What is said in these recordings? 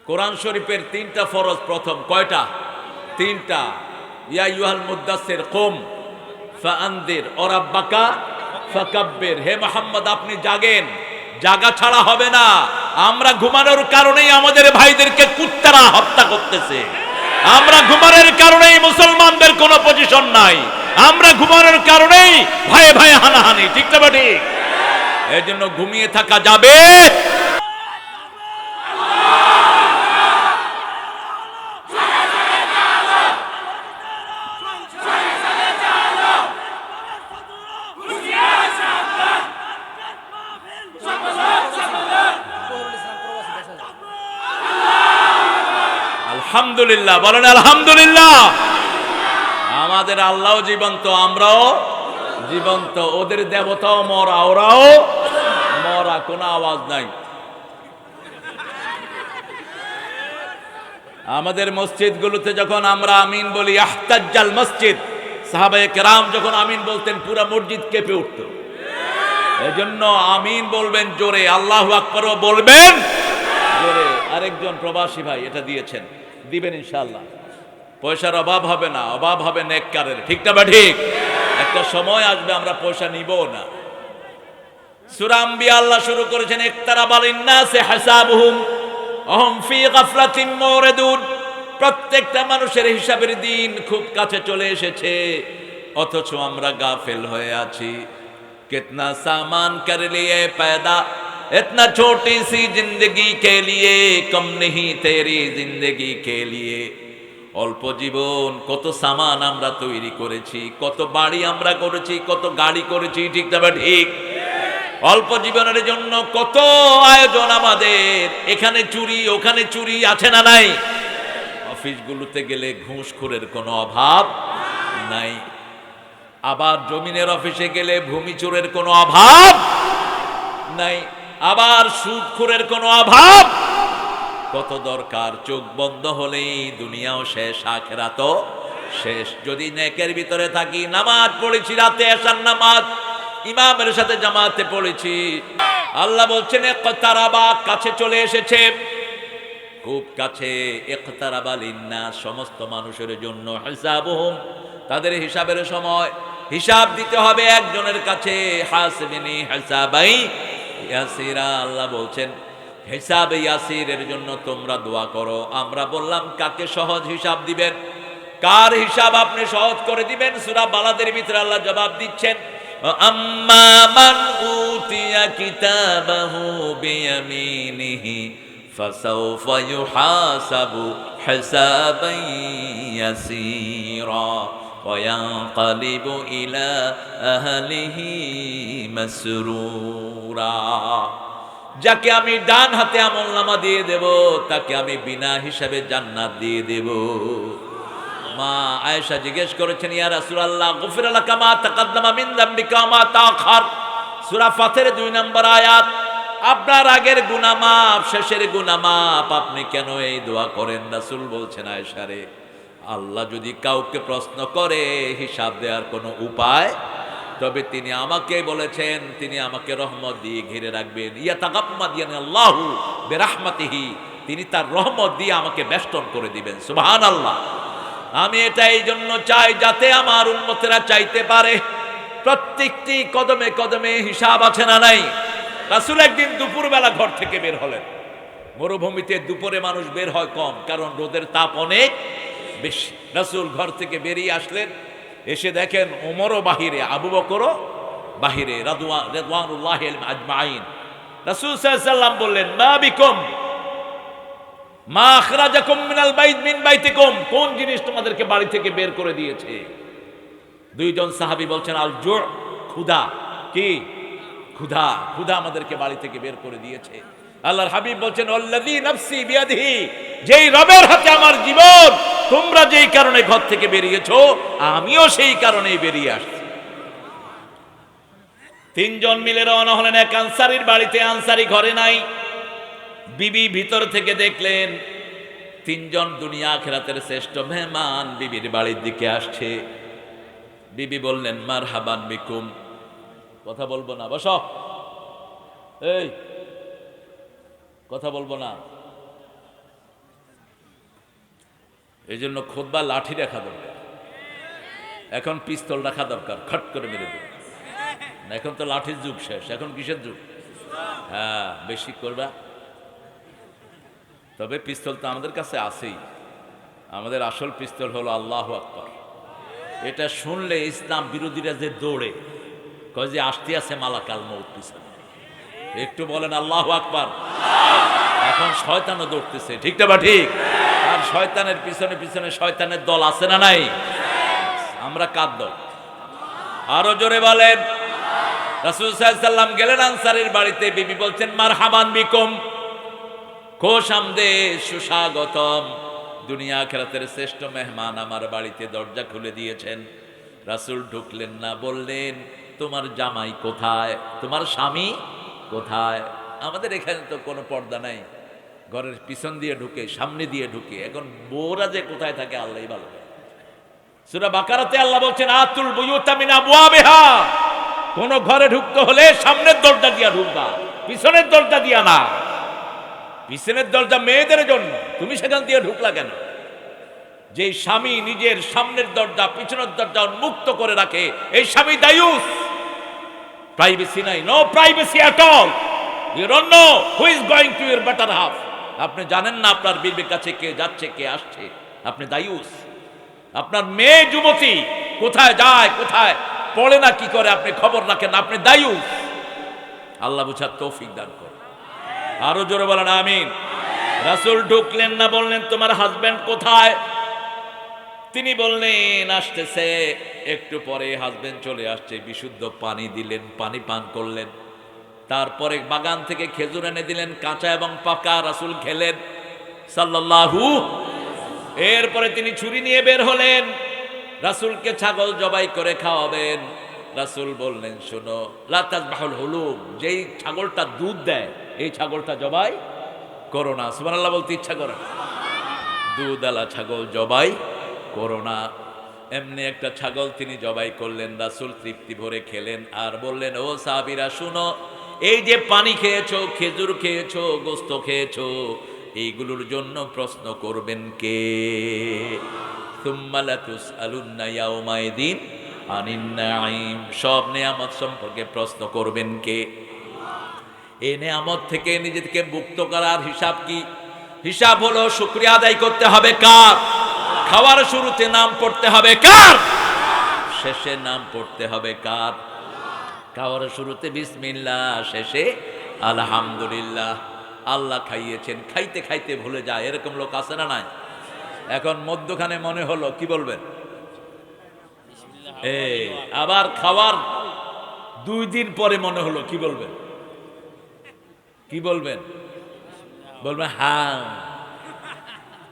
কোরআন শরীফের 3টা ফরজ প্রথম কয়টা? 3টা। ইয়া আইয়ুহাল মুদ্দাসসির কুম ফাআনদির ওয়া রাব্বাকা ফাকাব্বির। হে মুহাম্মদ আপনি জাগেন, জাগা ছাড়া হবে না। আমরা ঘুমানোর কারণেই আমাদের ভাইদেরকে কুত্তারা হত্যা করতেছে। আমরা ঘুমানোর কারণেই মুসলমানদের কোনো পজিশন নাই। আমরা ঘুমানোর কারণেই ভাই ভাই হানাহানি, ঠিক না ঠিক? এই জন্য ঘুমিয়ে থাকা যাবে। আলহামদুলিল্লাহ বলেন আলহামদুলিল্লাহ। আমাদের আল্লাহও জীবন্ত, আমরাও জীবন্ত। ওদের দেবতাও মরা, ওরাও মরা, কোনো আওয়াজ নাই। আমাদের মসজিদগুলোতে যখন আমরা আমিন বলি, আহতাজ্জাল মসজিদ, সাহাবায়ে কেরাম যখন আমিন বলতেন পুরো মসজিদ কেঁপে উঠত। এজন্য আমিন বলবেন জোরে, আল্লাহু আকবারও বলবেন জোরে। আরেকজন প্রবাসী ভাই এটা দিয়েছেন, দিবেন ইনশাআল্লাহ। পয়সার অভাব হবে না, অভাব হবে নেককারের, ঠিক না ঠিক? একটা সময় আসবে আমরা পয়সা নিব না। সূরা আম্বিয়া আল্লাহ শুরু করেছেন, ইকতারাবা লিন-নাসি হিসাবুহুম ওয়া হুম ফি গাফলাতিন মুরিদুন। প্রত্যেকটা মানুষের হিসাবের দিন খুব কাছে চলে এসেছে, অথচ আমরা গাফেল হয়ে আছি। কিতনা সামান কর লিয়ে पैदा, इतना छोटी सी जिंदगी के लिए, कम नहीं तेरी जिंदगी के लिए। অল্প জীবন, কত সামান আমরা তৈরি করেছি, কত বাড়ি আমরা করেছি, কত গাড়ি করেছি, ঠিক না ঠিক? অল্প জীবনের জন্য কত আয়োজন আমাদের, এখানে চুরি ওখানে চুরি, আছে না নাই? অফিসগুলোতে গেলে ঘুষখোরের কোনো অভাব নাই। আবার জমিনের অফিসে গেলে ভূমি চোরের কোনো অভাব নাই। আবার সুদখোরের কোনো অভাব। কত দরকার, চোখ বন্ধ হলেই দুনিয়াও শেষ, আখিরাতও শেষ। যদি নেকের ভিতরে থাকি, নামাজ পড়েছি, রাতে এশার নামাজ ইমামের সাথে জামাতে পড়েছি, আল্লাহ বলছেন ইকতারাবা, কাছে চলে এসেছে, খুব কাছে। ইকতারাবা লিন-নাস, সমস্ত মানুষের জন্য, হিসাবুহুম, তাদের হিসাবের সময়। হিসাব দিতে হবে একজনের কাছে, হাসিবিনি হিসাবাই ইয়াসিরা। আল্লাহ বলছেন হিসাবে ইয়াসিরের জন্য তোমরা দোয়া করো। আমরা বললাম কাকে সহজ হিসাব দিবেন, কার হিসাব আপনি সহজ করে দিবেন? সূরা বালাদের ভিতরে আল্লাহ জবাব দিচ্ছেন, আম্মা মান উতিয়া কিতাবাহু বিয়ামিনিহি ফাসাউফা ইউহাসাবু হিসাবান ইয়াসিরা ওয়া ইয়ানকালিবু ইলা আহলিহি মাসরুরা। যাকে আমি ডান হাতে আমলনামা দিয়ে দেব, তাকে আমি বিনা হিসাবে জান্নাত দিয়ে দেব। মা আয়েশা জিজ্ঞেস করেছেন, ইয়া রাসূলুল্লাহ গফিরা লাকা মা তাকাদ্দামা মিন যামবিকা ওয়া মা তাআখার। সূরা ফাতির 2 নম্বর আয়াত। আপনার আগের গুনাহ মাফ, শেষের গুনাহ মাফ, আপনি কেন এই দোয়া করেন? রাসূল বলছেন, আয়েশা রে, আল্লাহ যদি কাউকে প্রশ্ন করে হিসাব দেওয়ার কোনো উপায়, তবে তিনি আমাকে বলেছেন, তিনি আমাকে রহমত দিয়ে ঘিরে রাখবেন। ইয়াতাগাম্মাদিয়ানি আল্লাহু বিরাহমাতিহি, তিনি তার রহমত দিয়ে আমাকে বেষ্টন করে দিবেন। সুবহানাল্লাহ। আমি এটা এই জন্য চাই, যাতে আমার উম্মতেরা চাইতে পারে। প্রত্যেকটি কদমে কদমে হিসাব আছে না নাই? রাসূল একদিন দুপুরবেলা ঘর থেকে বের হলেন। মরুভূমিতে দুপুরে মানুষ বের হয় কম, কারণ রোদের তাপ অনেক বেশি। রাসূল ঘর থেকে বেরিয়ে আসলেন, এসে দেখেন ওমরও বাহিরে, আবু বকরও বাহিরে, রিদওয়ানুল্লাহি আজমাইন। রাসূল সাল্লাল্লাহু আলাইহি ওয়াসাল্লাম বললেন, মা বিকুম মা আখরাজাকুম মিনাল বাইত মিন বাইতিকুম, কোন জিনিস তোমাদেরকে বাড়ি থেকে বের করে দিয়েছে? দুইজন সাহাবী বলছেন, আল জু', ক্ষুধা। কি? ক্ষুধা। ক্ষুধা আমাদেরকে বাড়ি থেকে বের করে দিয়েছে। আল্লাহর হাবিব বলছেন, আল্লাযী নাফসি বিয়াদিহি, যেই রবের হাতে আমার জীবন, তোমরা যেই কারণে ঘর থেকে বেরিয়েছো, আমিও সেই কারণেই বেরিয়ে আসছি। তিনজন মিলে রওনা হলেন এক আনসারীর বাড়িতে। আনসারী ঘরে নাই। বিবি ভিতর থেকে দেখলেন তিনজন দুনিয়া আখিরাতের শ্রেষ্ঠ মেহমান বিবির বাড়ির দিকে আসছে। বিবি বললেন, মারহাবান বিকুম। কথা বলবো না, বসো। এই কথা বলবো না, এই জন্য খুতবা লাঠি রাখা দরকার, এখন পিস্তল রাখা দরকার, খট করে মেরে দেবে। এখন তো লাঠির যুগ শেষ, এখন কিসের যুগ? হ্যাঁ, বেশি করবা। তবে পিস্তল তো আমাদের কাছে আছেই। আমাদের আসল পিস্তল হলো আল্লাহু আকবার। এটা শুনলে ইসলাম বিরোধীরা যে দৌড়ে, কয় যে আসতে আছে মালাকাল মউত পিছনে, একটু বলেন আল্লাহু আকবার। এখন শয়তানও দৌড়তেছে, ঠিক না বা ঠিক? আর শয়তানের পিছনে পিছনে শয়তানের দল আছে না নাই? আমরা কার দল? আরো জোরে বলেন। রাসূল সাল্লাল্লাহু আলাইহি ওয়াসাল্লাম গেলেন আনসারীর বাড়িতে, বিবি বলছেন মারহাবান বিকুম, খোশ আমদেদ, সুস্বাগতম, দুনিয়া আখিরাতের শ্রেষ্ঠ মেহমান আমার বাড়িতে দরজা খুলে দিয়েছেন। রাসূল ঢুকলেন না, বললেন তোমার জামাই কোথায়, তোমার স্বামী কোথায়? আমাদের এখানে তো কোনো পর্দা নাই, ঘরের পিছন দিয়ে ঢুকে, সামনে দিয়ে ঢুকে। এখন বউরা যে কোথায় থাকে আল্লাহই ভালো জানে। সূরা বাকারাতে আল্লাহ বলছেন আতুল বুয়ুতা মিন আবওয়াবিহা, কোন ঘরে ঢুকতে হলে সামনের দরজা দিয়া ঢুকবা, পিছনের দরজা দিয়া না। পিছনের দরজা মেয়েদের জন্য, তুমি সেখান দিয়ে ঢুকলা কেন? যে স্বামী নিজের সামনের দরজা পিছনের দরজা উন্মুক্ত করে রাখে, এই স্বামী দায়ুস। প্রাইভেসি নাই, no privacy at all. You don't know who is going to your better half. আপনি জানেন না আপনার বিবির কাছে কে যাচ্ছে, কে আসছে, আপনি দায়ুস। আপনার মেয়ে যুবতী কোথায় যায়, কোথায় পড়ে না, কি করে, আপনি খবর রাখেন, আপনি দায়ুস। আল্লাহ বুঝার তৌফিক দান করে। আরো জোরে বলেন আমিন। রাসূল ঢুকলেন না, বললেন তোমার হাজবেন্ড কোথায়? তিনি বললেন আসতেছে। একটু পরে হাজবেন্ড চলে আসছে, বিশুদ্ধ পানি দিলেন, পানি পান করলেন। তারপরে বাগান থেকে খেজুর এনে দিলেন, কাঁচা এবং পাকা, রাসূল খেলেন সাল্লাল্লাহু। এরপরে তিনি ছুরি নিয়ে বের হলেন, রাসূলকে ছাগল জবাই করে খাওয়াবেন। রাসূল বললেন শোনো, লা তাজবাহুল হুলুম, যেই ছাগলটা দুধ দেয় এই ছাগলটা জবাই করো না। সুবহানাল্লাহ বলতে ইচ্ছা করে, দুধওয়ালা ছাগল জবাই করো না। এমনি একটা ছাগল তিনি জবাই করলেন, রাসূল তৃপ্তি ভরে খেলেন আর বললেন ও সাহাবীরা শুনো, এই যে পানি খেয়েছো, খেজুর খেয়েছো, গোশত খেয়েছো, এইগুলোর জন্য প্রশ্ন করবেন কে? সুম্মা লাতুসআলুন্না ইয়াউমাইদিন আনিন নাঈম, সব নেয়ামত সম্পর্কে প্রশ্ন করবেন কে? এই নেয়ামত থেকে নিজেকে মুক্ত করার হিসাব কি? হিসাব হলো শুকরিয়া আদায় করতে হবে কার? খাওয়ার শুরুতে নাম পড়তে হবে কার? শেষে নাম পড়তে হবে কার? খাওয়ার শুরুতে বিসমিল্লাহ, শেষে আলহামদুলিল্লাহ। আল্লাহ খাইয়েছেন, খাইতে খাইতে ভুলে যায়, এরকম লোক আছে না নাই? এখন মধ্যখানে মনে হলো, কি বলবেন? এই আবার খাওয়ার 2 দিন পরে মনে হলো, কি বলবেন? কি বলবেন? বলবেন হ্যাঁ।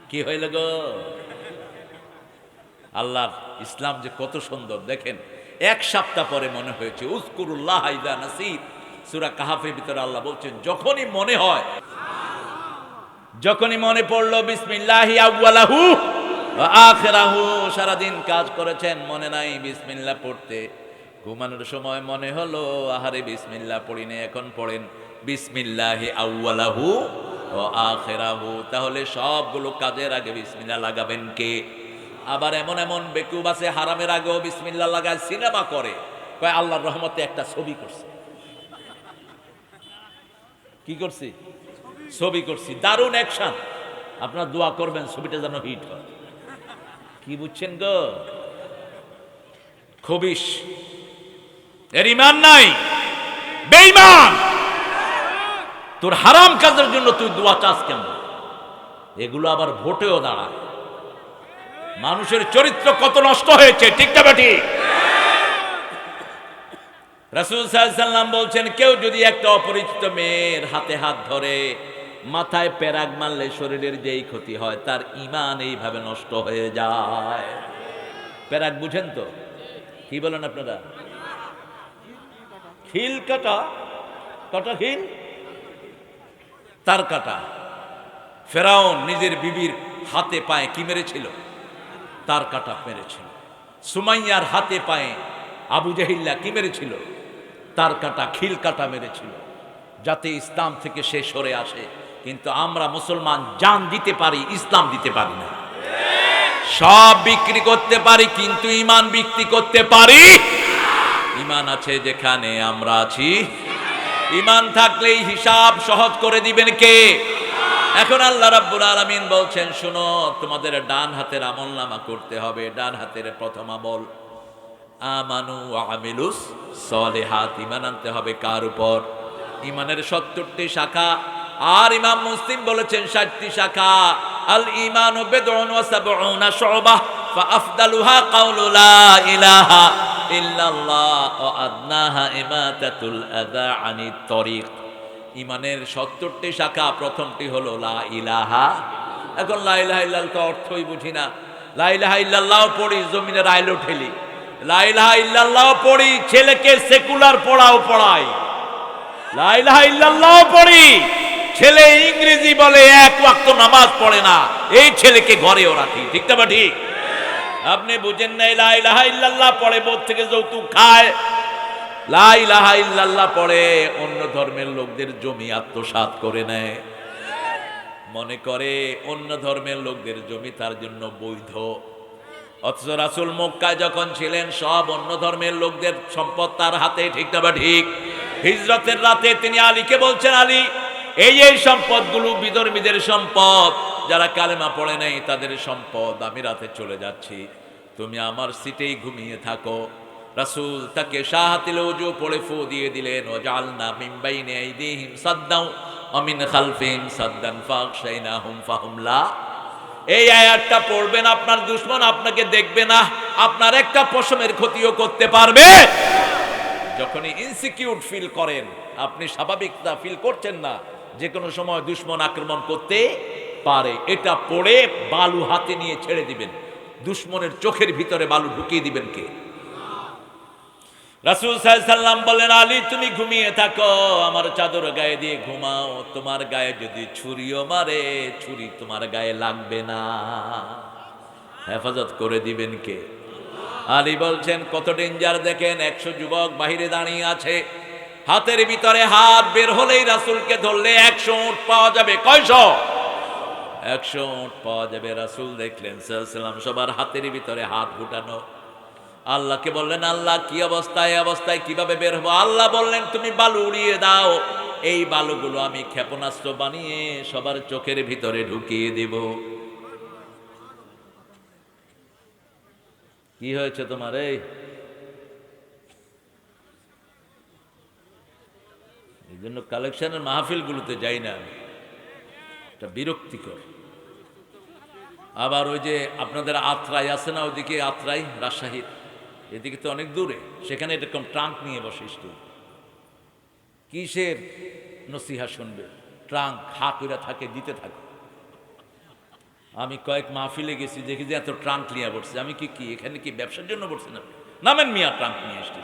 কি হইল গো? আল্লাহর ইসলাম যে কত সুন্দর দেখেন। 1 সপ্তাহ পরে মনে হয়েছে উযকুরুল্লাহ ইযা নাসিত। সূরা কাহাফের ভিতরে আল্লাহ বলছেন যখনই মনে হয়, যখনই মনে পড়লো বিসমিল্লাহি আউয়ালাহু ওয়া আখিরাহু, সারাদিন কাজ করেছেন মনে নাই বিসমিল্লাহ পড়তে, ঘুমানোর সময় মনে হলো আহারে বিসমিল্লাহ পড়িনি, এখন পড়েন বিসমিল্লাহি আউয়ালাহু ওয়া আখিরাহু। তাহলে সবগুলো কাজের আগে বিসমিল্লাহ লাগাবেন কে? আবার এমন এমন বেকুব আছে হারামের আগেও বিসমিল্লাহ লাগায় সিনেমা করে, কয় আল্লাহর রহমতে একটা ছবি করছে। কি করছি? ছবি করছি, দারুণ অ্যাকশন। আপনারা দোয়া করবেন ছবিটা যেন হিট হয়। কি বুঝছেন গো? খবিশ, এর ঈমান নাই, বেঈমান। তোর হারাম কাজের জন্য তুই দোয়া চাস কেন? এগুলো আবার ভোটেও দাঁড়ায়। মানুষের চরিত্র কত নষ্ট হয়েছে, ঠিক না বেটি? রাসূল সাল্লাল্লাহু আলাইহি ওয়াসাল্লাম বলছেন কেউ যদি একটা অপরিচিত মেয়ের হাতে হাত ধরে, মাথায় পেরাক মারলে শরীরের যেই ক্ষতি হয়, তার ঈমান এইভাবে নষ্ট হয়ে যায়। পেরাক বুঝেন তো? কি বলেন আপনারা? খিল কাটা, কাটা খিল, তার কাটা। ফেরাউন নিজের বিবির হাতে পায়ে কি মেরেছিল? তার কাটা মেরেছিল। সুমাইয়ার হাতে পায়ে আবু জাহিল্লা কি মেরেছিল? তার কাটা, খিল কাটা মেরেছিল, যাতে ইসলাম থেকে সে সরে আসে। কিন্তু আমরা মুসলমান জান দিতে পারি, ইসলাম দিতে পারি না। সব বিক্রি করতে পারি, কিন্তু ঈমান বিক্রি করতে পারি। ঈমান আছে যেখানে আমরা আছি। ঈমান থাকলেই হিসাব সহজ করে দিবেন কে? এখন আল্লাহ রাব্বুল আলামিন বলছেন, শুনো, তোমাদের ডান হাতের আমলনামা করতে হবে। ডান হাতের প্রথম আমল আমানু ওয়া আমিলুস সলিহাত। ঈমান আনতে হবে কার উপর? ঈমানের 70টি শাখা, আর ইমাম মুসলিম বলেছেন 60টি শাখা। আল ঈমানু বিদউন ওয়া সাবউনা শুবা ফাআফদালুহা কাউলু লা ইলাহা ইল্লাল্লাহ ওয়া আদনাহা ইমাতাতুল আযা আনিত তরিক। ঈমানের 70টি শাখা, প্রথমটি হলো লা ইলাহা। এখন লা ইলাহা ইল্লাল্লাহ তো অর্থই বুঝি না। লা ইলাহা ইল্লাল্লাহ পড়ি, জমিনে রাইলো ঠেলি। লা ইলাহা ইল্লাল্লাহ পড়ি, ছেলেকে সেকুলার পড়াই। লা ইলাহা ইল্লাল্লাহ পড়ি, ছেলে ইংরেজি বলে, এক ওয়াক্ত নামাজ পড়ে না, এই ছেলেকে ঘরেও রাখি। ঠিক না? ঠিক। আপনি বুঝেন না, লা ইলাহা ইল্লাল্লাহ পড়ে বোধ থেকে যৌতুক খায়। লা ইলাহা ইল্লাল্লাহ পড়ে অন্য ধর্মের লোকদের জমি আত্মসাৎ করে নেয়, মনে করে অন্য ধর্মের লোকদের জমি তার জন্য বৈধ। অথচ রাসূল মক্কায় যখন ছিলেন, সব অন্য ধর্মের লোকদের সম্পদ তার হাতে। ঠিক না? ঠিক। হিজরতের রাতে তিনি আলীকে বলছেন, আলী, এই সম্পদগুলো বিধর্মীদের সম্পদ, যারা কালেমা পড়ে নাই তাদের সম্পদ, আমি রাতে চলে যাচ্ছি, তুমি আমার সিটেই ঘুমিয়ে থাকো। রাসূল তাকে শাহাতিল ওযু পড়ে ফু দিয়ে দিলেন, ওয়াজআলনা মিন বাইনি আইদিহিম সাদ্দাও ওয়া মিন খালফিহিম সাদ্দান ফাগশাইনাহুম ফাহুম লা। এই আয়াতটা পড়বেন, আপনার দুশমন আপনাকে দেখবে না, আপনার একটা পশমের ক্ষতিও করতে পারবে। যখনই ইনসিকিউর ফিল করেন, আপনি স্বাভাবিকতা ফিল করছেন না, যে কোনো সময় দুশমন আক্রমণ করতে পারে, এটা পড়ে বালু হাতে নিয়ে ছেড়ে দিবেন। দুশমনের চোখের ভিতরে বালু ঢুকিয়ে দিবেন কে? রাসূল সাল্লাল্লাহু আলাইহি সাল্লাম বলেন, আলী, তুমি ঘুমিয়ে থাকো, আমার চাদর গায়ে দিয়ে ঘুমাও, তোমার গায়ে যদি ছুরিও মারে, ছুরি তোমার গায়ে লাগবে না, হেফাজত করে দিবেন কে? আলী বলছেন, কত ডেঞ্জার দেখেন। 100 যুবক বাহিরে দাঁড়িয়ে আছে, হাতের ভিতরে হাত বের হলেই রাসূলকে ধরলে 100 উট পাওয়া যাবে। কয়শো? 100 উট পাওয়া যাবে। রাসূল দেখলেন সাল্লাল্লাহু আলাইহি সাল্লাম সবার হাতের ভিতরে হাত গুটানো। আল্লাহকে বললেন, আল্লাহ, কি অবস্থায়, অবস্থায় কিভাবে বের হবো? আল্লাহ বললেন, তুমি বালু উড়িয়ে দাও, এই বালুগুলো আমি ক্ষেপণাস্ত্র বানিয়ে সবার চোখের ভিতরে ঢুকিয়ে দেব। কি হয়েছে তোমার? এই জন্য কালেকশনের মাহফিলগুলোতে যাই না, এটা বিরক্তিকর। আবার ওই যে আপনাদের আত্রাই আছে না, ওইদিকে আত্রাই, রাজশাহীর এদিকে তো অনেক দূরে, সেখানে এরকম ট্রাঙ্ক নিয়ে বসে স্টুল। কিসের নসিহা শুনবে? ট্রাঙ্ক হা কইরা থাকে, দিতে থাকে। আমি কয়েক মাহফিলে গেছি, দেখি যে এত ট্রাঙ্ক নিয়ে বসছে। আমি কি এখানে কি ব্যবসার জন্য বসছে? না, নামেন মিয়া, ট্রাঙ্ক নিয়ে এসেছে।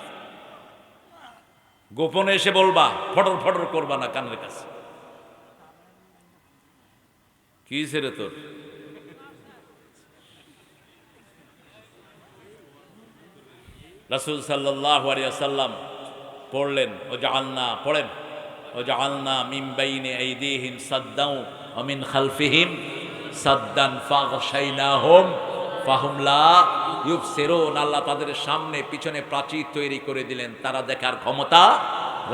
গোপনে এসে বলবা, ফটর ফটর করবা না কানের কাছে। কি ছেড়ে তোর? রাসূল সাল্লাল্লাহু আলাইহি ওয়াসাল্লাম পড়লেন, পড়েন, ওয়াজআলনা মিন বাইনি আইদিহিম সাদ্দাও ওয়া মিন খালফিহিম সাদ্দান ফাগশাইনাহুম ফাহুম লা ইউবসিরুন। আল্লাহ তাদের সামনে পিছনে প্রাচীর তৈরি করে দিলেন, তারা দেখার ক্ষমতা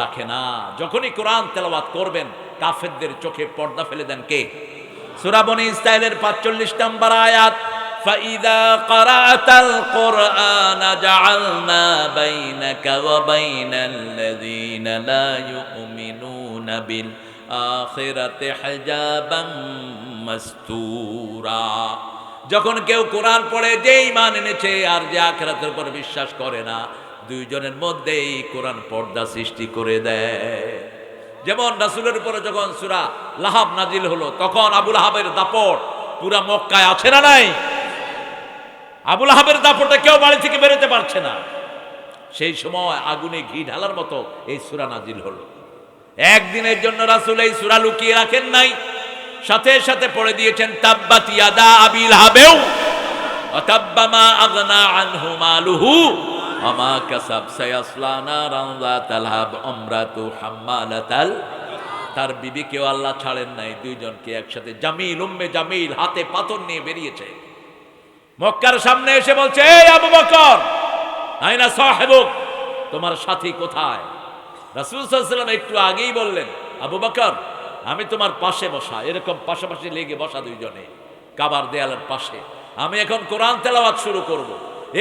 রাখে না। যখনই কোরআন তেলাওয়াত করবেন, কাফেরদের চোখে পর্দা ফেলে দেন কে? সূরা বনী ইসরাঈলের 45 নম্বর আয়াত, فَإِذَا قَرَأْتَ الْقُرْآنَ جَعَلْنَا بَيْنَكَ وَبَيْنَ الَّذِينَ لَا يُؤْمِنُونَ بِالْآخِرَةِ حِجَابًا مَسْتُورًا। যখন কেউ কোরআন পড়ে, যে ঈমান এনেছে আর যে আখিরাতের উপর বিশ্বাস করে না, দুইজনের মধ্যেই কোরআন পর্দা সৃষ্টি করে দেয়। যেমন রাসূলের উপরে যখন সূরা লাহাব নাজিল হলো, তখন আবু লাহাবের দাপট পুরা মক্কায় আছে না নাই? আবু লাহাবের দাপটে কেউ বাড়ি থেকে বেরোতে পারছে না। সেই সময় আগুনে ঘি ঢালার মতো এই সূরা নাজিল হলো। একদিনের জন্য রাসূল এই সূরা লুকিয়ে রাখেন নাই, সাথে সাথে পড়ে দিয়েছেন, তাব্বাত ইয়াদা আবি লাহাবেও ওয়া তাব্বা মা আগনা আনহু মালুহু ওয়া মা কাসাব সায়াসলা নারান যাতা লাহাব আমরাতু হাম্মালাতাল। তার বিবিকেও আল্লাহ ছাড়েন নাই, দুইজনকে একসাথে। জামিল, উম্মে জামিল হাতে পাথর নিয়ে বেরিয়েছে। মক্কার সামনে এসে বলছে, এই আবু বকর, আইনা সাহেবুক, তোমার সাথী কোথায়? রাসূল সাল্লাল্লাহু আলাইহি ওয়াসাল্লাম একটু আগেই বললেন, আবু বকর আমি তোমার পাশে বসা, এরকম পাশাপাশি লেগে বসা দুইজনে কাবার দেয়ালের পাশে। আমি এখন কোরআন তেলাওয়াত শুরু করব,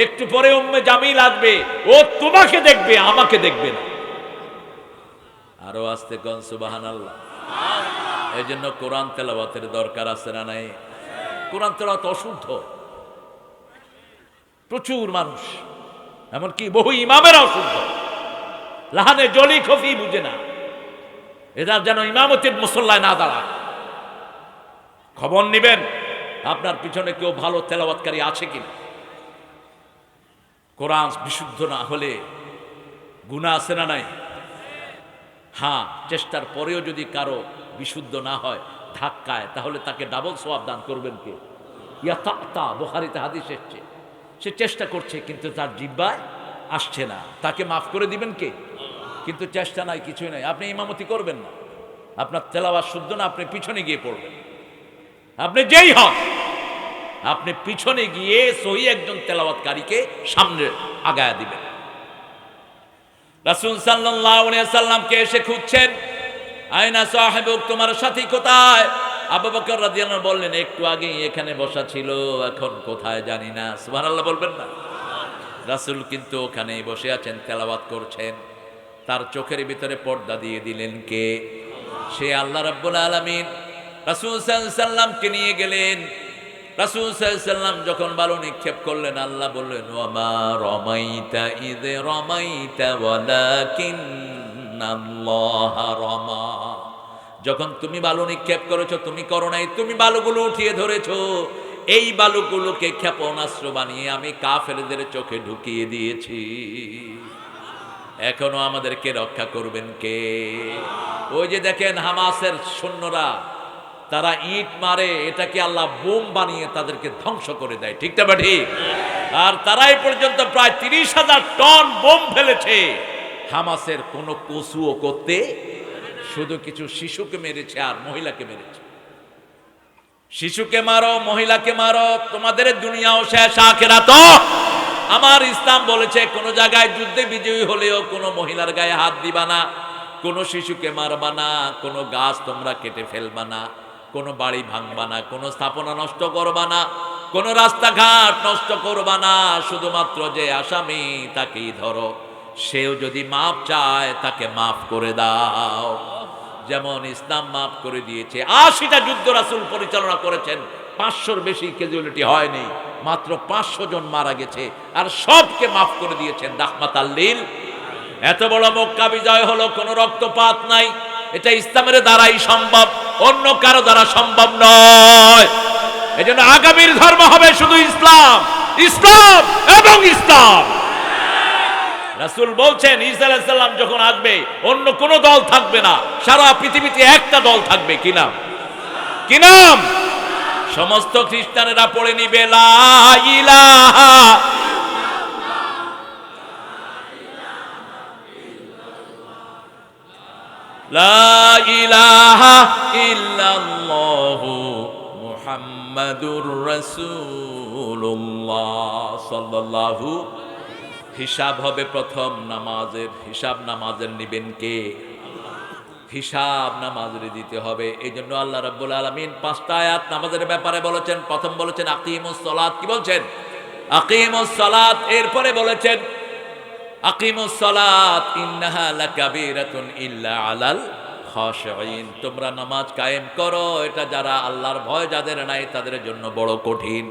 একটু পরে উম্মে জামিল আসবে, ও তোমাকে দেখবে, আমাকে দেখবে না। আরো আস্তে কোন সুবহানাল্লাহ। এই জন্য কোরআন তেলাওয়াতের দরকার আছে না নাই? কোরআন তেলাওয়াত অশুদ্ধ, প্রচুর মানুষ, এমনকি বহু ইমামেরা অশুদ্ধ, লাহানে জলি খফি বুঝে না, এরা যেন ইমামতির মুসল্লায় না দাঁড়ায়। খবর নিবেন আপনার পিছনে কেউ ভালো তেলাওয়াতকারী আছে কিনা। কোরআন বিশুদ্ধ না হলে গুনাহ আছে না নাই? হ্যাঁ, চেষ্টার পরেও যদি কারো বিশুদ্ধ না হয়, ধাক্কায়, তাহলে তাকে ডাবল সওয়াব দান করবেন কে? ইয়াতা বুখারীতে হাদিস এসেছে, সে চেষ্টা করছে কিন্তু তার জিহ্বায় আসছে না, তাকে মাফ করে দিবেন কে? কিন্তু চেষ্টা নাই, কিছুই নাই, আপনি ইমামতি করবেন না, আপনার তেলাওয়াত শুদ্ধ না, আপনি পিছনে গিয়ে পড়বেন। আপনি যেই হন, আপনি পিছনে গিয়ে সহি একজন তেলাওয়াতকারীকে সামনে আগায়া দিবেন। রাসূল সাল্লাল্লাহু আলাইহি সাল্লামকে এসে খুঁজছেন, আয়না সাহেবুক, তোমার সাথী কোথায়? আবু বকর রাদিয়াল্লাহু আনহু বললেন, একটু আগে এখানে বসা ছিল, এখন কোথায় জানি না। সুবহানাল্লাহ বলবেন না? রাসূল কিন্তু ওখানেই বসে আছেন, তেলাওয়াত করছেন। তার চোখের ভিতরে পর্দা দিয়ে দিলেন কে? সে আল্লাহ রাব্বুল আলামিন। রাসূল সাল্লাল্লাহু আলাইহি সাল্লামকে নিয়ে গেলেন। রাসূল সাল্লাল্লাহু আলাইহি সাল্লাম যখন বালু নিক্ষেপ করলেন, আল্লাহ বললেন, ওয়ামা রামাইতা ইয রামাইতা ওয়ালাকিন্নাল্লাহা রামা। যখন তুমি বালু নিক্ষেপ করেছো, তুমি করো নাই, তুমি বালুগুলো উঠিয়ে ধরেছো। এই বালুগুলোকে ক্ষেপণাস্ত্র বানিয়ে আমি কাফেরদের চোখে ঢুকিয়ে দিয়েছি। এখনো আমাদেরকে রক্ষা করবেন কে? ওই যে দেখেন হামাসের সৈন্যরা, তারা ইট মারে, এটাকে আল্লাহ বোম বানিয়ে তাদেরকে ধ্বংস করে দেয়, ঠিক না বা ঠিক? আর তারাই পর্যন্ত প্রায় 30,000 টন বোম ফেলেছে। হামাসের কোনো কসুও করতে, শুধু কিছু শিশুকে মেরেছে আর মহিলাকে মেরেছে। শিশুকে মারো, মহিলাকে মারো, তোমাদের দুনিয়াও শেষ, আখিরাতও। আমার ইসলাম বলেছে কোন জায়গায় যুদ্ধে বিজয়ী হলেও কোনো মহিলার গায়ে হাত দিবা না, কোনো শিশুকে মারবা না, কোনো গাছ তোমরা কেটে ফেলবা না, কোনো বাড়ি ভাঙবা না, কোনো স্থাপনা নষ্ট করবা না, কোনো রাস্তাঘাট নষ্ট করবা না। শুধুমাত্র যে আসামি তাকেই ধরো, সেও যদি মাপ চায় তাকে মাফ করে দাও। যেমন ইসলাম মাফ করে দিয়েছে। 80টা যুদ্ধ রাসূল পরিচালনা করেছেন, 500-র বেশি ক্যাজুয়ালিটি হয়নি, মাত্র 500 জন মারা গেছে, আর সবকে মাফ করে দিয়েছেন রাহমাতাল লিল। এত বড় মক্কা বিজয় হলো, কোনো রক্তপাত নাই, এটা ইসলামের দ্বারাই সম্ভব, অন্য কারো দ্বারা সম্ভব নয়। এজন্য আগামীর ধর্ম হবে শুধু ইসলাম, ইসলাম এবং ইসলাম। রাসূল বলছেন, ঈসা আলাইহিস সালাম যখন আসবে অন্য কোন দল থাকবে না, সারা পৃথিবীতে একটা দল থাকবে। কি নাম? কি নাম? সমস্ত খ্রিস্টানেরা পড়ে নিবে লা ইলাহা, লা ইলাহা ইল্লাল্লাহু মুহাম্মাদুর রাসূলুল্লাহ সাল্লাল্লাহু। হিসাব হবে প্রথম নামাজের, হিসাব নামাজের নিবেন কে? হিসাব নামাজের দিতে হবে। এই জন্য আল্লাহ রাব্বুল আলামিন 5টা আয়াত নামাজের ব্যাপারে বলেছেন। প্রথম বলেছেন আকিমুস সালাত, কি বলছেন? আকিমুস সালাত। এরপরে বলেছেন আকিমুস সালাত ইন্নাহা লাকাবীরাতুন ইল্লা আলাল খাশিঈন। তোমরা নামাজ কায়েম করো, এটা যারা আল্লাহর ভয় যাদের নাই তাদের জন্য বড় কঠিন।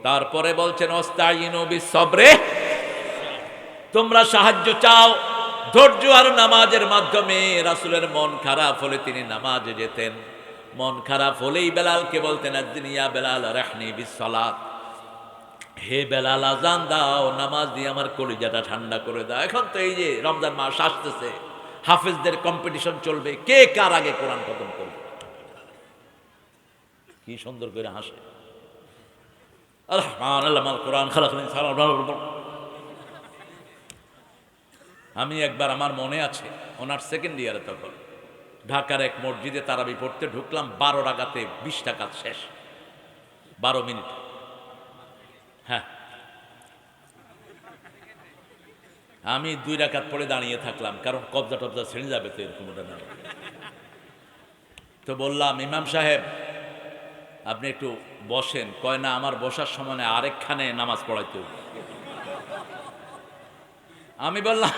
তারপরে বলছেন ওয়াস্তাইনু বিস-সাবরে, তোমরা সাহায্য চাও ধৈর্য আর নামাজের মাধ্যমে। রাসূলের মন খারাপ হলে তিনি নামাজে যেতেন, মন খারাপ হলেই বেলালকে বলতেন আযিনিয়া বেলাল রাহনি বিস-সালাত, হে বেলাল আজান দাও, নামাজ দিয়ে আমার কলিজাটা ঠান্ডা করে দাও। এখন তো এই যে রমজান মাস আসতেছে, হাফেজদের কম্পিটিশন চলবে, কে কার আগে কোরআন খতম করবে। কি সুন্দর করে হাসে, আল্লাহ কোরআন খালাকনি। আমি একবার, আমার মনে আছে, ওনার সেকেন্ড ইয়ারে, তখন ঢাকার এক মসজিদে তারাবি পড়তে ঢুকলাম, 12 রাকাতে 20 রাকাত শেষ, 12 মিনিট। হ্যাঁ, আমি 2 রাকাত পড়ে দাঁড়িয়ে থাকলাম, কারণ কবজা টবজা ছেড়ে যাবে তো এরকম ওটা না। তো বললাম, ইমাম সাহেব আপনি একটু বসেন। কয় না, আমার বসার সময় আরেকখানে নামাজ পড়াইতে হবে। আমি বললাম,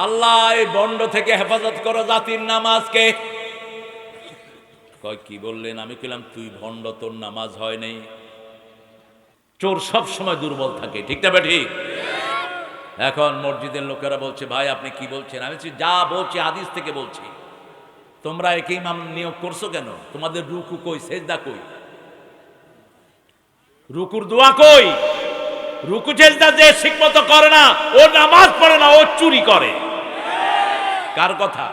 আল্লাহ এই বন্ড থেকে হেফাজত করো জাতির নামাজকে। কয় কি বললেন? আমি কইলাম, তুই ভণ্ড, তোর নামাজ হয় নাই। চোর সব সময় দুর্বল থাকে, ঠিক না ঠিক? এখন মসজিদের লোকেরা বলছে, ভাই আপনি কি বলছেন? আমি বলছি, যা বলছি হাদিস থেকে বলছি। তোমরা একে ইমাম নিয়োগ করছো কেন? তোমাদের রুকু কই, সেজদা কই? রুকুর দোয়া কই? রুকু সেজদা যে ঠিকমতো করে না, ও নামাজ পড়ে না, ও চুরি করে। কার কথা?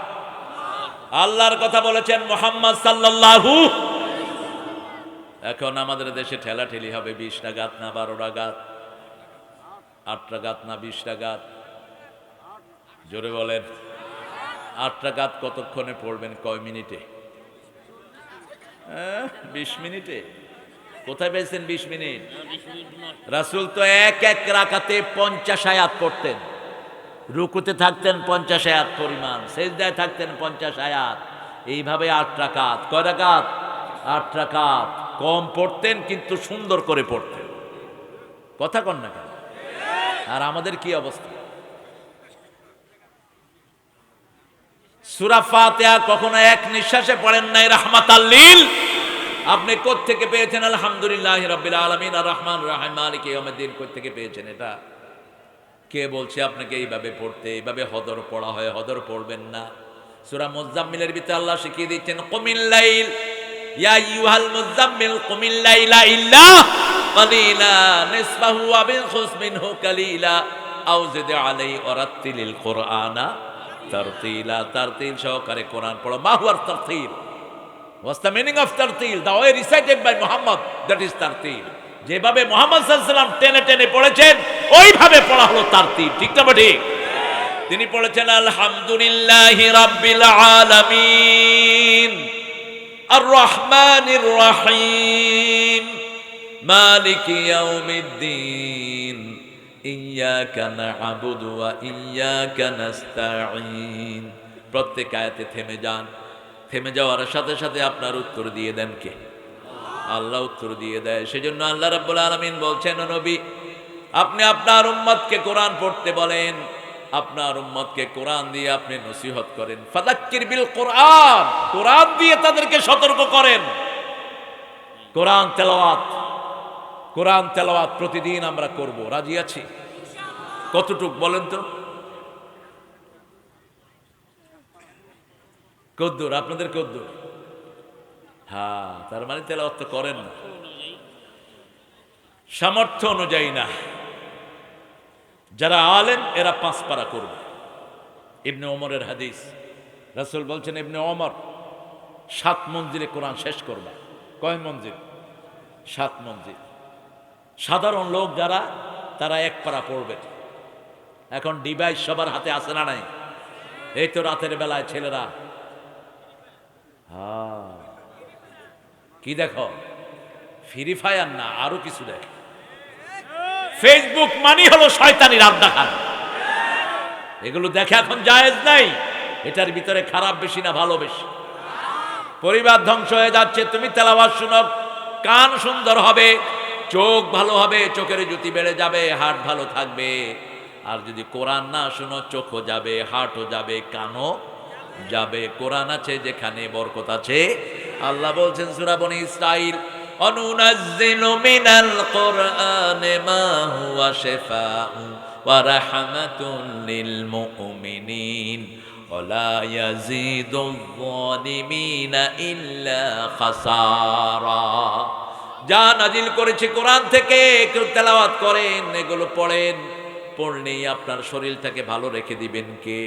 আল্লাহর কথা বলেছেন মুহাম্মদ সাল্লাল্লাহু। এখন আমাদের দেশে ঠেলাঠেলি হবে, 20 রাকাত না 12 রাকাত, 8 রাকাত না 20 রাকাত? জোরে বলেন। 8 রাকাত কতক্ষণে পড়বেন? কয় মিনিটে? 20 মিনিটে? কোথায় পেয়েছেন 20 মিনিট? রাসূল তো এক এক রাকাতে 50 আয়াত পড়তেন। রুকুতে থাকতেন 50 আয়াত পরিমাণ, সেজদায় থাকতেন 50 আয়াত। এইভাবে 8 রাকাত। কয় রাকাত? 8 রাকাত। কম পড়তেন কিন্তু সুন্দর করে পড়তেন। কথা কন না কেন? আর আমাদের কি অবস্থা? সূরা ফাতিহা কখনো এক নিঃশ্বাসে পড়েন নাই রাহমাতাল লিল। আপনি কোত্থেকে পেয়েছেন আলহামদুলিল্লাহি রাব্বিল আলামিন আর রহমানির রহিম মালিকি ইয়াউমিদ্দিন? কোত্থেকে পেয়েছেন এটা? কে বলছে আপনাকে এইভাবে পড়তে? এইভাবে হদর পড়া হয়, হদর পড়বেন না। সূরা মুজাম্মিলের ভিতরে আল্লাহ শিখিয়ে দিচ্ছেন, কুমিল লাইল ইয়া আইয়ুহাল মুজাম্মিল কুমিল লাইলা ইল্লা কালিলা নিসফাহু ওয়া বিনখুস মিনহু কালিলা আও জিদ আলাইহি ওয়ারাত্তিলিল কুরআনা তারতিলা। তারতিল সহকারে কোরআন পড়ো। মা হুয়ার তারতিল? What's the meaning of tartil? The way recited by Muhammad, that is tartil. যেভাবে মুহাম্মদ সাল্লাল্লাহু আলাইহি ওয়াসাল্লাম টেনে টেনে পড়েছেন, ওইভাবে পড়া হলো তারতিল, ঠিক না ঠিক? তিনি পড়েছেন আলহামদুলিল্লাহি রাব্বিল আলামিন আর রহমানির রহিম মালিকি ইয়াউমিদ্দিন ইয়্যাকা না'বুদু ওয়া ইয়্যাকা নাস্তাঈন। প্রত্যেক আয়াতে থেমে যান। থেমে যাওয়ার সাথে সাথে আপনার উত্তর দিয়ে দেন কে? আল্লাহ উত্তর দিয়ে দেয়। সেজন্য আল্লাহ রাব্বুল আলামিন বলছেন, নবী আপনি আপনার উম্মতকে কোরআন পড়তে বলেন, আপনার উম্মতকে কোরআন দিয়ে আপনি নসিহত করেন। ফাযাক্কির বিল কোরআন, কোরআন দিয়ে তাদেরকে সতর্ক করেন। কোরআন তেলাওয়াত, কোরআন তেলাওয়াত প্রতিদিন আমরা করব। রাজি আছি? কতটুক বলেন তো? কদ্দুর? আপনাদের কদ্দুর? হ্যাঁ, তার মানে তেলাওয়াত তো করেন না, সামর্থ্য অনুযায়ী না। যারা আলেম এরা 5 পারা করবে। ইবনে ওমরের হাদিস, রাসূল বলছেন, ইবনে ওমর 7 মঞ্জিলে কোরআন শেষ করবে। কয় মঞ্জিল? 7 মঞ্জিল। সাধারণ লোক যারা, তারা 1 পারা পড়বে। এখন ডিভাইস সবার হাতে আছে না নাই? এই তো রাতের বেলায় ছেলেরা কি দেখো? ফ্রি ফায়ার না, আরো কিছু দেখে। ফেসবুক মানি হলো শয়তানির আড্ডাখানা। এগুলো দেখে এখন জায়েজ নাই। এটার ভিতরে খারাপ বেশি না ভালো বেশি? পরিবার ধ্বংস হয়ে যাচ্ছে। তুমি তেলাওয়াত শুনো, কান সুন্দর হবে, চোখ ভালো হবে, চোখের জ্যোতি বেড়ে যাবে, হার্ট ভালো থাকবে। আর যদি কোরআন না শুনো, চোখও যাবে, হার্টও যাবে, কানও যাবে। কোরআন আছে যেখানে বরকত আছে। আল্লাহ বলছেন সূরা বনী ইসরাঈল, অনুনাজ্জিলু মিনাল কুরআনি মা হুয়া শিফাউ ওয়া রাহমাতুল লিল মুমিনিন ওয়া লা ইয়াজিদুয যালিমিনা ইল্লা খাসারা। যা নাজিল করেছে কোরআন থেকে, একটু তেলাওয়াত করেন, এগুলো পড়েন। পড়লেই আপনার শরীরটাকে ভালো রেখে দিবেন কে?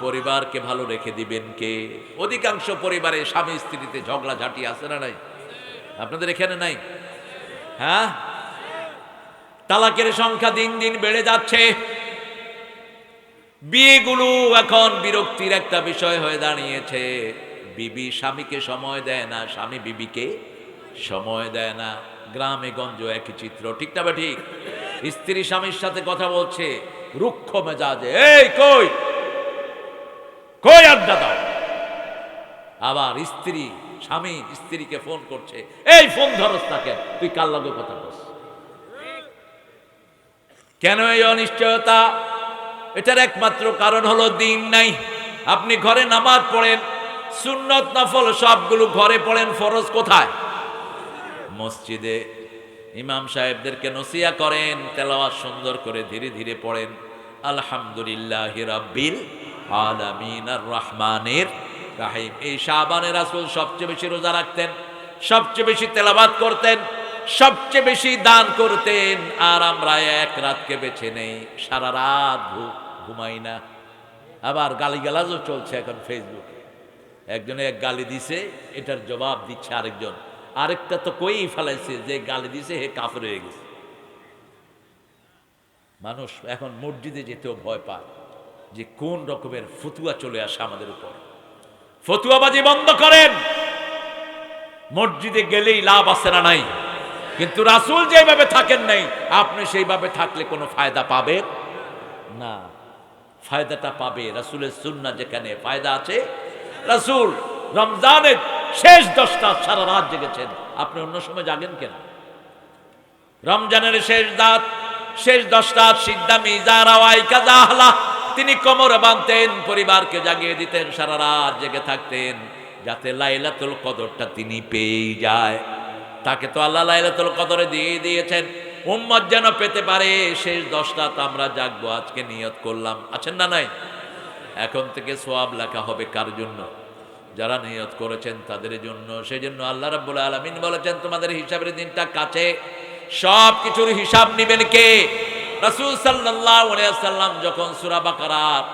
পরিবারকে ভালো রেখে দিবেন কে? অধিকাংশ পরিবারে স্বামী স্ত্রীতে ঝগড়া ঝাঁটি আছে না নাই? আপনাদের এখানে নাই? হ্যাঁ, তালাকের সংখ্যা দিন দিন বেড়ে যাচ্ছে। বিয়েগুলো এখন বিরক্তির একটা বিষয় হয়ে দাঁড়িয়েছে। বিবি স্বামীকে সময় দেয় না, স্বামী বিবিকে সময় দেয় না। গ্রামে গঞ্জ একই চিত্র, ঠিক না বা ঠিক? স্ত্রী স্বামীর সাথে কথা বলছে রুক্ষ মেজাজে, এই কই কই আড্ডা দাও। আবার স্বামী স্ত্রীকে ফোন করছে, এই ফোন ধরস না কেন, তুই কার লগে কথা বলছ? কেন এই অনিশ্চয়তা? এটার একমাত্র কারণ হলো দিন নাই। আপনি ঘরে নামাজ পড়েন, সুন্নত নফল সবগুলো ঘরে পড়েন, ফরজ কোথায়? মসজিদে। ইমাম সাহেবদেরকে নসিয়া করেন, তেলাওয়াত সুন্দর করে ধীরে ধীরে পড়েন, আলহামদুলিল্লাহি রাব্বিল আলামিন আর রহমানির রাহিম। এই শাবানে রাসূল সবচেয়ে বেশি রোজা রাখতেন, সবচেয়ে বেশি তেলাওয়াত করতেন, সবচেয়ে বেশি দান করতেন। আর আমরা এক রাতকে বেছে নেই, সারা রাত ঘুমাই না। আবার গালিগালাজও চলছে এখন ফেসবুকে। একজনে এক গালি দিছে, এটার জবাব দিচ্ছে আরেকজন, আরেকটা তো কই ফেলাইছে যে গালি দিছে হে কাফের হয়ে গেছে। মানুষ এখন মসজিদে যেতেও ভয় পায় যে কোন রকমের ফতুয়া চলে আসে আমাদের উপর। ফতুয়াবাজি বন্ধ করেন। মসজিদে গেলেই লাভ আছে না নাই? কিন্তু রাসূল যেভাবে থাকেন নাই, আপনি সেইভাবে থাকলে কোনো ফায়দা পাবেন না। ফায়দাটা পাবে রাসূলের সুন্নাহ, যেখানে ফায়দা আছে। রাসূল রমজানের শেষ 10টা সারা রাত জেগেছেন, আপনি অন্য সময় জাগেন কেন? রমজানের শেষ 10টা সিদ্ধা মিজারা ওয়াইকা জাহলা, তিনি কোমরে বাঁধতেন, পরিবারকে জাগিয়ে দিতেন, সারা রাত জেগে থাকতেন, যাতে লাইলাতুল কদরটা তিনি পেয়ে যায়। তাকে তো আল্লাহ লাইলাতুল কদরে দিয়ে দিয়েছেন, উম্মত যেন পেতে পারে। শেষ 10টা আমরা জাগবো, আজকে নিয়ত করলাম, আছেন না নাই? এখন থেকে সওয়াব লেখা হবে কার জন্য? যারা নিয়ত করেছেন তাদের জন্য। সেই জন্য আল্লাহ রাব্বুল আলামিন বলেছেন, তোমাদের হিসাবের দিনটা কাছে, সব কিছুর হিসাব নেবেন কে? রাসূল সাল্লাল্লাহু আলাইহি ওয়াসাল্লাম যখন সূরা বাকারার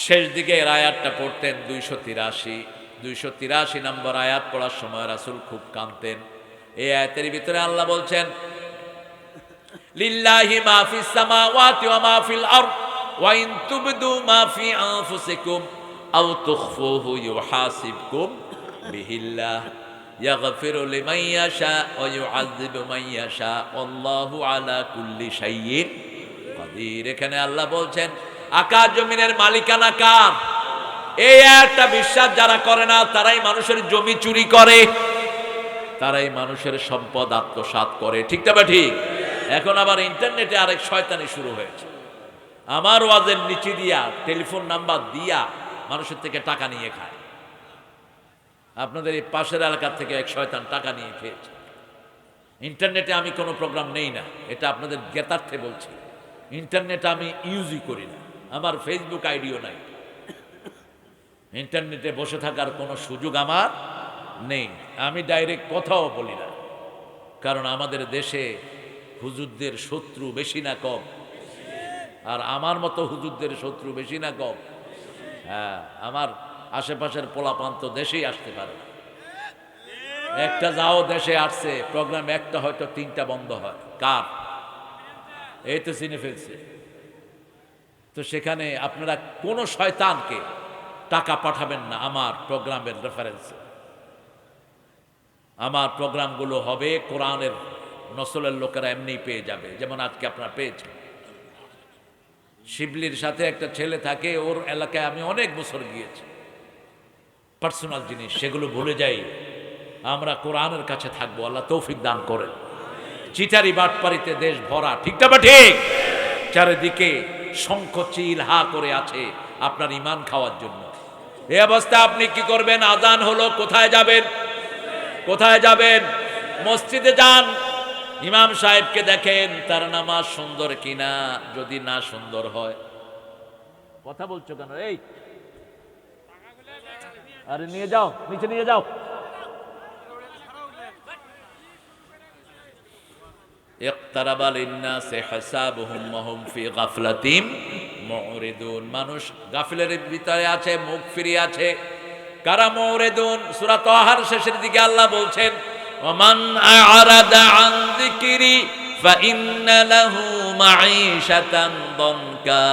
শেষ দিকে আয়াতটা পড়তেন, 283 নম্বর আয়াত পড়ার সময় রাসূল খুব কাঁদতেন। এই আয়াতের ভিতরে আল্লাহ বলছেন, লিল্লাহি মা ফিস সামাওয়াতি ওয়া মা ফিল আরদ ওয়া ইন তুবদু মা ফি আনফুসিকুম আও তুখফুহু ইউহাসিবকুম বিহিল্লাহ ইয়াগফিরু লিমান ইয়াশা ওয়া ইউআযযিবু মান ইয়াশা আল্লাহু আলা কুল্লি শাইইন কাদির। এখানে আল্লাহ বলছেন আকাশ জমিনের মালিকানা কার? এই একটা বিশ্বাস যারা করে না, তারাই মানুষের জমি চুরি করে, তারাই মানুষের সম্পদ আত্মসাৎ করে। ঠিক না? ঠিক। এখন আবার ইন্টারনেটে আরেক শয়তানি শুরু হয়েছে। আমার ওয়াজের নিচে দিয়া টেলিফোন নাম্বার দিয়া মানুষের থেকে টাকা নিয়ে খায়। আপনাদের এই পাশের এলাকার থেকে এক শয়তান টাকা নিয়ে খেয়েছে। ইন্টারনেটে আমি কোনো প্রোগ্রাম নেই না, এটা আপনাদের জ্ঞাতার্থে বলছি। ইন্টারনেট আমি ইউজই করি না, আমার ফেসবুক আইডিও নাই। ইন্টারনেটে বসে থাকার কোনো সুযোগ আমার নেই। আমি ডাইরেক্ট কথাও বলি না, কারণ আমাদের দেশে হুজুরদের শত্রু বেশি না কম? আর আমার মতো হুজুরদের শত্রু বেশি না কম? হ্যাঁ, আমার আশেপাশের পোলাপান তো দেশেই আসতে পারে না। একটা যাও দেশে আসছে প্রোগ্রাম, একটা হয়তো 3টা বন্ধ হয়। কার? এই তো চিনে ফেলছে। তো সেখানে আপনারা কোনো শয়তানকে টাকা পাঠাবেন না আমার প্রোগ্রামের রেফারেন্সে। আমার প্রোগ্রামগুলো হবে কোরআনের নসলের লোকেরা এমনি পেয়ে যাবে, যেমন আজকে আপনারা পেয়েছেন। শিবলির সাথে একটা ছেলে থাকে, ওর এলাকায় আমি অনেক বছর গিয়েছি। পার্সোনাল জিনিস সেগুলো ভুলে যাই, আমরা কোরআনের কাছে থাকবো। আল্লাহ তৌফিক দান করেন। চিটারি বাটপারিতে দেশ ভরা। ঠিক না? ঠিক। চারিদিকে শঙ্খ চিল হা করে আছে আপনার ইমান খাওয়ার জন্য। এই অবস্থায় আপনি কি করবেন? আজান হলো, কোথায় যাবেন? কোথায় যাবেন? মসজিদে যান, ইমাম সাহেবকে দেখেন তার নামাজ সুন্দর কিনা। যদি না সুন্দর হয়, কথা বলছো কেন? এই আরে নিয়ে যাও, নিচে নিয়ে যাও। ইকতারাবা লিন্নাসি হিসাবুহুম ওয়া হুম ফি গাফলাতিন মুরিদুন। মানুষ গাফিলের ভিতরে আছে, মুখ ফিরিয়ে আছে। কারা মুরিদুন? সূরা তাহার শেষের দিকে আল্লাহ বলছেন, ওমান আ'রাদা আন যিকরি ফাইন্না লাহু মাঈশাতান দনকা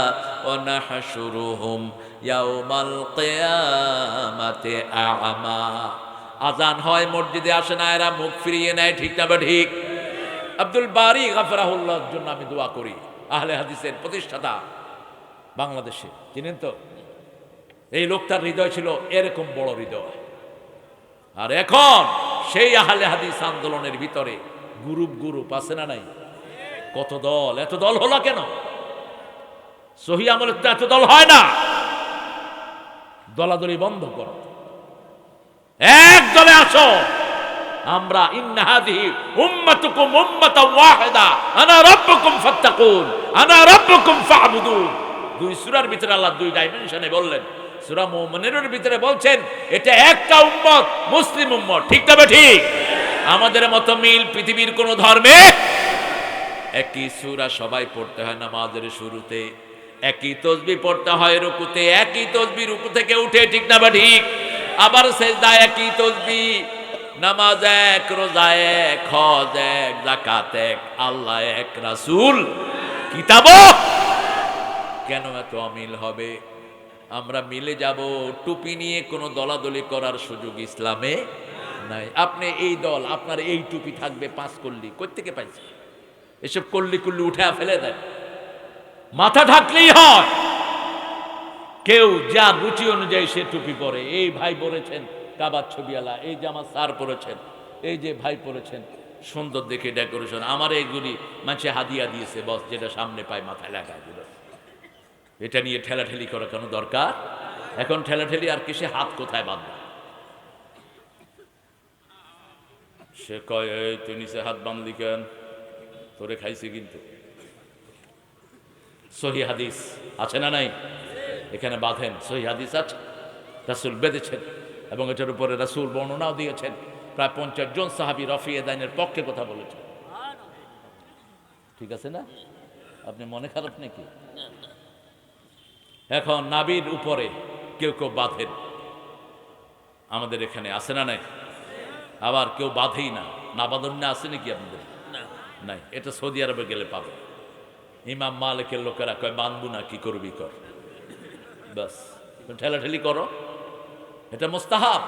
ওয়া নাহশুরুহুম ইয়াউমাল কিয়ামাতি আ'মা। আজান হয়, মসজিদে আসে না, এরা মুখ ফিরিয়ে নেয়। ঠিক না? ঠিক। আব্দুল বারী গাফরাহুল্লাহর জন্য আমি দোয়া করি। আহলে হাদিসের প্রতিষ্ঠাতা বাংলাদেশে, চিনেন তো? এই লোকটার হৃদয় ছিল এরকম বড় হৃদয়। আর এখন সেই আহলে হাদিস আন্দোলনের ভিতরে গ্রুপ আছে না নাই? কত দল, এত দল হলো কেন? সহি আমলের তো এত দল হয় না। দলাদলি বন্ধ করো, এক দলে আসো। আমরা ইন্না হাযিহি উম্মাতুকুম উম্মাতান ওয়াহিদা আনা রাব্বুকুম ফাত্তাকুন আনা রাব্বুকুম ফা'বুদুন। দুই সূরার ভিতরে আল্লাহ দুই ডাইমেনশনে বললেন। সূরা মুমিনুনের ভিতরে বলছেন এটা একটা উম্মত, মুসলিম উম্মত। ঠিক তবে ঠিক। আমাদের মতো মিল পৃথিবীর কোন ধর্মে। একই সূরা সবাই পড়তে হয় নামাজের শুরুতে, একই তাসবিহ পড়তে হয় রুকুতে, একই তাসবিহ রুকু থেকে উঠে, ঠিক না বা ঠিক? আবার সিজদায় একই তাসবিহ। নামাজ এক, রোজা এক, হজ এক, যাকাত এক, আল্লাহ এক, রাসূল কিতাব। কেন এত অমিল হবে? আমরা মিলে যাব। টুপি নিয়ে কোনো দলাদলি করার সুযোগ ইসলামে নাই। আপনি এই দল, আপনার এই টুপি থাকবে 5 কল্লি, কই থেকে পাইছে? এসব কল্লি কুল্লি উঠে ফেলে দেয়, মাথা ঢাকলেই হয়। কেউ যার রুচি অনুযায়ী সে টুপি পরে। এই ভাই পরেছেন কাবার ছবিওয়ালা, এই যে আমার স্যার পরেছেন, এই যে ভাই পরেছেন, সুন্দর দেখে ডেকোরেশন। আমার এইগুলি মানুষে হাদিয়া দিয়েছে, বস, যেটা সামনে পায় মাথায় লাগায় দিল। এটা নিয়ে ঠেলাঠেলি করা কেন দরকার? এখন ঠেলাঠেলি আর কিসে? হাত কোথায় বাঁধবে? সে কয় এই তুই নিচে হাত বাঁধলি কেন? তোরে খাইছে। কিন্তু সহি হাদিস আছে না নাই? এখানে বাঁধেন, সহি হাদিস আছে, রাসূল বেঁধেছেন এবং এটার উপরে রাসূল বর্ণনাও দিয়েছেন। প্রায় 50 জন সাহাবী রফিয়ে দাইনের পক্ষে কথা বলেছেন। ঠিক আছে না? আপনি মনে খারাপ নাকি? এখন নাবির উপরে কেউ কেউ বাঁধেন, আমাদের এখানে আছে না নাই? আবার কেউ বাঁধেই না, না বাঁধন না আছে নাকি আপনাদের? নাই। এটা সৌদি আরবে গেলে পাবে। ইমাম মালিকের লোকেরা কয় বাঁধবো না, কি করবি কর, বাস ঠেলাঠেলি করো। এটা মুস্তাহাব,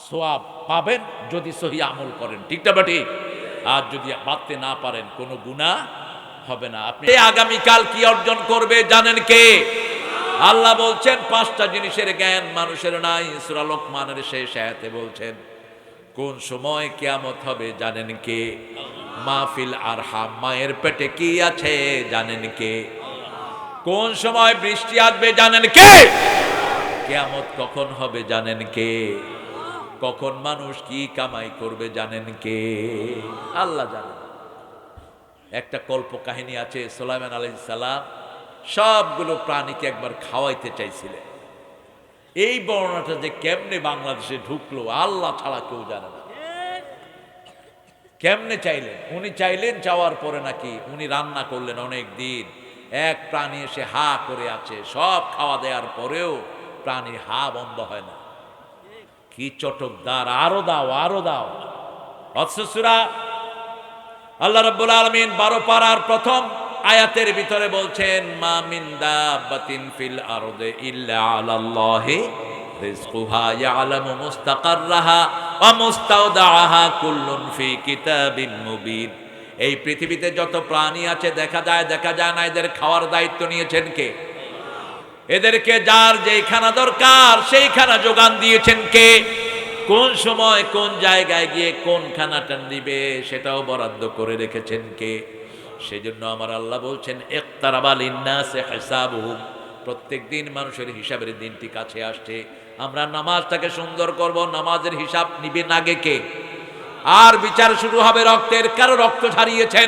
সওয়াব পাবেন যদি সহি আমল করেন, ঠিক না ঠিক? আর যদি বাঁধতে না পারেন কোনো গুনাহ হবে না। আপনি আগামীকাল কি অর্জন করবে জানেন কে? আল্লাহ বলছেন 5টা জিনিসের জ্ঞান মানুষের নাই। সূরা লোকমানের শেষ আয়াতে বলছেন কোন সময় কিয়ামত হবে জানেন কে? মাহফিল আরহাম, মায়ের পেটে কি আছে জানেন কে? কোন সময় বৃষ্টি আসবে জানেন কে? কিয়ামত কখন হবে জানেন কে? কখন মানুষ কি কামাই করবে জানেন কে? আল্লাহ জানেন। একটা কল্প কাহিনী আছে, সুলাইমান আলাইহিস সালাম সবগুলো প্রাণীকে একবার খাওয়াইতে চাইছিলেন। এই বর্ণনাটা যে কেমনে বাংলাদেশে ঢুকলো আল্লাহ ছাড়া কেউ জানে না। কেমনে চাইলেন? উনি চাইলেন, চাওয়ার পরে নাকি উনি রান্না করলেন অনেক দিন। এক প্রাণী এসে হা করে আছে, সব খাওয়া দেওয়ার পরেও প্রাণীর হা বন্ধ হয় না। কি চটকদার, আরো দাও আরো দাও। সূরা আল্লাহ রাব্বুল আলামিন 12 পারার প্রথম আয়াতের ভিতরে বলছেন মা মিন দাব্বাতিন ফিল আরদি ইল্লা আলাল্লাহি রিজকুহা ইয়ালামু মুস্তাকাররাহা ওয়া মুস্তাওদাআহা কুল্লুন ফি কিতাবিন মুবিন। এই পৃথিবীতে যত প্রাণী আছে দেখা যায় না, এদের খাওয়ার দায়িত্ব নিয়েছেন কে? এদেরকে যার যেইখানা দরকার সেইখানা যোগান দিয়েছেন কে? কোন সময় কোন জায়গায় গিয়ে কোন খানাটা দিবে সেটাও বরাদ্দ করে রেখেছেন কে? সেজন্য আমার আল্লাহ বলছেন ইকতারাবা লিন্নাসি হিসাবুহুম। প্রত্যেক দিন মানুষের হিসাবের দিনটি কাছে আসছে। আমরা নামাজটাকে সুন্দর করব, নামাজের হিসাব নিবেন আগে কে? আর বিচার শুরু হবে রক্তের। কারো রক্ত ঝরিয়েছেন,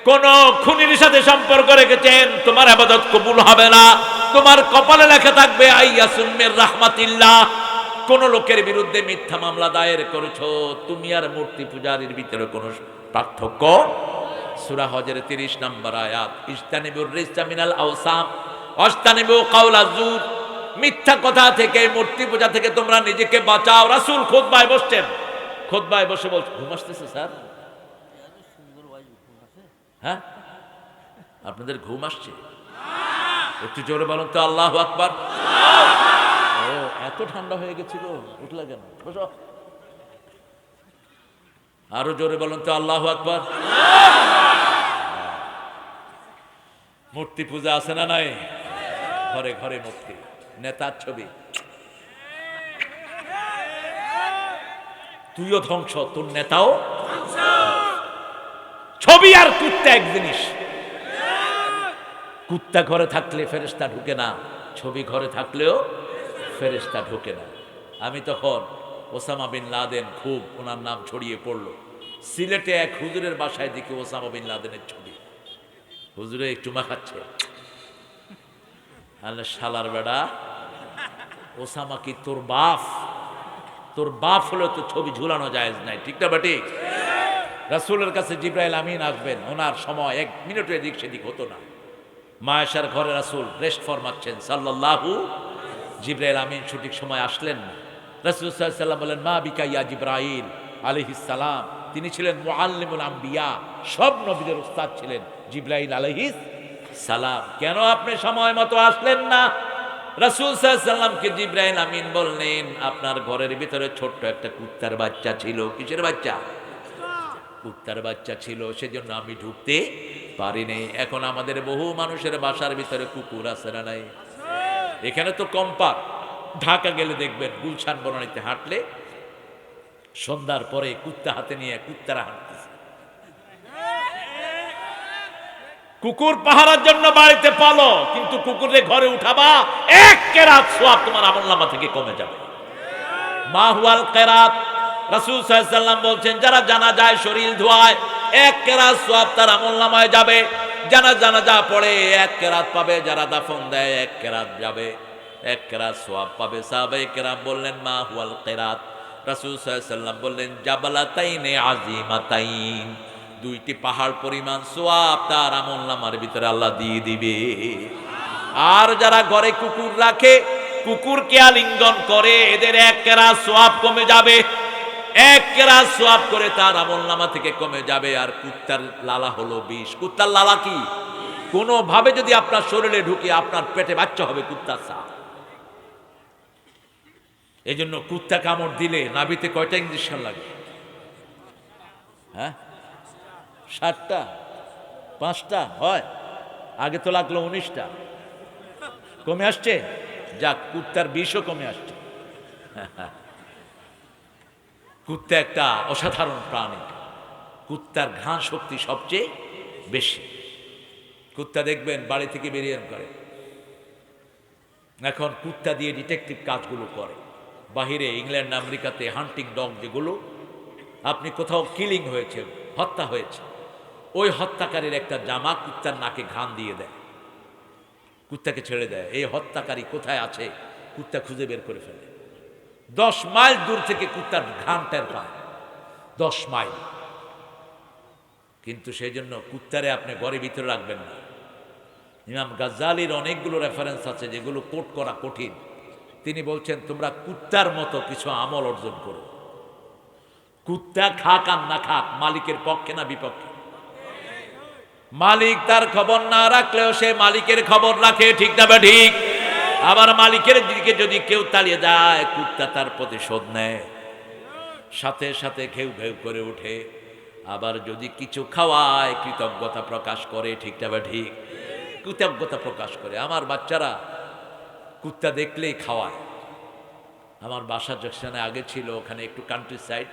কোন খুনির সাথে সম্পর্ক রেখেছেন, তোমার ইবাদত কবুল হবে না, তোমার কপালে লেখা থাকবে আইয়াসুম মির রাহমাতিল্লাহ। কোন লোকের বিরুদ্ধে মিথ্যা মামলা দায়ের করেছো, তুমি আর মূর্তি পূজারীর ভিতরে কোনো পার্থক্য? সূরা হজের 30 নম্বর আয়াত, ইজতানিবুর রিজসা মিনাল আওসাম ওয়াজতানিবু কাওলাজ জুর। মিথ্যা কথা থেকে, মূর্তি পূজা থেকে তোমরা নিজেকে বাঁচাও। রাসূল খুতবায় বসছেন, খুতবায় বসে বলছেন, ঘুম আসতেছে স্যার? হ্যাঁ, আপনাদের ঘুম আসছে? একটু জোরে বলুন তো আল্লাহু আকবার। ও এত ঠান্ডা হয়ে গেছিল, উঠলা কেন? বসো। আরো জোরে বলুন তো আল্লাহু আকবার। মূর্তি পূজা আছে না নাই? ঘরে ঘরে মূর্তি, নেতার ছবি। তুইও ধ্বংস, তোর নেতাও। ছবি আর কুত্তা এক জিনিস। কুত্তা ঘরে থাকলে ফেরেশতা ঢুকে না, ছবি ঘরে থাকলেও ফেরেশতা ঢুকে না। আমি তখন ওসামা বিন লাদেন, খুব ওনার নাম ছড়িয়ে পড়লো। সিলেটে এক হুজুরের বাসায় দেখি ওসামা বিন লাদেনের ছবি। হুজুরে একটু মাখাচ্ছে, আল্লাহ শালার বেড়া, ওসামা কি তোর বাপ? তোর বাপ হলে তো ছবি ঝুলানো জায়েজ নাই, ঠিক না বেটি? রাসূলের কাছে জিবরাইল আমিন আসবেন, ওনার সময় 1 মিনিটও এদিক সেদিক হতো না। মায়েশার ঘরে রাসূল রেস্ট ফরমাচ্ছেন সাল্লাল্লাহু। জিবরাইল আমিন সঠিক সময় আসলেন না। রাসূল সাল্লাল্লাহু আলাইহি ওয়াসাল্লাম বলেন, মা বিকা ইয়া জিবরাইল আলাইহিস সালাম। তিনি ছিলেন মুআল্লিমুল আম্বিয়া, সব নবীদের উস্তাদ ছিলেন জিবরাইল আলাইহিস সালাম। কেন আপনি সময় মতো আসলেন না? রাসূল সাল্লাল্লাহু আলাইহি ওয়াসাল্লামকে জিবরাইল আমিন বললেন, আপনার ঘরের ভিতরে ছোট্ট একটা কুত্তার বাচ্চা ছিল। কিসের বাচ্চা? কুত্তার বাচ্চা ছিল, সেজন্য আমি ঢুকতে পারিনি। এখন আমাদের বহু মানুষের বাসার ভিতরে কুকুর আছে না নাই? এখানে তো কম্পার, ঢাকা গেলে দেখবেন গুলশান বনানীতে হাঁটলে সন্ধ্যার পরে কুত্তা হাতে নিয়ে কুত্তারা হাঁটতেছে। কুকুর পাহারার জন্য বাড়িতে পালো, কিন্তু কুকুরে ঘরে উঠাবা, 1 কেরাত সওয়াব তোমার আমলনামা থেকে কমে যাবে। মা হুয়াল কেরাত? রাসূল সাল্লাল্লাহু আলাইহি ওয়াসাল্লাম বলছেন, যারা জানাজায় শরীর ধোয়ায় 1 কেরাত সওয়াব তার আমলনামায় যাবে। জানাজা পড়ে 1 কেরাত পাবে, যারা দাফন দেয় 1 কেরাত যাবে, 1 কেরাত সওয়াব পাবে। সাহাবায়ে কেরাম বললেন, মা হুয়াল কেরাত? রাসূল সাল্লাল্লাহু আলাইহি ওয়াসাল্লাম বললেন, জাবালাতাইনে আযীমাতাইন, 2টি পাহাড় পরিমাণ সওয়াব তার আমলনামার ভিতরে আল্লাহ দিয়ে দিবে। আর যারা ঘরে কুকুর রাখে, কুকুরকে আলিঙ্গন করে, এদের 1 কেরাত সওয়াব কমে যাবে। 1 কেরাত সওয়াব করে তার আমলনামা থেকে কমে যাবে। আর কুত্তার লালা হলো বিষ। কুত্তার লালা কি? কোনোভাবে যদি আপনার শরীরে ঢুকে আপনার পেটে বাচ্চা হবে কুত্তার সাপ। এই জন্য কুত্তা কামড় দিলে নাভিতে কয়টা ইঞ্জেকশন লাগে? হ্যাঁ, 7টা 5টা হয়, আগে তো লাগলো 19টা। কমে আসছে? যাক, কুত্তার বিষও কমে আসছে। কুত্তা একটা অসাধারণ প্রাণী। কুত্তার ঘ্রাণ শক্তি সবচেয়ে বেশি। কুত্তা দেখবেন বাড়ি থেকে বেরিয়ে করে। এখন কুত্তা দিয়ে ডিটেকটিভ কাজগুলো করে। বাহিরে ইংল্যান্ড আমেরিকাতে হান্টিং ডগ যেগুলো, আপনি কোথাও কিলিং হয়েছে, হত্যা হয়েছে, ওই হত্যাকারীর একটা জামা কুত্তার নাকে ঘ্রাণ দিয়ে দেয়, কুত্তাকে ছেড়ে দেয়। এই হত্যাকারী কোথায় আছে কুত্তা খুঁজে বের করে ফেলে। 10 মাইল দূর থেকে কুত্তার ঘ্রাণ টের পায়, 10 মাইল। কিন্তু সেই জন্য কুত্তারে আপনি ঘরের ভিতরে রাখবেন না। ইমাম গাজ্জালির অনেকগুলো রেফারেন্স আছে যেগুলো কোট করা কঠিন। তিনি বলছেন, তোমরা কুত্তার মতো কিছু আমল অর্জন করো। কুত্তা খাক আর না খাক, মালিকের পক্ষে না বিপক্ষে? মালিক তার খবর না রাখলেও সে মালিকের খবর রাখে, ঠিক না বা ঠিক? আবার মালিকের দিকে যদি কেউ তাড়িয়ে যায়, কুত্তা তার প্রতিশোধ নেয়, সাথে সাথে ঘেউ ঘেউ করে ওঠে। আবার যদি কিছু খাওয়ায়, কৃতজ্ঞতা প্রকাশ করে, ঠিক না বা ঠিক? কৃতজ্ঞতা প্রকাশ করে। আমার বাচ্চারা কুত্তা দেখলেই খাওয়ায়। আমার বাসা যেখানে আগে ছিল, ওখানে একটু কান্ট্রি সাইড,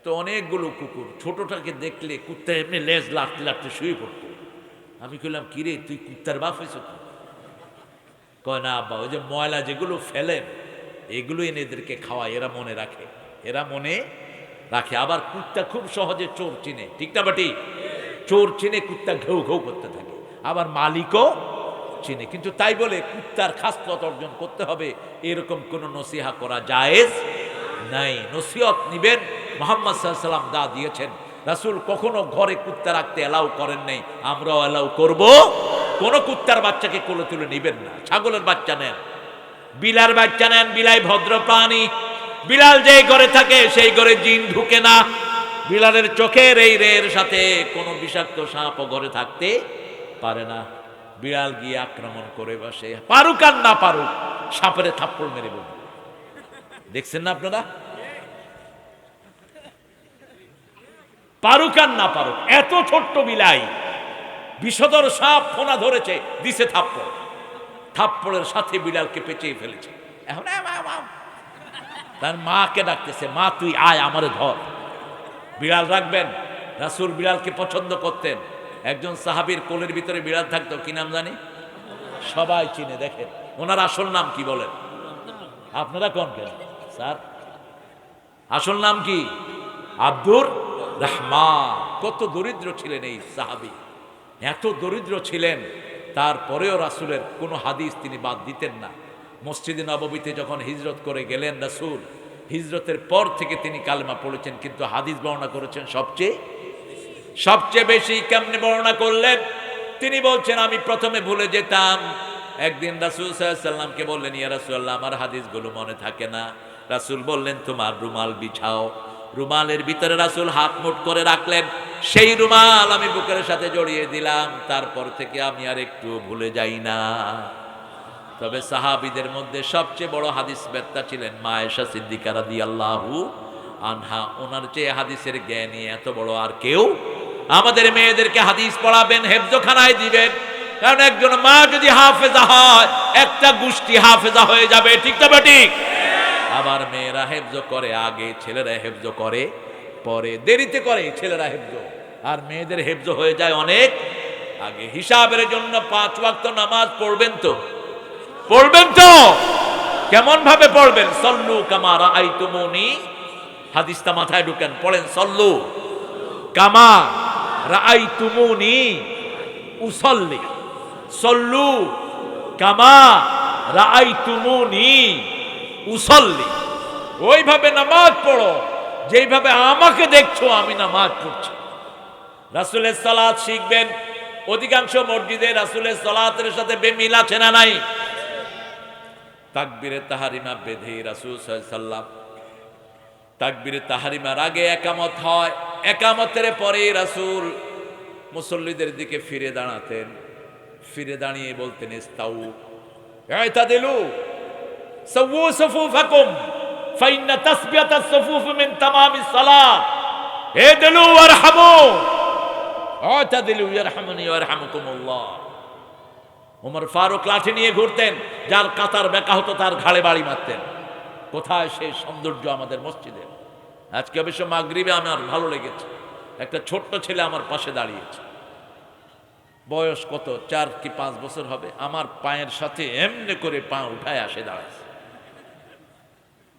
তো অনেকগুলো কুকুর। ছোটটাকে দেখলে কুত্তা এমনি লেজ লাফতে লাফতে শুয়ে পড়তো। আমি কইলাম, কিরে তুই কুত্তার বাপ হয়েছ? কয় না আব্বা, ওই যে ময়লা যেগুলো ফেলেন এগুলো এনে এদেরকে খাওয়ায়, এরা মনে রাখে, এরা মনে রাখে। আবার কুত্তা খুব সহজে চোর চিনে, ঠিক না বাটি? চোর চিনে কুত্তা ঘেউ ঘেউ করতে থাকে, আবার মালিকও চিনে। কিন্তু তাই বলে কুত্তার খাসলত অর্জন করতে হবে এরকম কোন নসিহা করা জায়েজ নাই। নসিহত নিবেন, মুহাম্মদ সাল্লাল্লাহু আলাইহি ওয়াসাল্লাম দা দিয়েছেন। রাসূল কখনো ঘরে কুত্তা রাখতে এলাও করেন নাই, আমরাও এলাও করব। কোন কুত্তার বাচ্চাকে কোলে তুলে নিবেন না। ছাগলের বাচ্চা নেন, বিলার বাচ্চা নেন। বিলাই ভদ্র প্রাণী। বিলাল যেই ঘরে থাকে সেই ঘরে জিন ঢুকে না। বিলালের চোখের এই রের সাথে কোনো বিষাক্ত সাপও ঘরে থাকতে পারে না। বিড়াল গিয়ে আক্রমণ করে বসে, পারুক আর না পারুক, সাপের থাপ্পড় মেরে বলবে। দেখছেন না আপনারা? পারুক আর না পারুক, এত ছোট্ট বিলাই বিষধর সাপ ফোনা ধরেছে, দিছে থাপ্পড়, থাপ্পড়ের সাথে বিড়ালকে পেঁচিয়ে ফেলেছে। এখন তার মাকে ডাকতেছে, মা তুই আয় আমারে ধর। বিড়াল রাখবেন? রাসূল বিড়ালকে পছন্দ করতেন। একজন সাহাবীর কোলের ভিতরে বিড়াল থাকতো, কি নাম জানি? সবাই চিনে। দেখেন ওনার আসল নাম কি বলেন? আপনারা কোন কেন স্যার? আসল নাম কি? আব্দুর রহমান। কত দরিদ্র ছিলেন এই সাহাবী, এত দরিদ্র ছিলেন, তারপরেও রাসূলের কোনো হাদিস তিনি বাদ দিতেন না। মসজিদে নববীতে যখন হিজরত করে গেলেন রাসূল, হিজরতের পর থেকে তিনি কালেমা পড়েছেন, কিন্তু হাদিস বর্ণনা করেছেন সবচেয়ে বেশি। কেমনে বর্ণনা করলেন? তিনি বলছেন, আমি প্রথমে ভুলে যেতাম। একদিন রাসূল সাল্লাল্লাহু আলাইহি ওয়াসাল্লামকে বললেন, ইয়া রাসূলুল্লাহ আমার হাদিসগুলো মনে থাকে না। রাসূল বললেন, তোমার রুমাল বিছাও। রুমালের ভিতরে রাসূল হাত মুঠ করে রাখলেন, সেই রুমাল আমি বুকের সাথে জড়িয়ে দিলাম। তারপর থেকে আমি আর একটু ভুলে যাই না। তবে সাহাবীদের মধ্যে সবচেয়ে বড় হাদিস বেত্তা ছিলেন মা আয়েশা সিদ্দিকা রাদিয়াল্লাহু আনহা। ওনার চেয়ে হাদিসের জ্ঞানী এত বড় আর কেউ। আমাদের মেয়েদেরকে হাদিস পড়াবেন, হেফজখানায় দিবেন, কারণ একজন মা যদি হাফেজা হয়, একটা গোষ্ঠী হাফেজা হয়ে যাবে। ঠিক তবে ঠিক। আবার মেয়েরা হেফজ করে আগে, ছেলেরা হেফজ করে পরে, দেরিতে করে ছেলেরা হেফজ, আর মেয়েদের হেফজ হয়ে যায় অনেক আগে। হিসাবের জন্য 5 ওয়াক্ত নামাজ পড়বেন তো? কেমন ভাবে পড়বেন? সল্লু কামা রাআইতুমুনি, হাদিসটা মাথায় ঢুকেন, পড়েন সল্লু কামা রাআইতুমুনি উসাল্লি। সল্লু কামা রাআইতুমুনি উসাল্লি। ওইভাবে নামাজ পড়ো যেইভাবে আমাকে দেখছো আমি নামাজ পড়ছি। রাসূলের সালাত শিখবেন। অধিকাংশ মসজিদে রাসূলের সালাতের সাথে বেমিল আছে না নাই? তাকবীরে তাহরিমা বেঁধে রাসূল সাল্লাল্লাহু আলাইহি ওয়াসাল্লাম তাকবীরে তাহরিমার আগে একামত হয়, একামতের পরে রাসূল মুসল্লিদের দিকে ফিরে দাঁড়াতেন, ফিরে দাঁড়িয়ে বলতেন, ইস্তাউ ইতাদিলু সাওয়ু সুফুফাকুম ফাইন্না তাসবিয়াতাস সুফুফ মিন তামামিস সালাত ইদিলু ওয়ারহামু ইতাদিলু ইয়ারহামুনি ওয়ারহামুকুমুল্লাহ। ওমর ফারুক লাঠি নিয়ে ঘুরতেন, যার কাতার বেঁকা হতো তার ঘাড়ে বাড়ি মারতেন। কোথায় সেই সৌন্দর্য আমাদের মসজিদে? আজকে অবশ্য মাগরিবে আমার ভালো লেগেছে, একটা ছোট্ট ছেলে আমার পাশে দাঁড়িয়েছে, বয়স কত 4 কি 5 বছর হবে, আমার পায়ের সাথে এমনি করে পা উঠায় আসে দাঁড়াচ্ছে।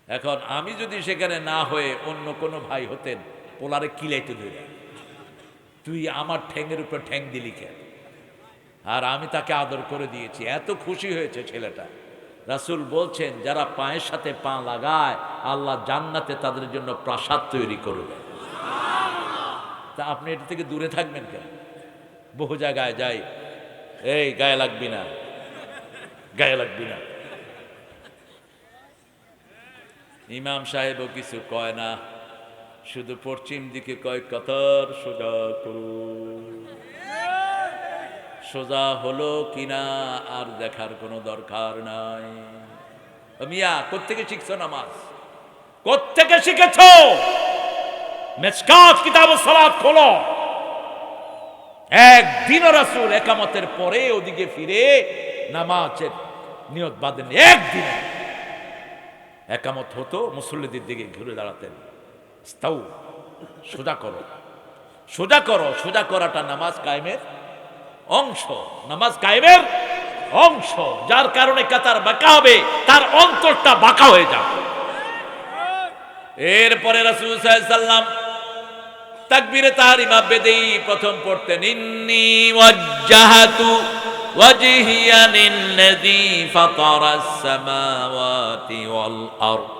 এখন আমি যদি সেখানে না হয়ে অন্য কোনো ভাই হতেন, পোলারে কিলাইতে ধরে, তুই আমার ঠ্যাংয়ের উপর ঠ্যাং দিলি কেন? আর আমি তাকে আদর করে দিয়েছি, এত খুশি হয়েছে ছেলেটা। রাসূল বলছেন, যারা পায়ের সাথে পা লাগায় আল্লাহ জান্নাতে তাদের জন্য প্রাসাদ তৈরি করবে। তা আপনি এটা থেকে দূরে থাকবেন কেন? বহু জায়গায় যাই, এই গায়ে লাগবি না, গায়ে লাগবি না। ইমাম সাহেবও কিছু কয় না, শুধু পশ্চিম দিকে কয়, কাতার সোজা করুন। সোজা হলো কিনা আর দেখার কোনো দরকার নাই। মিয়া কোত্থেকে শিখছো নামাজ? কোত্থেকে শিখেছো? মিশকাত কিতাবুস সালাত খোলো। একদিনও রাসূল একামতের পরে ওদিকে ফিরে নামাজের নিয়ত বাঁধেন। একদিন একামত হতো, মুসল্লিদের দিকে ঘুরে দাঁড়াতেন, ইস্তাউ সোজা করো, সোজা করো। সোজা করাটা নামাজ কায়েমের অংশ, নামাজ কায়েমের অংশ। যার কারণে কাতার বাঁকা হবে, তার অন্তরটা বাঁকা হয়ে যাবে। এরপরে রাসূল সাল্লাল্লাহু আলাইহি ওয়াসাল্লাম তাকবীরে তাহরিমা বেদেই প্রথম পড়তেন, ইন্নী ওয়াজ্জাহাতু ওয়াজহিয়া লিল্লাযী ফাতারাস সামাওয়াতি ওয়াল আরদ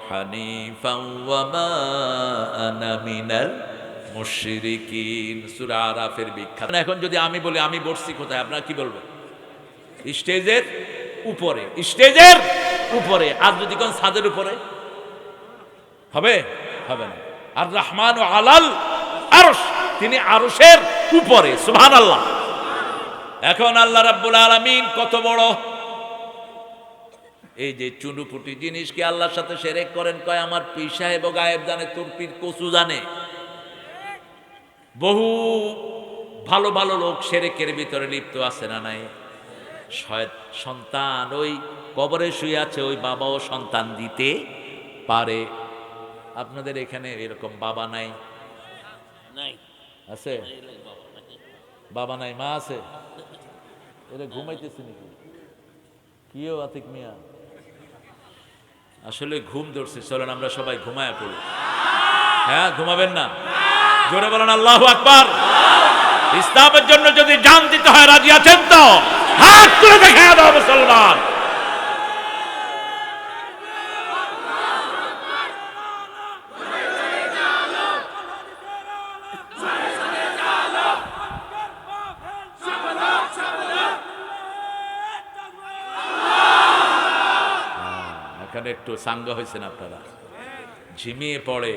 হানিফান ওয়া মা আনা মিনাল মুশরিকিন। সূরা আরাফের বিখ্যাত। এখন যদি আমি বলি আমি বসছি কোথায়, আপনারা কি বলবেন? স্টেজের উপরে, স্টেজের উপরে। আর যদি কোন ছাদের উপরে হবে? হবে না। আর রহমান আলাল আরশ, তিনি আরশের উপরে। সুবহানাল্লাহ। এখন আল্লাহ রাব্বুল আলামিন কত বড়। এই যে চুনুপুটি জিনিস কি আল্লাহর সাথে শিরক করেন? কয় আমার পীর সাহেব গায়েব জানে, তোর পীর কচু জানে। বহু ভালো ভালো লোক শিরকের ভিতরে লিপ্ত আছে না নাই? সন্তান ওই কবরে শুয়ে আছে, ওই বাবাও সন্তান দিতে পারে। আপনাদের এখানে এরকম বাবা নাই? নাই আছে? বাবা নাই, মা আছে? এরা ঘুমাইতেছে নাকি? কিও আতিক মিয়া, আসলে ঘুম ধরছে, চলেন আমরা সবাই ঘুমায়া পড়ি। হ্যাঁ, ঘুমাবেন না? জোরে বলেন আল্লাহু আকবার। ইসলামের জন্য যদি জান দিতে হয় রাজি আছেন তো? হাত তুলে দেখায় দাও মুসলমান। এখানে একটু সাঙ্গা হয়েছেন আপনারা, ঝিমিয়ে পড়ে।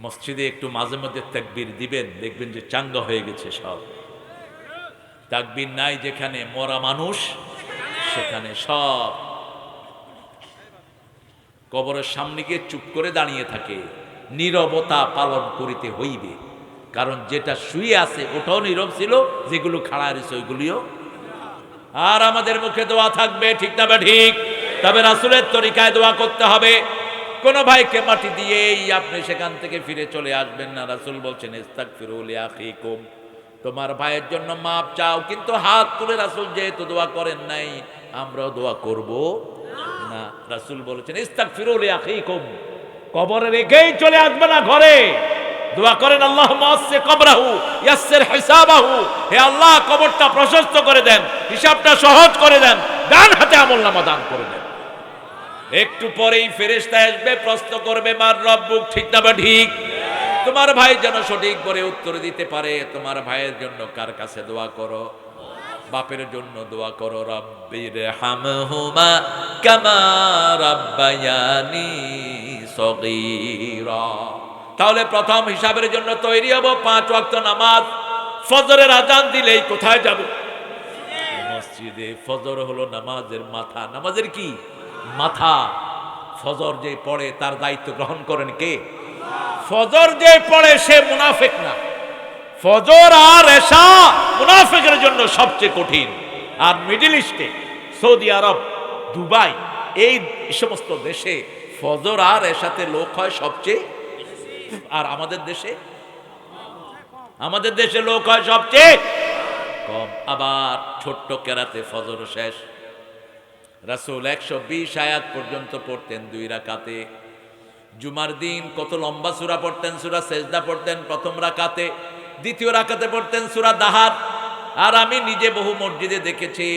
মসজিদে একটু মাঝে মধ্যে তাকবীর দিবেন, দেখবেন যে চাঙ্গা হয়ে গেছে সব। তাকবীর নাই যেখানে মরা মানুষ, সেখানে সব কবরের সামনে গিয়ে চুপ করে দাঁড়িয়ে থাকে। নীরবতা পালন করিতে হইবে, কারণ যেটা শুয়ে আছে ওটাও নীরব ছিল, যেগুলো খাড়া রয়েছে ওইগুলিও। আর আমাদের মুখে দোয়া থাকবে, ঠিক না বা ঠিক? তবে রাসূলের তরিকায় দোয়া করতে হবে। কোন ভাইকে মাটি দিয়েই আপনি সেখান থেকে ফিরে চলে আসবেন না। রাসূল বলছেন ইস্তাগফিরু লিআখিকুম, তোমার ভাইয়ের জন্য মাপ চাও। কিন্তু হাত তুলে রাসূল যেহেতু দোয়া করেন নাই, আমরাও দোয়া করব না। রাসূল বলেছেন ইস্তাগফিরু লিআখিকুম, কবরে রেখেই চলে আসবে না ঘরে। দোয়া করেন আল্লাহুম্মা ওয়াসি কবরাহু ইয়াসসির হিসাবাহু, হে আল্লাহ কবরটা প্রশস্ত করে দেন, হিসাবটা সহজ করে দেন, ডান হাতে আমলনামা দান করে দেন। একটু পরেই ফেরেশতা আসবে, প্রশ্ন করবে মার রব্বুক, ঠিক না বা ঠিক? তোমার ভাই যেন সঠিক করে উত্তর দিতে পারে, তোমার ভাইয়ের জন্য কার কাছে দোয়া করো? বাপের জন্য দোয়া করো, রব্বির হামহুমা কামা রাব্বায়ানি সগীরা। তাহলে প্রথম হিসাবের জন্য তৈরি হব। 5 ওয়াক্ত নামাজ, ফজরের আজান দিলেই কোথায় যাব? মসজিদে। ফজর হলো নামাজের মাথা। নামাজের কি মাথা? ফজর যে পড়ে তার দায়িত্ব গ্রহণ করেন কে? ফজর যে পড়ে সে মুনাফিক না। ফজর আর এশা মুনাফিকের জন্য সবচেয়ে কঠিন। আর মিডল ইস্টে, সৌদি আরব, দুবাই, এই সমস্ত দেশে ফজর আর এশাতে লোক হয় সবচেয়ে। আর আমাদের দেশে লোক হয় সবচেয়ে কম। আবার ছোট্ট কেরাতে ফজর শেষ। রাসূল 120 আয়াত পর্যন্ত পড়তেন 2 রাকাতে। জুমার দিন কত লম্বা সূরা পড়তেন, সূরা সেজদা পড়তেন প্রথম রাকাতে, দ্বিতীয় রাকাতে পড়তেন সূরা দাহার। আর আমি নিজে বহু মসজিদে দেখেছি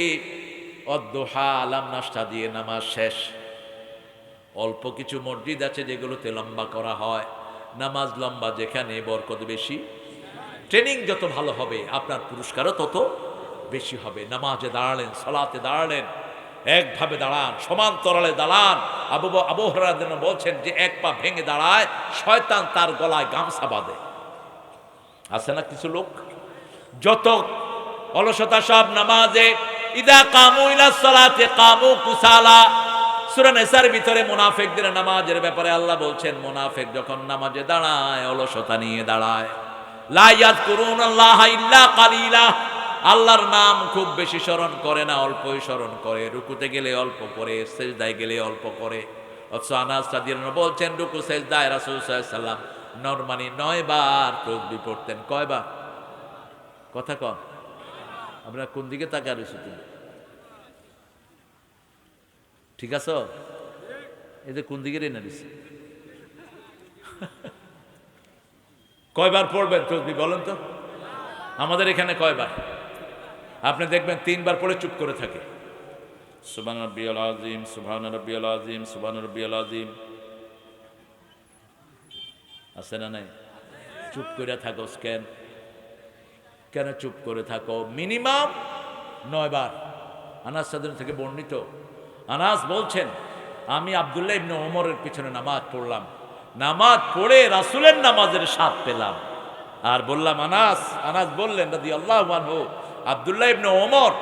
অদ্দোহা আলাম নাশতা দিয়ে নামাজ শেষ। অল্প কিছু মসজিদ আছে যেগুলোতে লম্বা করা হয়। নামাজ লম্বা যেখানে বরকত বেশি। ট্রেনিং যত ভালো হবে আপনার পুরস্কারও তত বেশি হবে। নামাজে দাঁড়ালেন, সালাতে দাঁড়ালেন, একভাবে দাঁড়ান, সমান্তরালে দাঁড়ান। আবু হুরায়রা বলছেন যে এক পা ভেঙে দাঁড়ায়, শয়তান তার গলায় গামছা বাঁধে। আছে না কিছু লোক, যত অলসতা সব নামাজে। ইদা কামু ইলা সালাতে কামু কুসালা। সূরা নিসার ভিতরে মুনাফিকদের নামাজের ব্যাপারে আল্লাহ বলছেন, মুনাফিক যখন নামাজে দাঁড়ায় অলসতা নিয়ে দাঁড়ায়। লা ইয়াযকুরুনাল্লাহা ইল্লা কালিলা, আল্লাহর নাম খুব বেশি স্মরণ করে না, অল্পই স্মরণ করে। রুকুতে গেলে অল্প করে, সেজদায় গেলে অল্প করে। অথচ আনাস রাদিয়াল্লাহু আনহু বলছেন রুকু সেজদায় রাসূল সাল্লাল্লাহু আলাইহি ওয়াসাল্লাম নরমানি 9 বার তাসবিহ পড়তেন। কয়বার? কথা কন, আমরা কোন দিকে তাকায় রইছি? তুমি ঠিক আছো? এদের কোন দিকে রেনে দিছে? কয়বার পড়বেন তাসবিহ বলেন তো? আমাদের এখানে কয়বার? আপনি দেখবেন 3 বার পড়ে চুপ করে থাকে। সুবহান রাব্বিয়াল আযীম, সুবহান রাব্বিয়াল আযীম, সুবহান রাব্বিয়াল আযীম। আছে না নাই? চুপ করে থাকো কেন চুপ করে থাকো? মিনিমাম 9 বার। আনাস রাদিয়াল্লাহু থেকে বর্ণিত, আনাস বলছেন আমি আব্দুল্লাহ ইবনে ওমরের পিছনে নামাজ পড়লাম। নামাজ পড়ে রাসূলের নামাজের স্বাদ পেলাম। আর বললাম আনাস বললেন রাদিয়াল্লাহু আনহু, আব্দুল্লাহ ইবনে ওমর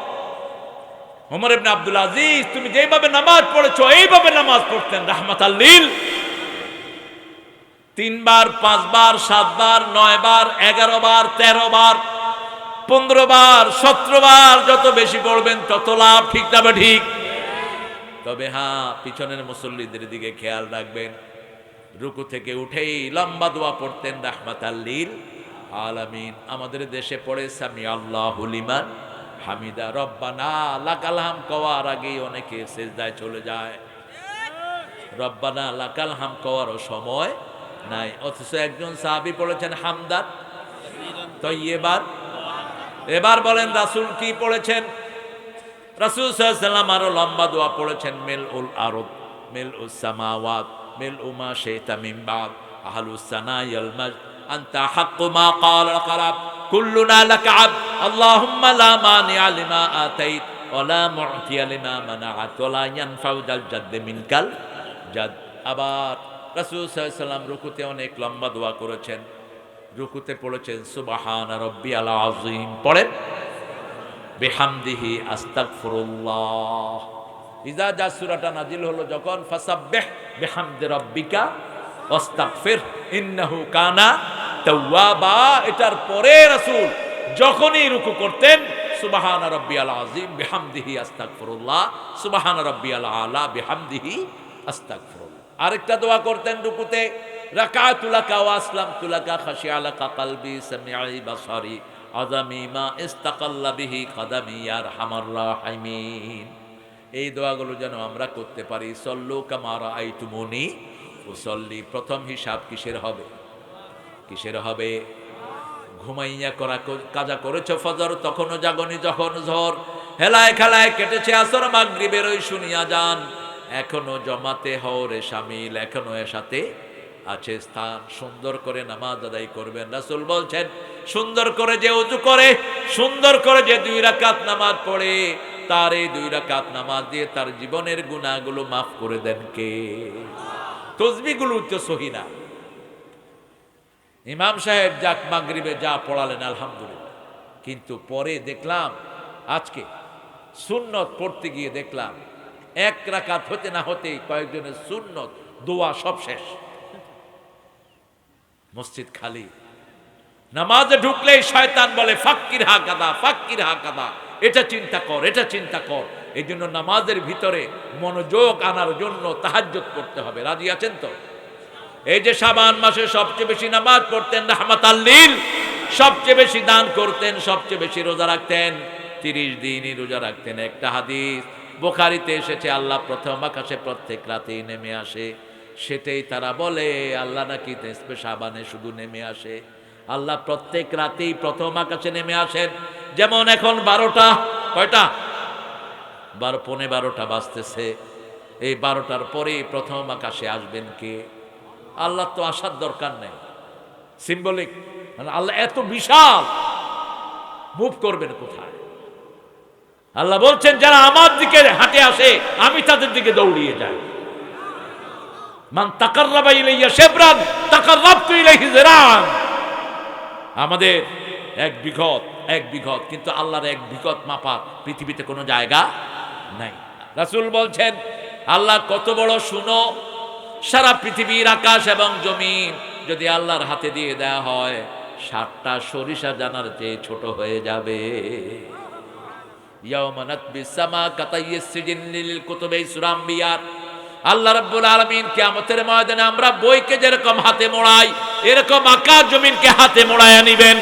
ইবনে আব্দুল আজিজ, তুমি যেভাবে নামাজ পড়েছো এইভাবে নামাজ পড়তেন রাহমাতাল লিল 3 বার 5 বার 7 বার 9 বার 11 বার 13 বার 15 বার 17 বার যত বেশি পড়বেন তত লাভ, ঠিক না ঠিক? তবে হ্যাঁ, পিছনের মুসল্লিদের দিকে খেয়াল রাখবেন, রুকু থেকে উঠেই লম্বা দোয়া পড়তেন রাহমাতাল লিল আলামিন। আমাদের দেশে পড়ে সামি আল্লাহু লিমান হামিদা, রব্বানা লাকাল হাম কওয়ার আগেই অনেকে সিজদায় চলে যায়। রব্বানা লাকাল হাম কওয়ারও সময় নাই, অথচ একজন সাহাবী পড়েছেন হামদান তয়্যিবান। এবার বলেন রাসূল কি পড়েছেন? রাসূল সাল্লাল্লাহু আলাইহি ওয়াসাল্লাম আরো লম্বা দোয়া পড়েছেন, মিলউল আরদ মিলউস সামাওয়াত মিলউ মা শাইতা মিন বাদ আহলুস সানায়াল majd আনতা হাক্কু মা ক্বালা কালাব কুল্লুনা লাকা আবদ আল্লাহুম্মা লা মানিআ লিমা আতাইত ওয়া লা মু'তিয়া লিমা মানাআত ওয়া লা ইয়ানফাউ যাল জাদ্দি মিনকাল জাদ। আবার রাসূল সাল্লাল্লাহু আলাইহি ওয়াসাল্লাম রুকুতে অনেক লম্বা দোয়া করেছেন। রুকুতে পড়েছেন সুবহানা রাব্বিয়াল আযীম, পড়েন বিহামদিহি আস্তাগফিরুল্লাহ। ইজা যা সূরাটা নাজিল হলো যখন, ফাসাব্বিহ বিহামদি রাব্বিকা ওয়াস্তাগফির ইন্নাহু কানা তাওয়াবা, এটার পরে রাসূল যখনই রুকু করতেন সুবহানা রাব্বিয়াল আযীম বিহামদিহি আস্তাগফিরুল্লাহ, সুবহানা রাব্বিয়াল আলা বিহামদিহি আস্তাগফিরুল্লাহ। আরেকটা দোয়া করতেন রুকুতে, রাকাতু লাকা ওয়া আসলামতু লাকা খাশিয়া লাকা কলবি সামিঈ বাসারি আযামি মা ইস্তাকাল্লা বিহি কদমি ইয়া আরহামার রাহিমিন। এই দোয়াগুলো যেন আমরা করতে পারি। সল্লু কামা রাআইতুমুনি উসল্লি। প্রথম হিসাব কিসের হবে? কিসের হবে? ঘুমাইয়া করা কাজা করেছো ফজর, তখনও জাগনি যখন ঝড়, হেলায় খেলায় কেটেছে আসর, মাগরিবের ওই শুনিয়া যান, এখনো জমাতে হওরে শামিল, এখনো এর সাথে আছে স্থান। সুন্দর করে নামাজ আদায় করবেন। রাসূল বলছেন, সুন্দর করে যে উযু করে, সুন্দর করে যে 2 রাকাত নামাজ পড়ে, তার এই 2 রাকাত নামাজ দিয়ে তার জীবনের গুনাহগুলো মাফ করে দেন কে? তসবিহগুলো তো সহি না। ইমাম সাহেব যাক মাগরিবে যা পড়ালেন আলহামদুলিল্লাহ, কিন্তু পরে দেখলাম আজকে সুন্নত পড়তে গিয়ে দেখলাম 1 রাকাত হতে না হতেই কয়েকজনের সুন্নত দোয়া সব শেষ, মসজিদ খালি। নামাজে ঢুকলেই শয়তান বলে ফাক্কির হা কাদা, ফাক্কির হা কাদা, এটা চিন্তা কর, এটা চিন্তা কর। এই জন্য নামাজের ভিতরে মনোযোগ আনার জন্য তাহাজ্জুদ পড়তে হবে। রাজি আছেন তো? এই যে শাবান মাসে সবচেয়ে বেশি নামাজ পড়তেন রাহমাতাল লিল, সবচেয়ে বেশি দান করতেন, সবচেয়ে বেশি রোজা রাখতেন, 30 দিনই রোজা রাখতেন। একটা হাদিস বুখারীতে এসেছে, আল্লাহ প্রথম আকাশে প্রত্যেক রাতেই নেমে আসে। সেটাই তারা বলে আল্লাহ নাকি নিসফে শাবানে শুধু নেমে আসে। আল্লাহ প্রত্যেক রাতেই প্রথম আকাশে নেমে আসেন। যেমন এখন 12টা, কয়টা? 12:15 বাজতেছে। এই 12টার পরেই প্রথম আকাশে আসবেন কে? আল্লাহ তো আসার দরকার নেই, সিম্বলিক। মানে আল্লাহ এত বিশাল, মুভ করবেন কোথায়? আল্লাহ বলছেন যারা আমার দিকে হাঁটে আসে আমি তাদের দিকে দৌড়িয়ে যাই। মান তাকাররাবা ইলাইয়া শিবরান তাকাররাবতু ইলাইহি যিরান। আমাদের 1 বিঘত, কিন্তু আল্লাহর 1 বিঘত মাপার পৃথিবীতে কোনো জায়গা নাই। রাসূল বলছেন আল্লাহ কত বড় শুনো, সারা পৃথিবীর আকাশ এবং জমিন যদি আল্লাহর হাতে দিয়ে দেয়া হয় 7টা সরিষা জানার চেয়ে ছোট হয়ে যাবে। ইয়াউমা নাতবিস সামা কাতাইয়িস সিজিন লিল কুতুবি সূরা আম্বিয়া। আল্লাহ রাব্বুল আলামিন কিয়ামতের ময়দানে আমরা বইকে যেরকম হাতে মোড়াই, এরকম আকাশ জমিনকে হাতে মোড়ায়া নিবেন।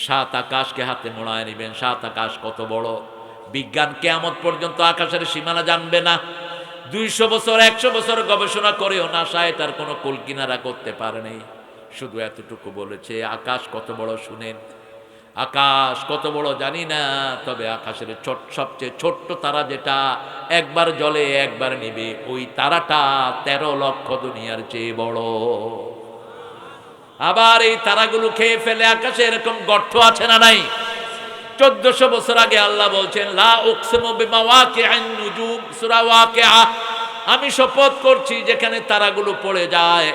7 আকাশকে হাতে মোড়ায়া নিবেন। 7 আকাশ কত বড়! বিজ্ঞান কিয়ামত পর্যন্ত আকাশের সীমানা জানবে না। 200 বছর 100 বছর গবেষণা করেও নাসায় তার কোনো কুল কিনারা করতে পারেনি। শুধু এতটুকু বলেছে আকাশ কত বড় শুনেন। আকাশ কত বড় জানি না, তবে আকাশের সবচেয়ে ছোট্ট তারা যেটা একবার জ্বলে একবার নিবে, ওই তারাটা 13 লক্ষ দুনিয়ার চেয়ে বড়। আবার এই তারাগুলো খেয়ে ফেলে আকাশে এরকম গর্ত আছে না নাই? 1400 বছর আগে আল্লাহ বলছেন লা উকসিমু বিমাওয়াকিআন নুজুম, সূরা ওয়াকিআ, আমি শপথ করছি যেখানে তারাগুলো পড়ে যায়।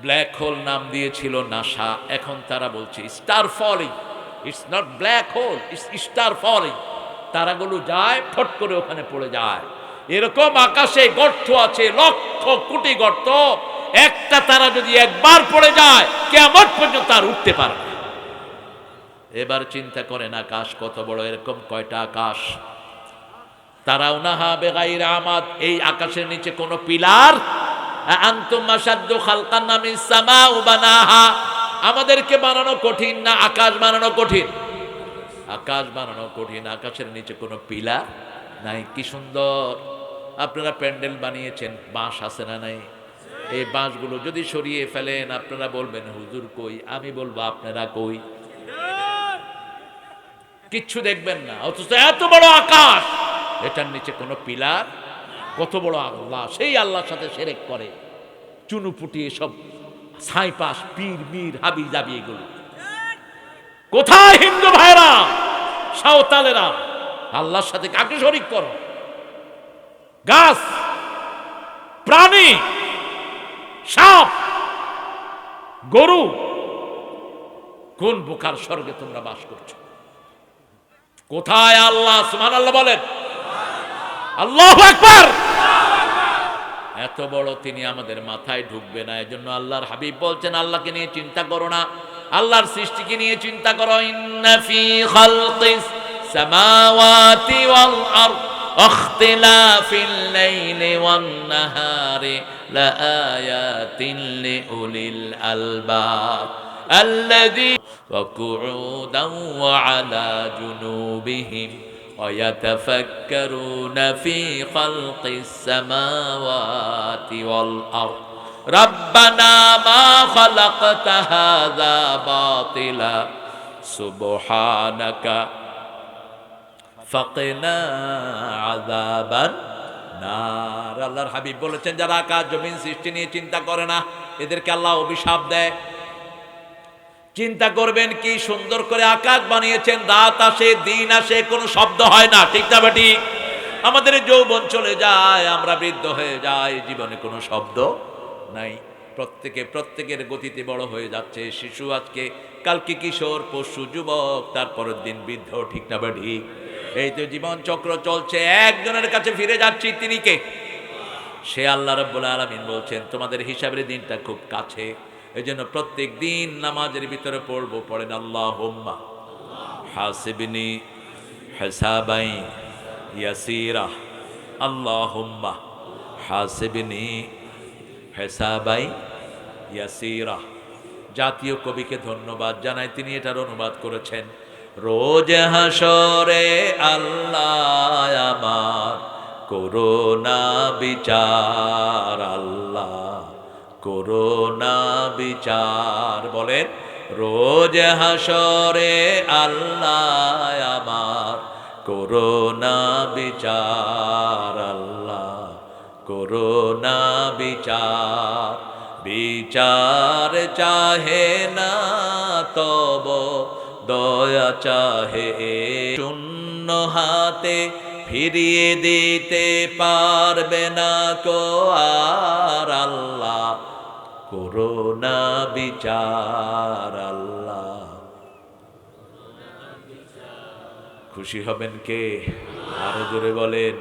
ব্ল্যাক হোল নাম দিয়েছিল নাসা, এখন তারা বলছে star falling. It's not black hole, it's star falling. তারাগুলো যায় ফট করে ওখানে পড়ে যায়। এরকম আকাশে গর্ত আছে, লক্ষ কোটি গর্ত। একটা তারা যদি একবার পড়ে যায় কিয়ামত পর্যন্ত আর উঠতে পারবে না। এবার চিন্তা করেন আকাশ কত বড়, এরকম কয়টা আকাশ। তারাউনাহা বিগাইরি আমাদ, এই আকাশের নিচে কোনো পিলার। আনতুম আশাদ্দু খালকান মিনাস সামাউ বানাহা, আমাদেরকে বানানো কঠিন না আকাশ বানানো কঠিন? আকাশ বানানো কঠিন, আকাশের নিচে কোনো পিলার নাই। কি সুন্দর আপনারা প্যান্ডেল বানিয়েছেন, বাঁশ আছে না নাই? এই বাঁশগুলো যদি সরিয়ে ফেলেন আপনারা বলবেন হুজুর কই, আমি বলবো আপনারা কই। কিচ্ছু দেখবেন না, অথচ এত বড় আকাশ, এটার নিচে কোনো পিলার। কত বড় আল্লাহ, সেই আল্লাহর সাথে শিরক করে, চুনুপুটি এসব ছাইপাশ পীর মীর হাবি জাবি এগুলো। কোথায় হিন্দু ভাইরা, সাঁওতালেরা, আল্লাহর সাথে কাকে শরীক করো? গাছ, প্রাণী, সাপ, গরু, কোন বোকার স্বর্গে তোমরা বাস করছো? কোথায় আল্লাহ? সুবহানাল্লাহ বলেন, আল্লাহু আকবার। এত বড় তিনি আমাদের মাথায় ঢুকবে না। এজন্য আল্লাহর হাবিব বলছেন আল্লাহকে নিয়ে চিন্তা করো না, আল্লাহর সৃষ্টিকে নিয়ে চিন্তা করো। ইন্না ফি খালকিস সামাওয়াতি ওয়াল আরদ ইখতিলাফিল লাইলি ওয়ান নাহারি লাআয়াতিন লিউলিল আলবাব আল্লাযী وقعودا وعلى جنوبهم ويتفكرون في خلق السماوات والأرض ربنا ما خلقت هذا باطلا سبحانك فقنا عذاب النار। আল্লাহর হাবিব বলেছেন যারা আকাশ জমিন সৃষ্টি নিয়ে চিন্তা করে না এদেরকে আল্লাহ অভিশাপ দেয়। চিন্তা করবেন কি সুন্দর করে আকাশ বানিয়েছেন, রাত আসে দিন আসে, কোনো শব্দ হয় না, ঠিক না ঠিক? আমাদের যৌবন চলে যায়, আমরা বৃদ্ধ হয়ে যাই, জীবনে কোনো শব্দ নাই। প্রত্যেকের গতিতে বড় হয়ে যাচ্ছে। শিশু আজকে, কালকে কিশোর, পরশু যুবক, তারপরের দিন বৃদ্ধ, ঠিক না ঠিক? এই তো জীবন চক্র চলছে। একজনের কাছে ফিরে যাচ্ছি, তিনি কে? সে আল্লাহ রাব্বুল আলামিন বলছেন তোমাদের হিসাবের দিনটা খুব কাছে। এজন্য প্রত্যেক দিন নামাজের ভিতরে পড়বো, পড়েন আল্লাহুম্মা হাসিবনি হিসাবাই ইয়াসিরা, আল্লাহুম্মা হাসিবনি হিসাবাই ইয়াসিরা। জাতীয় কবিকে ধন্যবাদ জানাই, তিনি এটার অনুবাদ করেছেন। রোজ হাসরে আল্লাহ আমার করোনা বিচার, আল্লাহ করোনা বিচার। বলেন রোজ হাসরে আল্লাহ আমার করোনা বিচার, আল্লাহ করোনা বিচার। বিচার চাহে না তব দয়া চাহে, শূন্য হাতে ফিরিয়ে দিতে পারবে না কো আর, আল্লাহ করোনা বিচার, আল্লাহ। খুশি হবেন কে? আরো জোরে বলেন।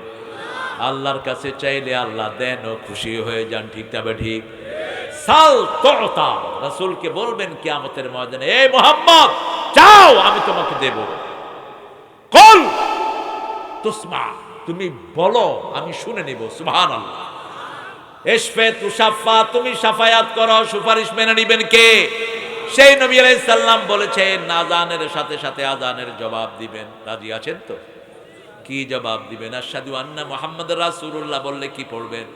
আল্লাহর কাছে চাইলে আল্লাহ দেন ও খুশি হয়ে যান, ঠিক তবে ঠিক। সাল তুতা, রাসূলকে বলবেন কিয়ামতের ময়দানে, এই মুহাম্মদ চাও আমি তোমাকে দেব। কুল তুসমা, তুমি বলো আমি শুনে নেব। সুবহানাল্লাহ। ইশফা তুশাফা, তুমি শাফায়াত করো, সুপারিশ মেনে নেবেন কে? সেই নবী আলাইহিস সালাম বলেছেন আযানের সাথে সাথে আযানের জবাব দিবেন। রাজি আছেন তো? কি জবাব দিবেন? আশহাদু আন্না মুহাম্মাদুর রাসূলুল্লাহ বললে কি পড়বেন?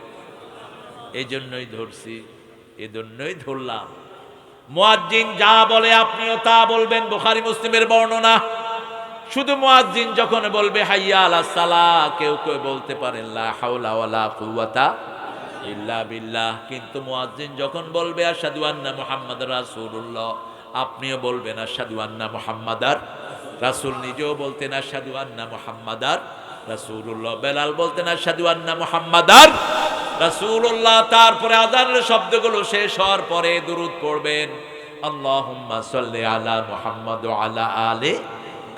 এজন্যই ধরছি, এজন্যই ধরলাম। মুয়াজ্জিন যা বলে আপনিও তা বলবেন, বুখারী মুসলিমের বর্ণনা। শুধু মুয়াজ্জিন যখন বলবে হাইয়া আলাস সালাহ, কেউ কেউ বলতে পারেন লা হাওলা ওয়ালা কুওয়াতা ইল্লা বিল্লাহ, কিন্তু মুয়াজ্জিন যখন বলবে আশহাদু আন্না মুহাম্মাদুর রাসূলুল্লাহ, আপনিও বলবেন আশহাদু আন্না মুহাম্মাদার রাসূল। নিজেও বলতেন আশহাদু আন্না মুহাম্মাদার রাসূলুল্লাহ। বেলাল বলতেন আশহাদু আন্না মুহাম্মাদার রাসূলুল্লাহ। তারপরে আযানের শব্দগুলো শেষ হওয়ার পরে দুরূদ পড়বেন, আল্লাহুম্মা সাল্লি আলা মুহাম্মাদ ওয়া আলা আলি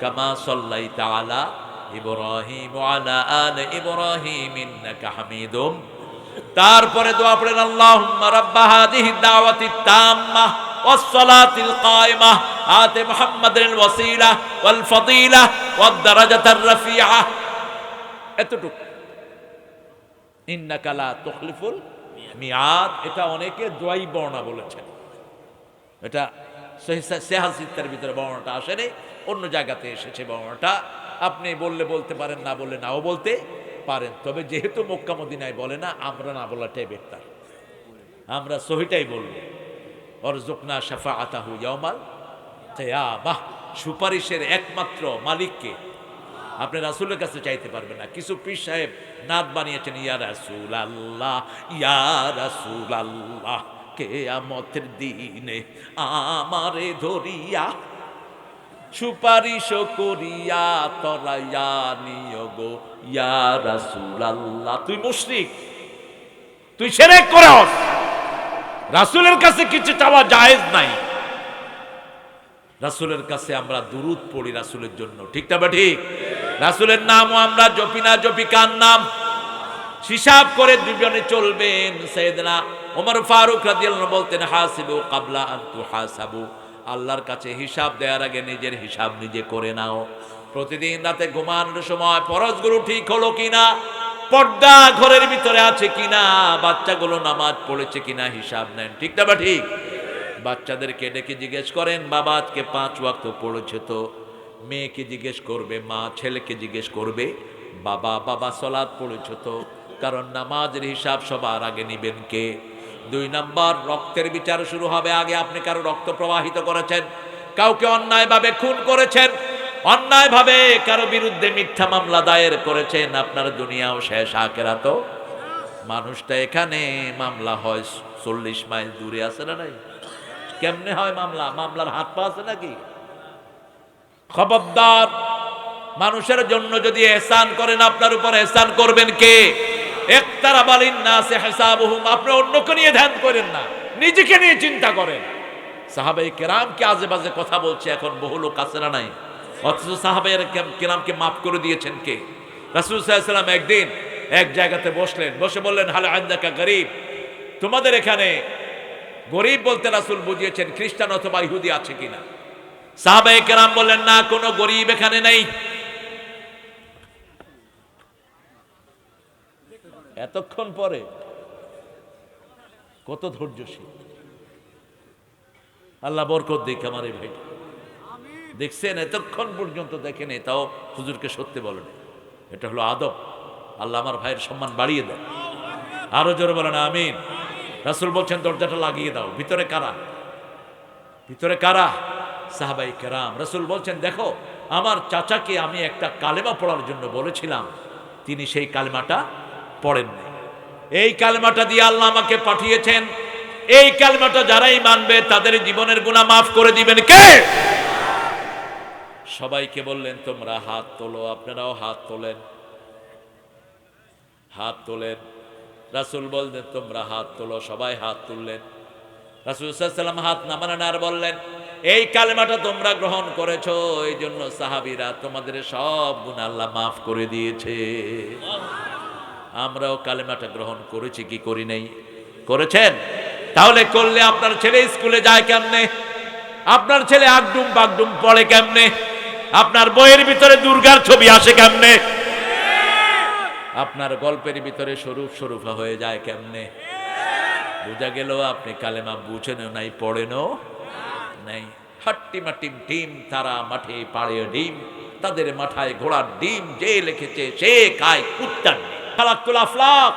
কামা সাল্লাইতা আলা ইব্রাহিম ওয়া আলা আলি ইব্রাহিম ইন্নাকা হামিদুম তারপরে দোয়া পড়েন আল্লাহুম্মা রাব্বা হাযিহি দাওয়াতিত তাম্মাহ ওয়াস সালাতিল কায়িমাহ আতি মুহাম্মাদিল ওয়াসিলা ওয়াল ফাদিলা ওয়াদ দারাজাতার রাফিআ। এতটুকু। ইন্নাকা লা তুখলিফুল মিয়াদ, এটা অনেকে দোয়াই বর্ণনা বলেছেন, এটা সেহাসিত্তার ভিতরে বর্ণনাটা আসেনি, অন্য জায়গাতে এসেছে বর্ণনাটা। আপনি বললে বলতে পারেন, না বললে নাও বলতে পারেন, তবে যেহেতু মক্কা মদিনায় বলে না, আমরা না বলাটাই বেহতার, আমরা সহিটাই বলবো। অরজুকনা শাফাআতাহু ইয়াউমাল কিয়ামাহ, সুপারিশের একমাত্র মালিককে আপনি রাসূলের কাছে চাইতে পারবেন না। কিছু পীর সাহেব নাত বানিয়েছেন, ইয়া রাসূলুল্লাহ ইয়া রাসূলুল্লাহ কিয়ামতের দিনে আমারে ধরিয়া সুপারিশ করিয়া তরাইয়া নিও গো ইয়া রাসূলুল্লাহ। তুই মুশরিক, তুই শিরক করস, রাসূলের কাছে কিছু চাওয়া জায়েজ নাই। রাসূলের কাছে আমরা দুরূদ পড়ি রাসূলের জন্য, ঠিক না? ঠিক। রাসূলের নামও আমরা জপি না, জপি কার নাম? হিসাব করে দুজনে চলবেন। সাইয়েদনা ওমর ফারুক রাদিয়াল্লাহু আনহু বলতেন, হাসিবু ক্বাবলা আন তুহাসাবু, আল্লাহর কাছে হিসাব দেওয়ার আগে নিজের হিসাব নিজে করে নাও। প্রতিদিন রাতে ঘুমানোর সময় ফরজগুলো ঠিক হলো কিনা, পর্দা ঘরের ভিতরে আছে কিনা, বাচ্চাগুলো নামাজ পড়েছে কিনা হিসাব নেন, ঠিক না? ঠিক। বাচ্চাদেরকে ডেকে জিজ্ঞেস করেন, বাবা আজকে 5 ওয়াক্ত পড়েছে তো? মেয়েকে জিজ্ঞেস করবে মা, ছেলেকে জিজ্ঞেস করবে বাবা, বাবা সালাত পড়েছে তো? কারণ নামাজের হিসাব সবার আগে নিবেন কে? 2 নাম্বার, রক্তের বিচার শুরু হবে আগে। আপনি কারো রক্ত প্রবাহিত করেছেন, কাউকে অন্যায়ভাবে খুন করেছেন, অন্যায়ভাবে কারো বিরুদ্ধে মিথ্যা মামলা দায়ের করেছেন, আপনার দুনিয়াও শেষ, আখিরাতও। মানুষটা এখানে, মামলা হয় 40 মাইল দূরে, আছে না নাই? কেমনে হয় মামলা? মামলার হাত পা আছে নাকি? খবরদার, মানুষের জন্য যদি ইহসান করেন, আপনার উপর ইহসান করবেন কে? ইকতারাবা লিন-নাসি হিসাবুহুম। আপনি অন্যকে নিয়ে ধ্যান করেন না, নিজেকে নিয়ে চিন্তা করেন। সাহাবায়ে কেরামকে আজে বাজে কথা বলছে এখন বহু লোক, আছে না নাই? অথচ সাহাবায়ে কেরামকে মাফ করে দিয়েছেন কে? রাসূল সাল্লাল্লাহু আলাইহি ওয়াসাল্লাম একদিন এক জায়গাতে বসলেন, বসে বললেন, হাল আনদাকা গরীব, তোমাদের এখানে গরীব বলতে রাসূল বুঝিয়েছেন খ্রিস্টান অথবা ইহুদি আছে কিনা। সাহাবায়ে কেরাম বললেন, না, কোনো গরীব এখানে নেই। এতক্ষণ পরে কত ধৈর্যশীল, আল্লাহ বরকত দিক আমার এই ভাই। দেখছেন, এতক্ষণ পর্যন্ত দেখেন, তাও হুজুরকে সত্যি বলেন, এটা হলো আদব। আল্লাহ আমার ভাইয়ের সম্মান বাড়িয়ে দেন। আরো জোরে বলেন আমিন। রাসূল বলছেন, দরজাটা লাগিয়ে দাও। ভিতরে কারা? ভিতরে কারা? সাহাবায়ে কেরাম। রাসূল বলছেন, দেখো, আমার চাচাকে আমি একটা কালেমা পড়ার জন্য বলেছিলাম, তিনি সেই কালেমাটা পড়েন নাই। এই কালেমাটা দিয়ে আল্লাহ আমাকে পাঠিয়েছেন। এই কালেমাটা যারাই মানবে তাদের জীবনের গুনাহ মাফ করে দিবেন কে? সবাইকে বললেন, তোমরা হাত তোলো। আপনারাও হাত তোলেন, হাত তোলেন। রাসূল বললেন, তোমরা হাত তোলো। সবাই হাত তুললেন। রাসূল সাল্লাল্লাহু আলাইহি ওয়াসাল্লাম হাত নামালেন আর বললেন, এই কালেমাটা তোমরা গ্রহণ করেছো, এই জন্য সাহাবীরা তোমাদের সব গুনাহ আল্লাহ মাফ করে দিয়েছে। আমরাও কালেমাটা গ্রহণ করেছি কি করি নাই? করেছেন। তাহলে করলে আপনার ছেলে স্কুলে যায় কেমনে? আপনার ছেলে আগডুম বাগডুম পড়ে কেমনে? আপনার বইয়ের ভিতরে দুর্গার ছবি আসে কেমনে? আপনার গল্পের ভিতরে স্বরূপ স্বরূপা হয়ে যায় কেমনে? বোঝা গেল আপনি কালেমা বুঝেনও নাই, পড়েনও নাই। হাট্টিমা টিম টিম, তারা মাঠে পাড়ে ডিম, তাদের মাথায় ঘোড়ার ডিম, যে লিখেছে সে খায় কুত্তার ডিম। খালাকুল আফলাক,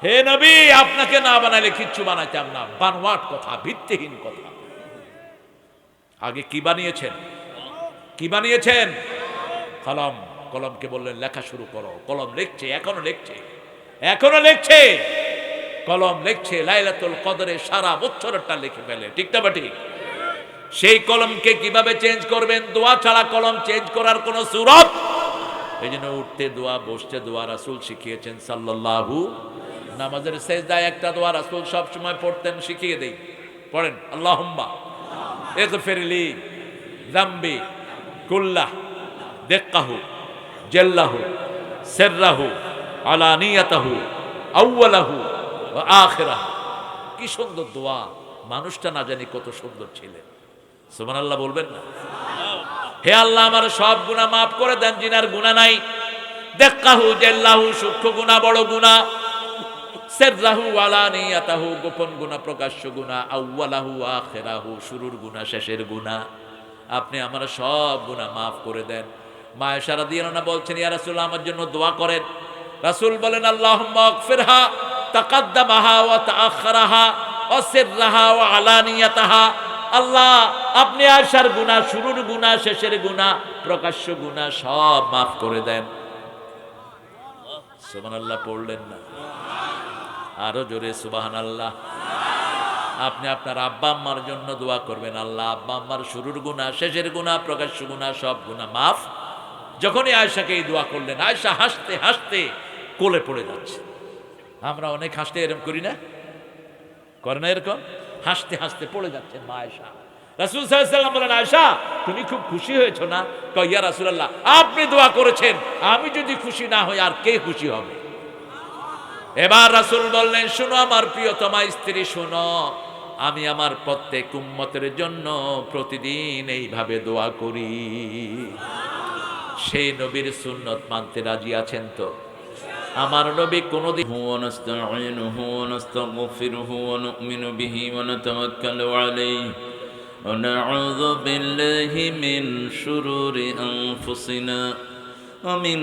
হে নবী, আপনাকে না বানাইলে কিচ্ছু বানাইতাম না। বানোয়াট কথা, ভিত্তিহীন কথা। আগে কি বানিয়েছেন? কি বানিয়েছেন? কলম। কলমকে বললেন, লেখা শুরু করো। কলম লিখছে, এখনো লিখছে, এখনো লিখছে। কলম লিখছে, লাইলাতুল কদরে সারা বছরটা লিখে ফেলে, ঠিক না? ঠিক। সেই কলমকে কিভাবে চেঞ্জ করবেন? দোয়া ছাড়া কলম চেঞ্জ করার কোন সুরত। এই জন্য উঠতে দোয়া, বসতে দোয়া রাসূল শিখিয়েছেন সাল্লাল্লাহু। নামাজের সেজদায় একটা দোয়া রাসূল সব সময় পড়তেন, শিখিয়ে দেই। পড়েন, আল্লাহুম্মা ইগফিরলি যামবি কুল্লাহ দিক্কাহু জাল্লাহু সিররাহু আলানিয়াতাহু আউয়ালাহু ওয়া আখিরাহু। কি সুন্দর দোয়া, মানুষটা না জানি কত সুন্দর ছিলেন। সুবহানাল্লাহ বলবেন না? হে আল্লাহ, আমার সব গুনাহ মাফ করে দেন, জিনার গুনাহ নাই। দেক্কাহু জাল্লাহু, সূক্ষ্ম গুনাহ বড় গুনাহ, সিররাহু আলানিয়াতাহু, গোপন গুনাহ প্রকাশ্য গুনাহ, আউয়ালাহু আখিরাহু, শুরুর গুনাহ শেষের গুনাহ। আপনি আমার সব গুনাহ মাফ করে দেন। মা আয়েশা রাদিয়াল্লাহু আনহা বলছেন, ইয়া রাসূলুল্লাহ, আমার জন্য দোয়া করেন। রাসূল বলেন, আল্লাহুম্মা আগফিরহা তাকাদ্দামাহা ওয়া তাআখারাহা ওয়া সিররাহা ওয়া আলানিয়াতাহা। আল্লাহ, আপনি আয়েশার গুনাহ, শুরুর গুনাহ শেষের গুনাহ প্রকাশ্য গুনাহ সব মাফ করে দেন। সুবহানাল্লাহ পড়লেন না? আরো জোরে সুবহানাল্লাহ। আপনি আপনার আব্বা আম্মার জন্য দোয়া করবেন, আল্লাহ আব্বা আম্মার শুরুর গুনাহ শেষের গুনাহ প্রকাশ্য গুনাহ সব গুনাহ মাফ। যখনই আয়েশাকে এই দোয়া করলেন, আয়েশা হাসতে হাসতে কোলে পড়ে যাচ্ছে। আমরা অনেক হাসতে এরকম করি না? করে না এরকম? হাসতে হাসতে পড়ে যাচ্ছেন মা আয়েশা। রাসূল সাল্লাল্লাহু আলাইহি ওয়াসাল্লাম বলেন, আয়েশা তুমি খুব খুশি হয়েছো না? কয়, ইয়া রাসূলুল্লাহ, আপনি দোয়া করেছেন, আমি যদি খুশি না হই আর কে খুশি হবে? এবার রাসূল বললেন, শোনো আমার প্রিয়তমা স্ত্রী, শোনো, আমি আমার প্রত্যেক উম্মতের জন্য প্রতিদিন এইভাবে দোয়া করি। সেই নবীর সুন্নত মানতে রাজি আছেন তো? আমার নবী কোনদিন ونستعينه ونستغفره ونؤمن به ونتوكل عليه ونعوذ بالله من شرور أنفسنا ومن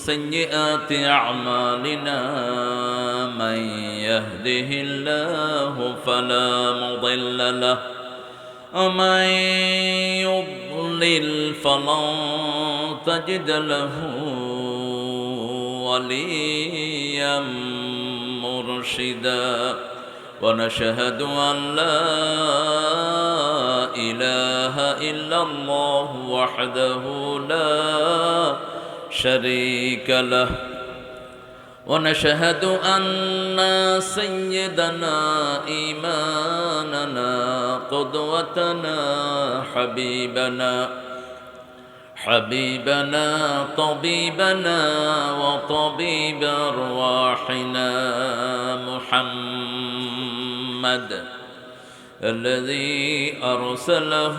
سيئات أعمالنا من يهده الله فلا مضل له ومن يضلل فلن تجد له وليا مرشدا ونشهد أن لا إله إلا الله وحده لا شريك له ونشهد أن سيدنا إيماننا قدوتنا حبيبنا طبيبنا وطبيب أرواحنا محمد الذي أرسله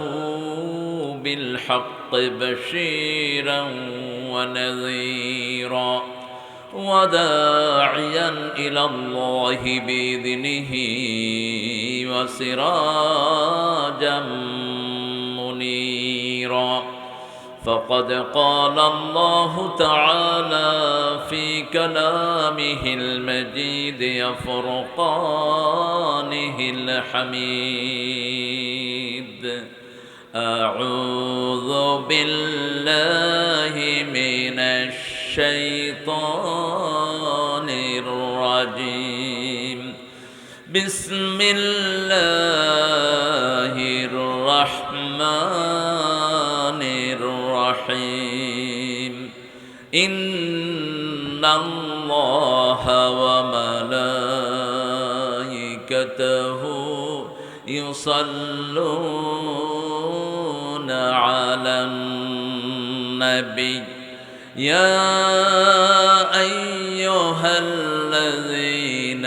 بالحق بشيرا ونذيرا وداعيا إلى الله بإذنه وسراجا منيرا فقد قال الله تعالى في كلامه المجيد وفرقانه الحميد أعوذ بالله من الشيطان الرجيم بسم الله الرحمن الرحيم إن الله وملائكته يصلون على النبي يا أيها الذين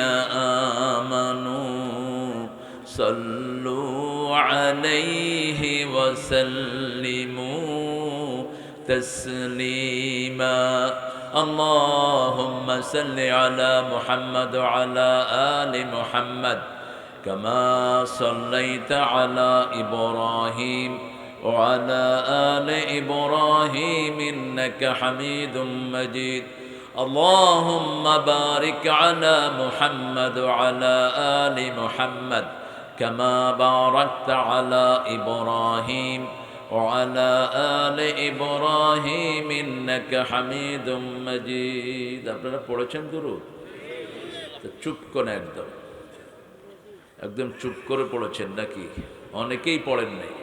آمنوا صلوا عليه وسلموا تسليما اللهم صل على محمد وعلى آل محمد كما صليت على إبراهيم وعلى آل إبراهيم إنك حميد مجيد اللهم بارك على محمد وعلى آل محمد كما باركت على إبراهيم وعلى آل إبراهيم إنك حميد مجيد আপনারা পড়েছেন দুরূদ? চুপ করে একদম চুপ করে পড়েছেন নাকি? অনেকেই পড়েন নাই।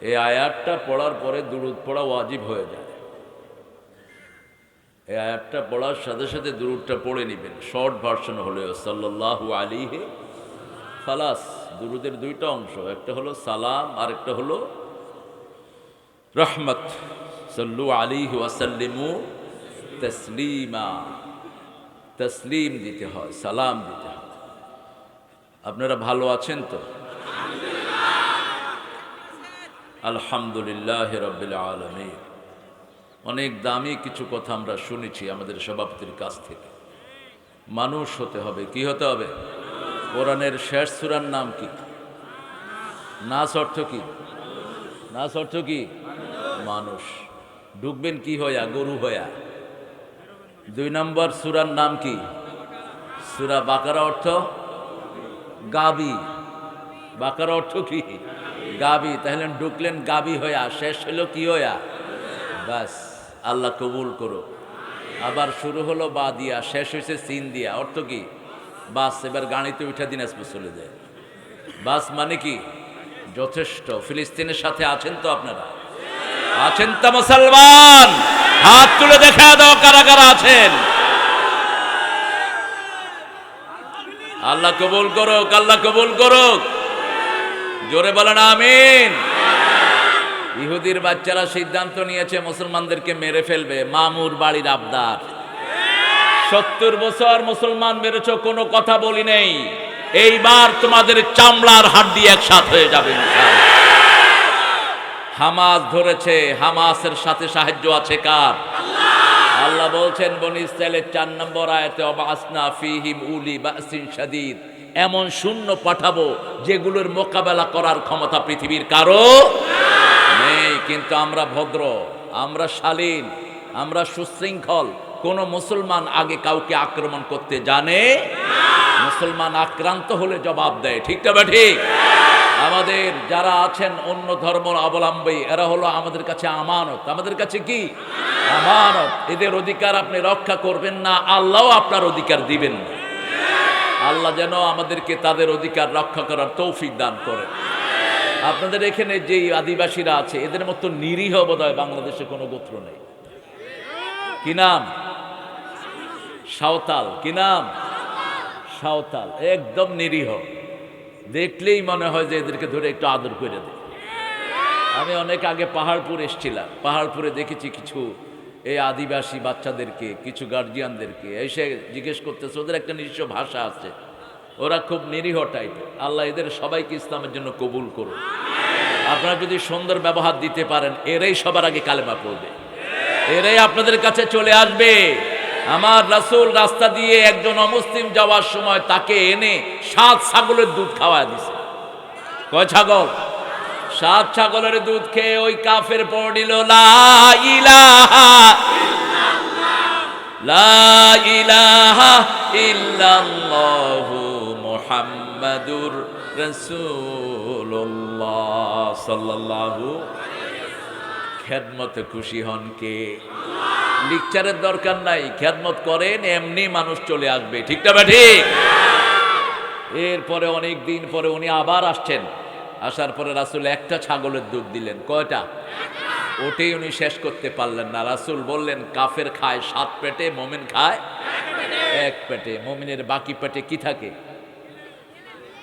এই আয়াতটা পড়ার পরে দুরূদ পড়া ওয়াজিব হয়ে যায়। এই আয়াতটা পড়ার সাথে সাথে দুরূদটা পড়ে নেবেন, শর্ট ভার্সন হলেও সাল্লাল্লাহু আলাইহি খালাস। দুরূদের দুইটা অংশ, একটা হলো সালাম আর একটা হলো রহমত। সাল্লু আলাইহি ওয়া সাল্লিমু তাসলিমা। তসলিম দিতে হয়, সালাম দিতে হয়। আপনারা ভালো আছেন তো? আলহামদুলিল্লাহ রাব্বিল আলামিন। অনেক দামি কিছু কথা আমরা শুনেছি আমাদের সভাপতির কাছ থেকে। মানুষ হতে হবে। কি হতে হবে? কোরআনের শেষ সূরার নাম কি? নাস অর্থ কি? নাস অর্থ কি? মানুষ। ঢুকবেন কি হইয়া? গরু হইয়া। 2 নম্বর সূরার নাম কি? সূরা বাকারা অর্থ গাবি। বাকারা অর্থ কি? গাবি। তাহলে ঢুকলেন গাবি হইয়া, শেষ হলো কি হইয়া? বাস, আল্লাহ কবুল করো। আবার শুরু হলো বা দিয়া, শেষ হয়েছে সিন দিয়া। অর্থ কি? বাস, এবার গাড়িতে উঠা দিনাজপুর চলে যায়। বাস মানে কি? যথেষ্ট। ফিলিস্তিনের সাথে আছেন তো আপনারা? আছেন তো মুসলমান? হাত তুলে দেখা দাও কারা কারা আছেন। আল্লাহ কবুল করুক, আল্লাহ কবুল করুক। জোরে বলেন আমিন। ইহুদির বাচ্চারা সিদ্ধান্ত নিয়েছে মুসলমানদেরকে মেরে ফেলবে। মামুর বাড়ির আবদার। 70 বছর মুসলমান মেরেছ, কোনো কথা বলি নেই। এইবার তোমাদের চামড়ার হাড্ডি একসাথ হয়ে যাবে। হামাস ধরেছে, হামাসের সাথে সাহায্য আছে কার? আল্লাহ বলছেন বনি ইসরাইলের 4 নম্বর আয়াতে, অবাসনা ফিহিম উলি বাসিন শাদীদ, এমন শূন্য পাঠাবো যেগুলোর মোকাবেলা করার ক্ষমতা পৃথিবীর কারো নেই। কিন্তু আমরা ভদ্র, আমরা শালীন, আমরা সুশৃঙ্খল। কোন মুসলমান আগে কাউকে আক্রমণ করতে জানে? মুসলমান আক্রান্ত হলে জবাব দেয়। ঠিক না বা ঠিক? আমাদের যারা আছেন অন্য ধর্ম অবলম্বী, এরা হলো আমাদের কাছে আমানত। আমাদের কাছে কি? আমানত। এদের অধিকার আপনি রক্ষা করবেন না, আল্লাহও আপনার অধিকার দিবেন না। আল্লাহ যেন আমাদেরকে তাদের অধিকার রক্ষা করার তৌফিক দান করে। আপনাদের এখানে যেই আদিবাসীরা আছে, এদের মতো নিরীহ বোধহয় বাংলাদেশে কোনো গোত্র নেই। কি নাম? সাঁওতাল। কি নাম? সাঁওতাল। একদম নিরীহ। দেখলেই মনে হয় যে এদেরকে ধরে একটু আদর করে দেয়। আমি অনেক আগে পাহাড়পুর এসেছিলাম। পাহাড়পুরে দেখেছি কিছু এই আদিবাসী বাচ্চাদেরকে, কিছু গার্জিয়ানদেরকে এসে জিজ্ঞেস করতেছে, ওদের একটা নিজস্ব ভাষা আছে, ওরা খুব নিরীহ টাইপের। আল্লাহ এদের সবাইকে ইসলামের জন্য কবুল করুন। আপনারা যদি সুন্দর ব্যবহার দিতে পারেন, এরাই সবার আগে কালেমা পড়বে, এরাই আপনাদের কাছে চলে আসবে। আমার রাসূল রাস্তা দিয়ে একজন অমুসলিম যাওয়ার সময় তাকে এনে 7 ছাগলের দুধ খাওয়া দিছে। কয় ছাগল? 7 ছাগলের দুধ খেয়ে ওই কাফের পড়িল লা ইলাহা ইল্লাল্লাহ, লা ইলাহা ইল্লাল্লাহু মুহাম্মাদুর রাসূলুল্লাহ সাল্লাল্লাহু। খেদমতে খুশি হন কে? লেকচারের দরকার নাই, খেদমত করেন, এমনি মানুষ চলে আসবে। ঠিক না বা ঠিক? এরপরে অনেক দিন পরে উনি আবার আসছেন। আসার পরে রাসূল একটা ছাগলের দুধ দিলেন। কয়টা? ওটাই উনি শেষ করতে পারলেন না। রাসূল বললেন, কাফের খায় 7 পেটে, মুমিন খায় 1 পেটে। মুমিনের বাকি পেটে কি থাকে?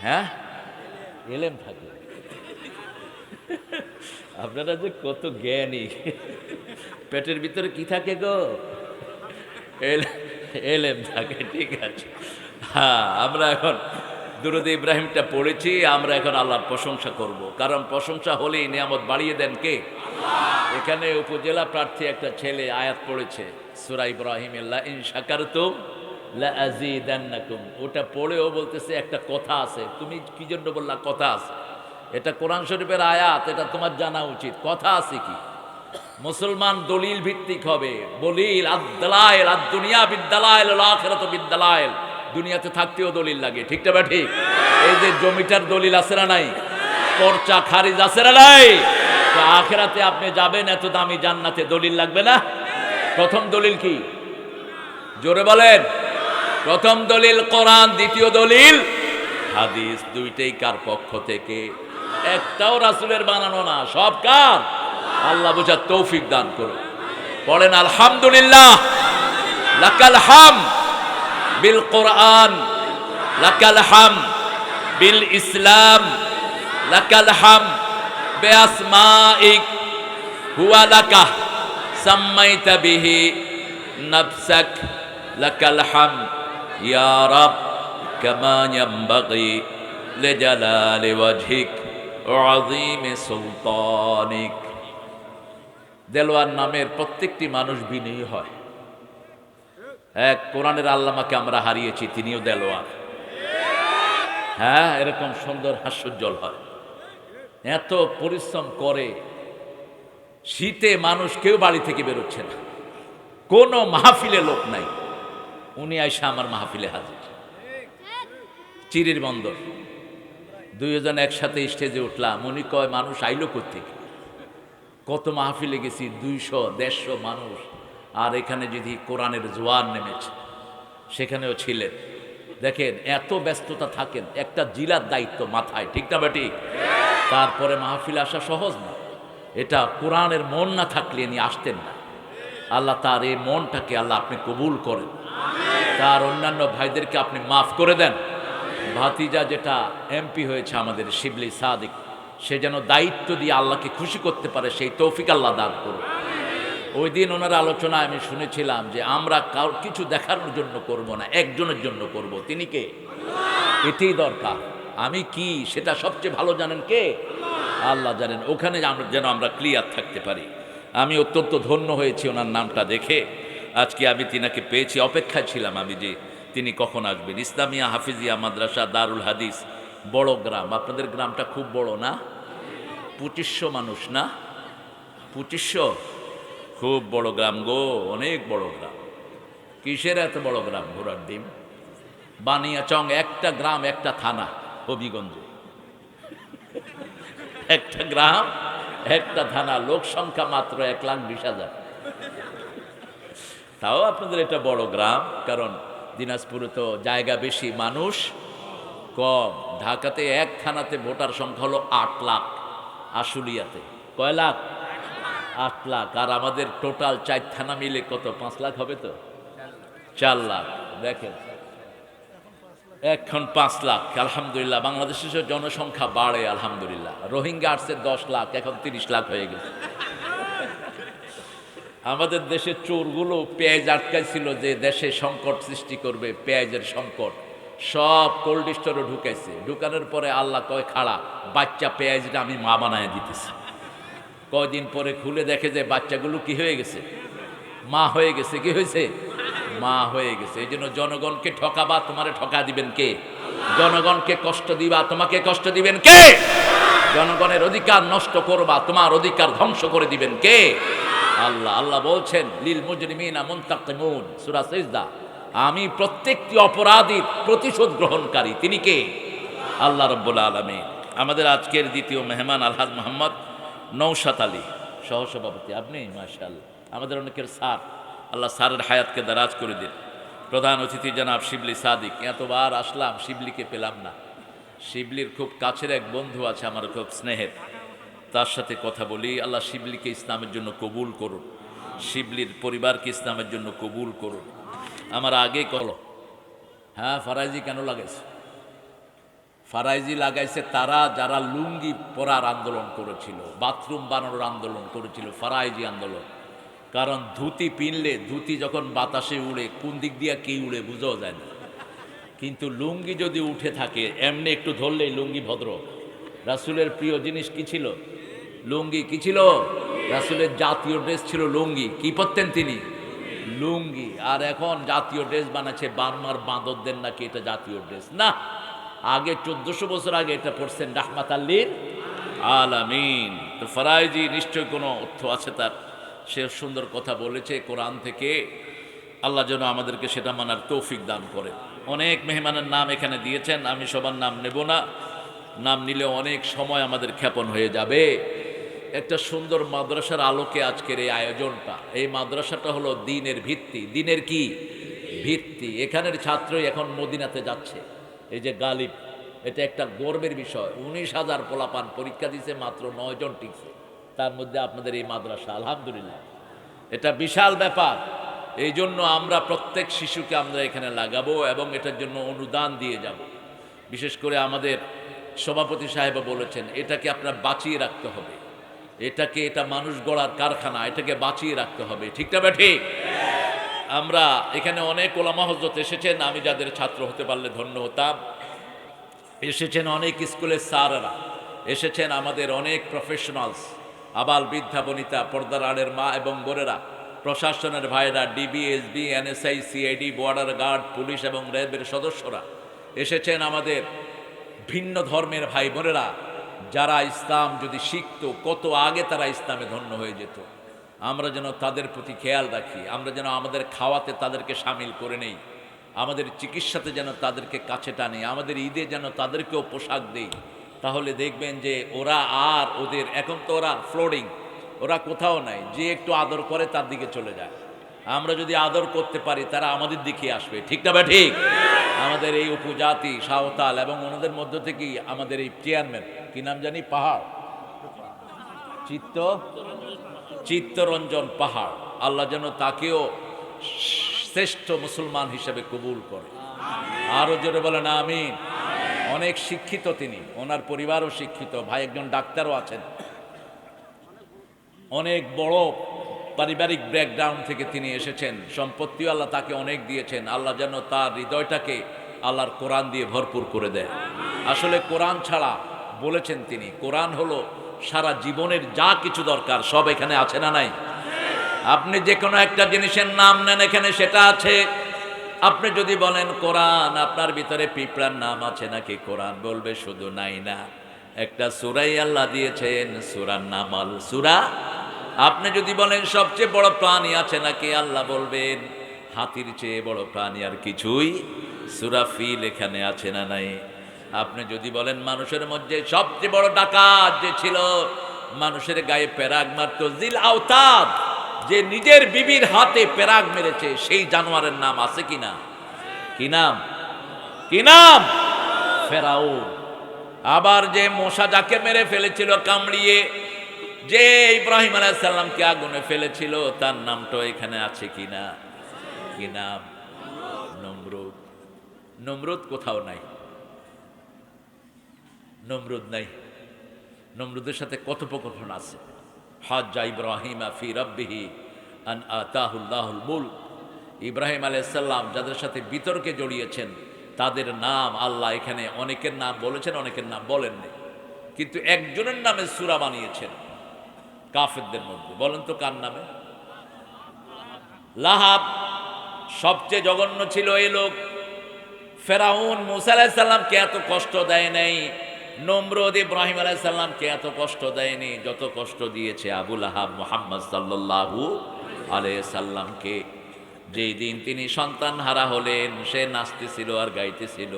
হ্যাঁ, এলেম থাকে। আপনারা যে কত জ্ঞানী। পেটের ভিতরে কি থাকে গো? এলেম থাকে। ঠিক আছে। হ্যাঁ, আমরা এখন দুরূদে ইব্রাহিমটা পড়েছি, আমরা এখন আল্লাহর প্রশংসা করব। কারণ প্রশংসা হলেই নিয়ামত বাড়িয়ে দেন কে? এখানে উপজেলা প্রার্থী একটা ছেলে আয়াত পড়েছে সূরা ইব্রাহিমের, লা ইন শাকারতুম লা আযীদান্নাকুম। ওটা পড়েও বলতেছে একটা কথা আছে। তুমি কি জন্য বললা কথা আছে? এটা কোরআন শরীফের আয়াত, এটা তোমার জানা উচিত। কথা আছে কি? মুসলমান দলিল ভিত্তিক হবে। দলিল আদ-দালাইল, আদ-দুনিয়া বিদ-দালাইল ওয়াল আখিরাতু বিদ-দালাইল। দুনিয়াতে থাকতেও দলিল লাগে। ঠিক না ঠিক? এই যে জমিটার দলিল আছে না নাই? পর্চা খারিজ আছে না নাই? তো আখিরাতে আপনি যাবেন এত দামি জান্নাতে, দলিল লাগবে না? প্রথম দলিল কি? জোরে বলেন। প্রথম দলিল কোরআন, দ্বিতীয় দলিল হাদিস। দুইটাই কার পক্ষ থেকে? একটাও রাসূলের বানানো না, সব কার? আল্লাহ বুঝার তৌফিক দান করুন। পড়েন আলহামদুলিল্লাহ। লাকাল হামদ বিল কোরআন, লাকাল হামদ বিল ইসলাম, লাকাল হামদ বিআসমাইক হুয়া লাকা সাম্মাইতা বিহি নাফসাক, লাকাল হামদ ইয়া রাব কামা ইয়ামবাগি লিজালালি ওয়াজহিক ওয়া আযীমি সুলতানিক। দেলোয়ার নামের প্রত্যেকটি মানুষ বিনয়ী হয়। এক কোরআনের আল্লামাকে আমরা হারিয়েছি, তিনিও দেলোয়ার। হ্যাঁ, এরকম সুন্দর হাস্যোজ্জ্বল হয়, এত পরিশ্রম করে। শীতে মানুষ কেউ বাড়ি থেকে বেরোচ্ছে না, কোনো মাহফিলে লোক নাই, উনি আইসা আমার মাহফিলে হাজির। চিরির বন্দর, দুইজন একসাথে স্টেজে উঠলাম। উনি কয় মানুষ আইলো কোত্থেকে? কত মাহফিলে গেছি, 200-150 মানুষ। আর এখানে যদি কোরআনের জোয়ার নেমেছে, সেখানেও ছিলেন। দেখেন এত ব্যস্ততা থাকেন, একটা জিলার দায়িত্ব মাথায়, ঠিক না বেটি? তারপরে মাহফিলে আসা সহজ না। এটা কোরআনের মন না থাকলে ইনি আসতেন না। আল্লাহ তার এই মনটাকে আল্লাহ আপনি কবুল করেন, তার অন্যান্য ভাইদেরকে আপনি মাফ করে দেন। ভাতিজা যেটা এমপি হয়েছে আমাদের শিবলি সাদিক, সে যেন দায়িত্ব দিয়ে আল্লাহকে খুশি করতে পারে, সেই তৌফিক আল্লাহ দান করুন। ওই দিন ওনার আলোচনায় আমি শুনেছিলাম যে আমরা কারোর কিছু দেখানোর জন্য করব না, একজনের জন্য করব। তিনি কে? এটাই দরকার। আমি কি সেটা সবচেয়ে ভালো জানেন কে? আল্লাহ জানেন। ওখানে যেন আমরা ক্লিয়ার থাকতে পারি। আমি অত্যন্ত ধন্য হয়েছি ওনার নামটা দেখে। আজকে আমি তিনাকে পেয়েছি, অপেক্ষায় ছিলাম আমি যে তিনি কখন আসবেন। ইসলামিয়া হাফিজিয়া মাদ্রাসা দারুল হাদিস, বড় গ্রাম। আপনাদের গ্রামটা খুব বড় না? 2500 মানুষ না? 2500? খুব বড় গ্রাম গো, অনেক বড় গ্রাম। কিসের এত বড় গ্রাম? ঘোড়ার ডিম। বানিয়াচং একটা গ্রাম, একটা থানা হবিগঞ্জে। একটা গ্রাম, একটা থানা, লোক সংখ্যা মাত্র 1,20,000। তাও আপনাদের এটা বড় গ্রাম, কারণ দিনাজপুরে তো জায়গা বেশি, মানুষ কম। ঢাকাতে এক থানাতে ভোটার সংখ্যা হলো 8 লাখ। আশুলিয়াতে কয় লাখ? 8 লাখ। আর আমাদের টোটাল 4 থানা মিলে কত? 5 লাখ হবে তো? 4 লাখ। দেখেন এখন 5 লাখ। আলহামদুলিল্লাহ, বাংলাদেশের জনসংখ্যা বাড়ে আলহামদুলিল্লাহ। রোহিঙ্গা আসছে 10 লাখ, এখন 30 লাখ হয়ে গেছে। আমাদের দেশের চোরগুলো পেঁয়াজ আটকাইছিল যে দেশে সংকট সৃষ্টি করবে, পেঁয়াজের সংকট, সব কোল্ড স্টোরে ঢুকাইছে। ঢুকানোর পরে আল্লাহ কয় খাড়া, বাচ্চা পেঁয়াজটা আমি মা বানায় দিতেছি। কয়দিন পরে খুলে দেখে যে বাচ্চাগুলো কি হয়ে গেছে? মা হয়ে গেছে। কি হয়েছে? মা হয়ে গেছে। এই জন্য জনগণকে ঠকাবা, তোমারে ঠকা দিবেন কে? জনগণকে কষ্ট দিবা, তোমাকে কষ্ট দিবেন কে? জনগণের অধিকার নষ্ট করবা, তোমার অধিকার ধ্বংস করে দিবেন কে? আল্লাহ। আল্লাহ বলছেন লিল মুজরিমিনা মুনতাকিমুন, সূরা সিজদা। আমি প্রত্যেকটি অপরাধীর প্রতিশোধ গ্রহণকারী। তিনি কে? আল্লাহ রাব্বুল আলামিন। আমাদের আজকের দ্বিতীয় মেহমান আলহাজ মোহাম্মদ নওশাত আলী, সহসভাপতি। আপনি মাশাআল্লাহ আমাদের অনেকের স্যার। আল্লাহ স্যারের হায়াতকে দারাজ করে দিন। প্রধান অতিথি জনাব শিবলি সাদিক। এতবার আসলাম, শিবলিকে পেলাম না। শিবলির খুব কাছের এক বন্ধু আছে আমার, খুব স্নেহের, তার সাথে কথা বলি। আল্লাহ শিবলিকে ইসলামের জন্য কবুল করুন, শিবলির পরিবারকে ইসলামের জন্য কবুল করুন। আমার আগে কলো, হ্যাঁ ফারাইজি কেন লাগাইছে? ফারাইজি লাগাইছে তারা যারা লুঙ্গি পরার আন্দোলন করেছিল, বাথরুম বানানোর আন্দোলন করেছিল, ফারাইজি আন্দোলন। কারণ ধুতি পিনলে, ধুতি যখন বাতাসে উড়ে, কোন দিক দিয়ে কে উড়ে বুঝাও যায় না। কিন্তু লুঙ্গি যদি উঠে থাকে, এমনি একটু ধরলেই লুঙ্গি ভদ্র। রাসূলের প্রিয় জিনিস কি ছিল? লুঙ্গি। কি ছিল? রাসূলের জাতীয় ড্রেস ছিল লুঙ্গি। কি পরতেন তিনি? লুঙ্গি। আর এখন জাতীয় ড্রেস বানাচ্ছে বার্মার বাঁদরদের, নাকি এটা জাতীয় ড্রেস না। আগে 1400 বছর আগে এটা পড়ছেন রাহমাতাল লিল আলামিন। তো ফারাইজি নিশ্চয় কোনো অর্থ আছে তার। সে সুন্দর কথা বলেছে কোরআন থেকে। আল্লাহ যেন আমাদেরকে সেটা মানার তৌফিক দান করে। অনেক মেহমানের নাম এখানে দিয়েছেন, আমি সবার নাম নেব না। নাম নিলে অনেক সময় আমাদের ক্ষেপণ হয়ে যাবে। একটা সুন্দর মাদ্রাসার আলোকে আজকের এই আয়োজনটা। এই মাদ্রাসাটা হলো দ্বীনের ভিত্তি। দ্বীনের কি ভিত্তি? এখানের ছাত্রই এখন মদিনাতে যাচ্ছে। এই যে গালিব, এটা একটা গর্বের বিষয়। 19,000 পোলাপান পরীক্ষা দিয়েছে, মাত্র 9 জন টিকছে। তার মধ্যে আপনাদের এই মাদ্রাসা, আলহামদুলিল্লাহ, এটা বিশাল ব্যাপার। এই জন্য আমরা প্রত্যেক শিশুকে আমরা এখানে লাগাবো এবং এটার জন্য অনুদান দিয়ে যাব। বিশেষ করে আমাদের সভাপতি সাহেব বলেছেন এটাকে আপনার বাঁচিয়ে রাখতে হবে। এটা মানুষ গড়ার কারখানা, এটাকে বাঁচিয়ে রাখতে হবে। ঠিক না? ঠিক। আমরা এখানে অনেক ওলামা হযরত এসেছেন, আমি যাদের ছাত্র হতে পারলে ধন্য হতাম। এসেছেন অনেক স্কুলের স্যাররা, এসেছেন আমাদের অনেক প্রফেশনালস, আবাল বৃদ্ধা বনিতা, পর্দার আড়ের মা এবং বোনেরা, প্রশাসনের ভাইরা, DB, SB, NSI, CID, border guard, police এবং র্যাবের সদস্যরা, এসেছেন আমাদের ভিন্ন ধর্মের ভাই বোনেরা, যারা ইসলাম যদি শিখতো কত আগে তারা ইসলামে ধন্য হয়ে যেত। আমরা যেন তাদের প্রতি খেয়াল রাখি, আমরা যেন আমাদের খাওয়াতে তাদেরকে সামিল করে নেই, আমাদের চিকিৎসাতে যেন তাদেরকে কাছে টানি, আমাদের ঈদে যেন তাদেরকেও পোশাক দেই। তাহলে দেখবেন যে ওরা আর ওদের এখন তো ওরা ফ্লোডিং, ওরা কোথাও নাই, যে একটু আদর করে তার দিকে চলে যায়। আমরা যদি আদর করতে পারি তারা আমাদের দিকে আসবে, ঠিক না বা ঠিক? আমাদের এই উপজাতি সাঁওতাল এবং ওনাদের মধ্য থেকেই আমাদের এই চেয়ারম্যান, কি নাম জানি, পাহাড়, চিত্তরঞ্জন পাহাড়, আল্লাহ যেন তাকেও শ্রেষ্ঠ মুসলমান হিসেবে কবুল করে। আরো জোরে বলেন আমিন। অনেক শিক্ষিত তিনি, ওনার পরিবারও শিক্ষিত, ভাই একজন ডাক্তারও আছেন, অনেক বড় পারিবারিক ব্যাকগ্রাউন্ড থেকে তিনি এসেছেন, সম্পত্তিও আল্লাহ তাকে অনেক দিয়েছেন। আল্লাহ যেন তার হৃদয়টাকে আল্লাহর কোরআন দিয়ে ভরপুর করে দেয়। আসলে কোরআন ছাড়া, বলেছেন তিনি, কোরআন হলো সারা জীবনের যা কিছু দরকার সব এখানে আছে না নাই? আপনি যে কোনো একটা জিনিসের নাম নেন এখানে সেটা আছে। আপনি যদি বলেন কোরআন, আপনার ভিতরে পিঁপড়ার নাম আছে নাকি? কোরআন বলবে শুধু নাই না, একটা সূরাই আল্লাহ দিয়েছেন, সূরার নাম আল সূরা। আপনি যদি বলেন সবচেয়ে বড় প্রাণী আছে নাকি? আল্লাহ বলবেন হাতির চেয়ে বড় প্রাণী আর কিছুই, সূরা ফিল এখানে আছে না নাই? আপনি যদি বলেন মানুষের মধ্যে সবচেয়ে বড় ডাকাত যে ছিল, মানুষের গায়ে পেরাগ মারত, জিল আওতাদ, যে নিজের বিবির হাতে পেরাগ মেরেছে, সেই জানোয়ারের নাম আছে কিনা? কি নাম? কি নাম? ফেরাউন। আবার যে মশা যাকে মেরে ফেলেছিল কামড়িয়ে, যে ইব্রাহিম আলাইহিস সালামকে আগুনে ফেলেছিল, তার নামটা এখানে আছে কিনা? কি নাম? নমরুদ। নমরুদ কোথাও নাই, নমরুদ নাই। নমরুদের সাথে কথোপকথন আছে, হাজ্জা ইব্রাহিমা ফি রাব্বিহি আন আতাহুল্লাহুল মুলক। ইব্রাহিম আলাইহিস সালাম যাদের সাথে বিতর্কে জড়িয়েছেন তাদের নাম আল্লাহ এখানে অনেকের নাম বলেছেন, অনেকের নাম বলেননি, কিন্তু একজনের নামে সূরা বানিয়েছেন কাফেরদের মধ্যে। বলেন তো কার নামে? লাহাব। সবচেয়ে জঘন্য ছিল এই লোক। ফেরাউন মুসা আলাইহিস সালামকে এত কষ্ট দেয় নাই, নমরুদ ইব্রাহিম আলাইহিস সালামকে এত কষ্ট দেয়নি যত কষ্ট দিয়েছে আবু লাহাব মুহাম্মদ সাল্লাল্লাহু আলাইহি সাল্লামকে। যেই দিন তিনি সন্তান হারা হলেন, সে নাচতেছিল আর গাইতেছিল,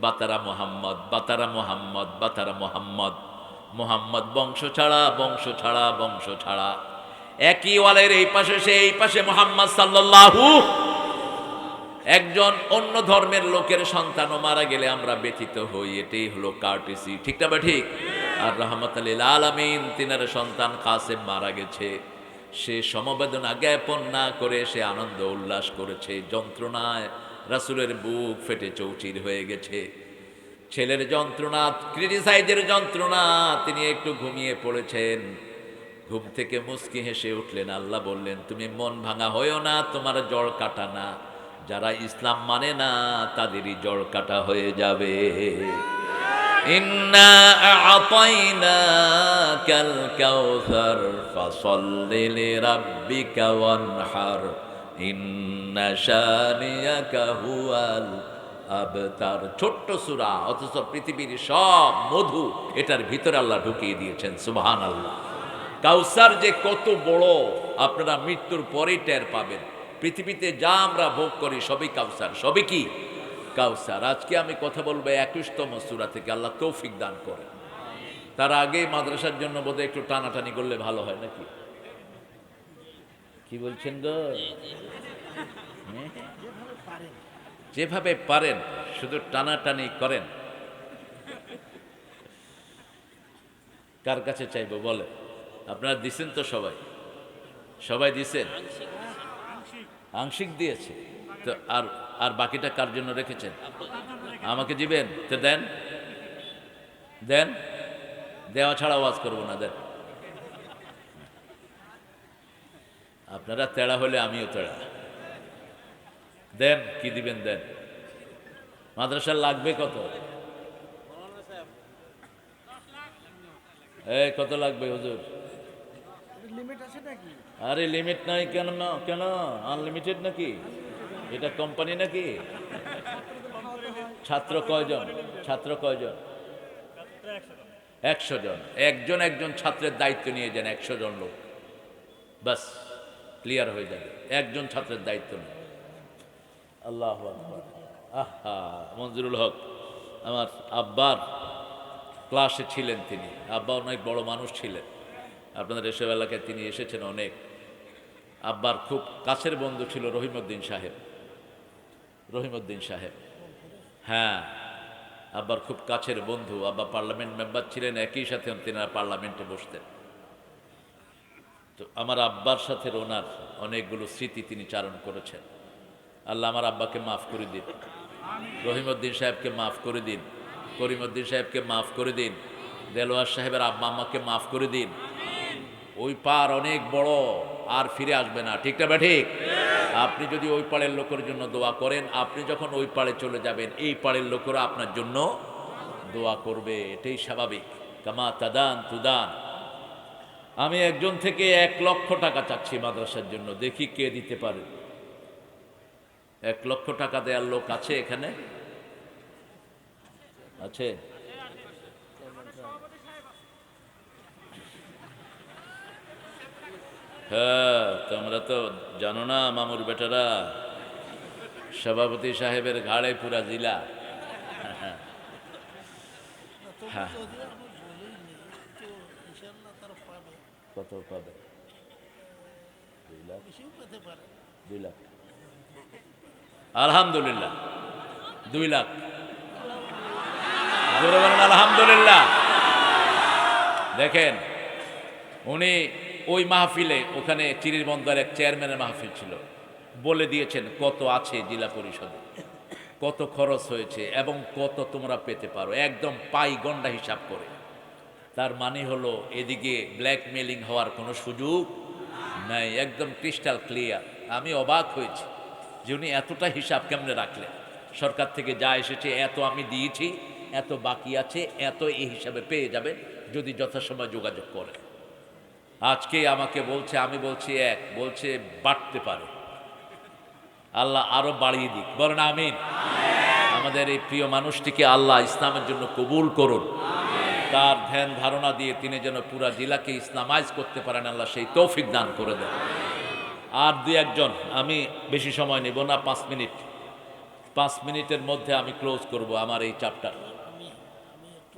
বাতারা মোহাম্মদ, বাতারা মোহাম্মদ, বাতারা মোহাম্মদ, মোহাম্মদ বংশ ছাড়া, বংশ ছাড়া, বংশ ছাড়া। একই ওয়ালের এই পাশে সে, এই পাশে মোহাম্মদ সাল্লাল্লাহু। একজন অন্য ধর্মের লোকের সন্তানও মারা গেলে আমরা ব্যথিত হই, এটাই হলো কার্টেসি, ঠিক না বা ঠিক? আর রাহমাতুল লিল আলামিন, তিনার সন্তান কাসেম মারা গেছে, সে সমবেদনা জ্ঞাপন না করে সে আনন্দ উল্লাস করেছে। যন্ত্রণায় রাসূলের বুক ফেটে চৌচির হয়ে গেছে। ছেলের যন্ত্রণা, ক্রিটিসাইজের যন্ত্রণা, তিনি একটু ঘুমিয়ে পড়েছেন। ঘুম থেকে মুচকি হেসে উঠলেন। আল্লাহ বললেন, তুমি মন ভাঙা হয়েও না, তোমার জ্বর কাটা না, যারা ইসলাম মানে না তাদেরই জ্বর কাটা হয়ে যাবে। ইন্না আ'তাইনাকাল কাউসার ফাসাল্লি লিরাব্বিকা ওয়ানহার ইন্না শানিয়াকা হুয়াল আবতার। ছোট্ট সূরা, অথচ পৃথিবীর সব মধু এটার ভিতরে আল্লাহ ঢুকিয়ে দিয়েছেন। সুবহানাল্লাহ। কাউসার যে কত বড় আপনারা মৃত্যুর পরেই টের পাবেন। পৃথিবীতে যা আমরা ভোগ করি সবই কাউসার, সবই কি? কাউসার। আজকে আমি কথা বলবো 21তম সূরা থেকে, আল্লাহ তৌফিক দান করে। তার আগে মাদ্রাসার জন্য বোধহয় একটু টানাটানি করলে ভালো হয় নাকি? কি বলছেন গো? যেভাবে পারেন শুধু টানাটানি করেন। কার কাছে চাইবো বলে? আপনারা দিছেন তো সবাই? সবাই দিছেন? আংশিক দিয়েছে তো, আর আর বাকিটা কার জন্য রেখেছেন? আমাকে দিবেন তো দেন, দেন। দেওয়া ছাড়া ওয়াজ করবো না, দেন। আপনারা তেড়া হলে আমিও তেড়া, দেন, কি দিবেন দেন। মাদ্রাসার লাগবে কত? এই কত লাগবে হুজুর? আরে লিমিট নাই কেন? কেন আনলিমিটেড নাকি? এটা কোম্পানি নাকি? ছাত্র কয়জন? ছাত্র কয়জন? 100 জন। একজন একজন ছাত্রের দায়িত্ব নিয়ে যান, 100 জন লোক, বাস ক্লিয়ার হয়ে যাবে। একজন ছাত্রের দায়িত্ব নেই। আল্লাহু আকবার। আহা, মঞ্জুরুল হক আমার আব্বার ক্লাসে ছিলেন তিনি। আব্বা অনেক বড় মানুষ ছিলেন, আপনাদের এসব এলাকায় তিনি এসেছেন অনেক। আব্বার খুব কাছের বন্ধু ছিল রহিমউদ্দিন সাহেব। রহিমউদ্দিন সাহেব, হ্যাঁ, আব্বার খুব কাছের বন্ধু। আব্বা পার্লামেন্ট মেম্বার ছিলেন, একই সাথে তিনারা পার্লামেন্টে বসতেন। তো আমার আব্বার সাথে ওনার অনেকগুলো স্মৃতি তিনি চারণ করেছেন। আল্লাহ আমার আব্বাকে মাফ করে দিন, রহিমউদ্দিন সাহেবকে মাফ করে দিন, করিমউদ্দিন সাহেবকে মাফ করে দিন, দেলোয়ার সাহেবের আব্বা আম্মাকে মাফ করে দিন। ওই পার অনেক বড়, আর ফিরে আসবে না, ঠিক না বা ঠিক? আপনি যদি ওই পাড়ের লোকের জন্য দোয়া করেন, আপনি যখন ওই পাড়ে চলে যাবেন, এই পাড়ের লোকেরা আপনার জন্য দোয়া করবে, এটাই স্বাভাবিক। কামা তাদান তুদান। আমি একজন থেকে 1 লক্ষ টাকা চাচ্ছি মাদ্রাসার জন্য, দেখি কে দিতে পারে। 1 লক্ষ টাকা দেওয়ার লোক আছে এখানে? আছে? হ্যাঁ, তোমরা তো জানো না মামুর বেটারা, সভাপতি সাহেবের ঘাড়ে পুরা জিলা। হ্যাঁ, কত পাবে? 2 লাখ? 2 লাখ, আলহামদুলিল্লাহ। 2 লাখ, জোরে বলেন আলহামদুলিল্লাহ। দেখেন, উনি ওই মাহফিলে, ওখানে চিরির বন্দর এক চেয়ারম্যানের মাহফিল ছিল, বলে দিয়েছেন কত আছে জেলা পরিষদে, কত খরচ হয়েছে এবং কত তোমরা পেতে পারো, একদম পাই গন্ডা হিসাব করে। তার মানে হলো এদিকে ব্ল্যাকমেলিং হওয়ার কোনো সুযোগ নাই, একদম ক্রিস্টাল ক্লিয়ার। আমি অবাক হয়েছি যে উনি এতটা হিসাব কেমনে রাখলেন। সরকার থেকে যা এসেছে এত আমি দিয়েছি, এত বাকি আছে, এত এই হিসাবে পেয়ে যাবেন যদি যথাসময় যোগাযোগ করেন। আজকে আমাকে বলছে, আমি বলছি বলছে বাড়তে পারে, আল্লাহ আরো বাড়িয়ে দিক, বলেন আমিন। আমাদের এই প্রিয় মানুষটিকে আল্লাহ ইসলামের জন্য কবুল করুন, তার ধ্যান ধারণা দিয়ে তিনি যেন পুরা জেলাকে ইসলামাইজ করতে পারেন, আল্লাহ সেই তৌফিক দান করে দেন। আর 2-1 জন, আমি বেশি সময় নেব না, 5 মিনিট। 5 মিনিটের মধ্যে আমি ক্লোজ করব আমার এই চ্যাপ্টার।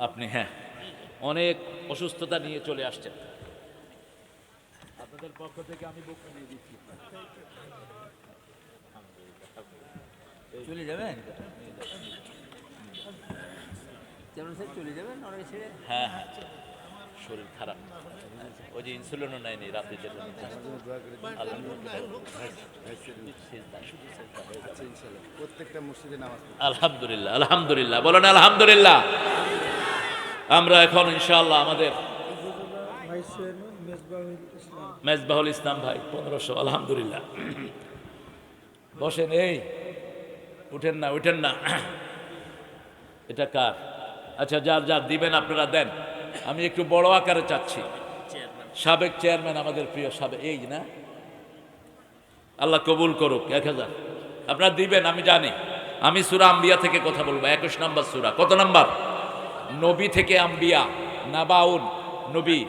আপনি, হ্যাঁ, অনেক অসুস্থতা নিয়ে চলে আসছেন, আপনাদের পক্ষ থেকে আমি বক্তব্য নিয়ে দিচ্ছি। চলে যাবেন? চলে যাবেন? হ্যাঁ হ্যাঁ, শরীর খারাপ, ওই যে ইনসুলিনও নেয়নি রাতে যেটা। প্রত্যেকটা মসজিদে নামাজ আলহামদুলিল্লাহ, আলহামদুলিল্লাহ, বলেন আলহামদুলিল্লাহ। আমরা এখন ইনশাআল্লাহ আমাদের মেজবাহুল ইসলাম ভাই 1500, আলহামদুলিল্লাহ। বসেন, এই উঠেন না, উঠেন না। এটা কার? আচ্ছা, যার যার দিবেন আপনারা দেন। আমি একটু বড় আকারে চাচ্ছি। সাবেক চেয়ারম্যান, আমাদের প্রিয় সাবেক, এই না, আল্লাহ কবুল করুক। 1000 আপনারা দিবেন, আমি জানি। আমি সূরা আম্বিয়া থেকে কথা বলবো, 21 নম্বর সূরা। কত নম্বর? নবী থেকে আম্বিয়া, নাবাউন, নবী।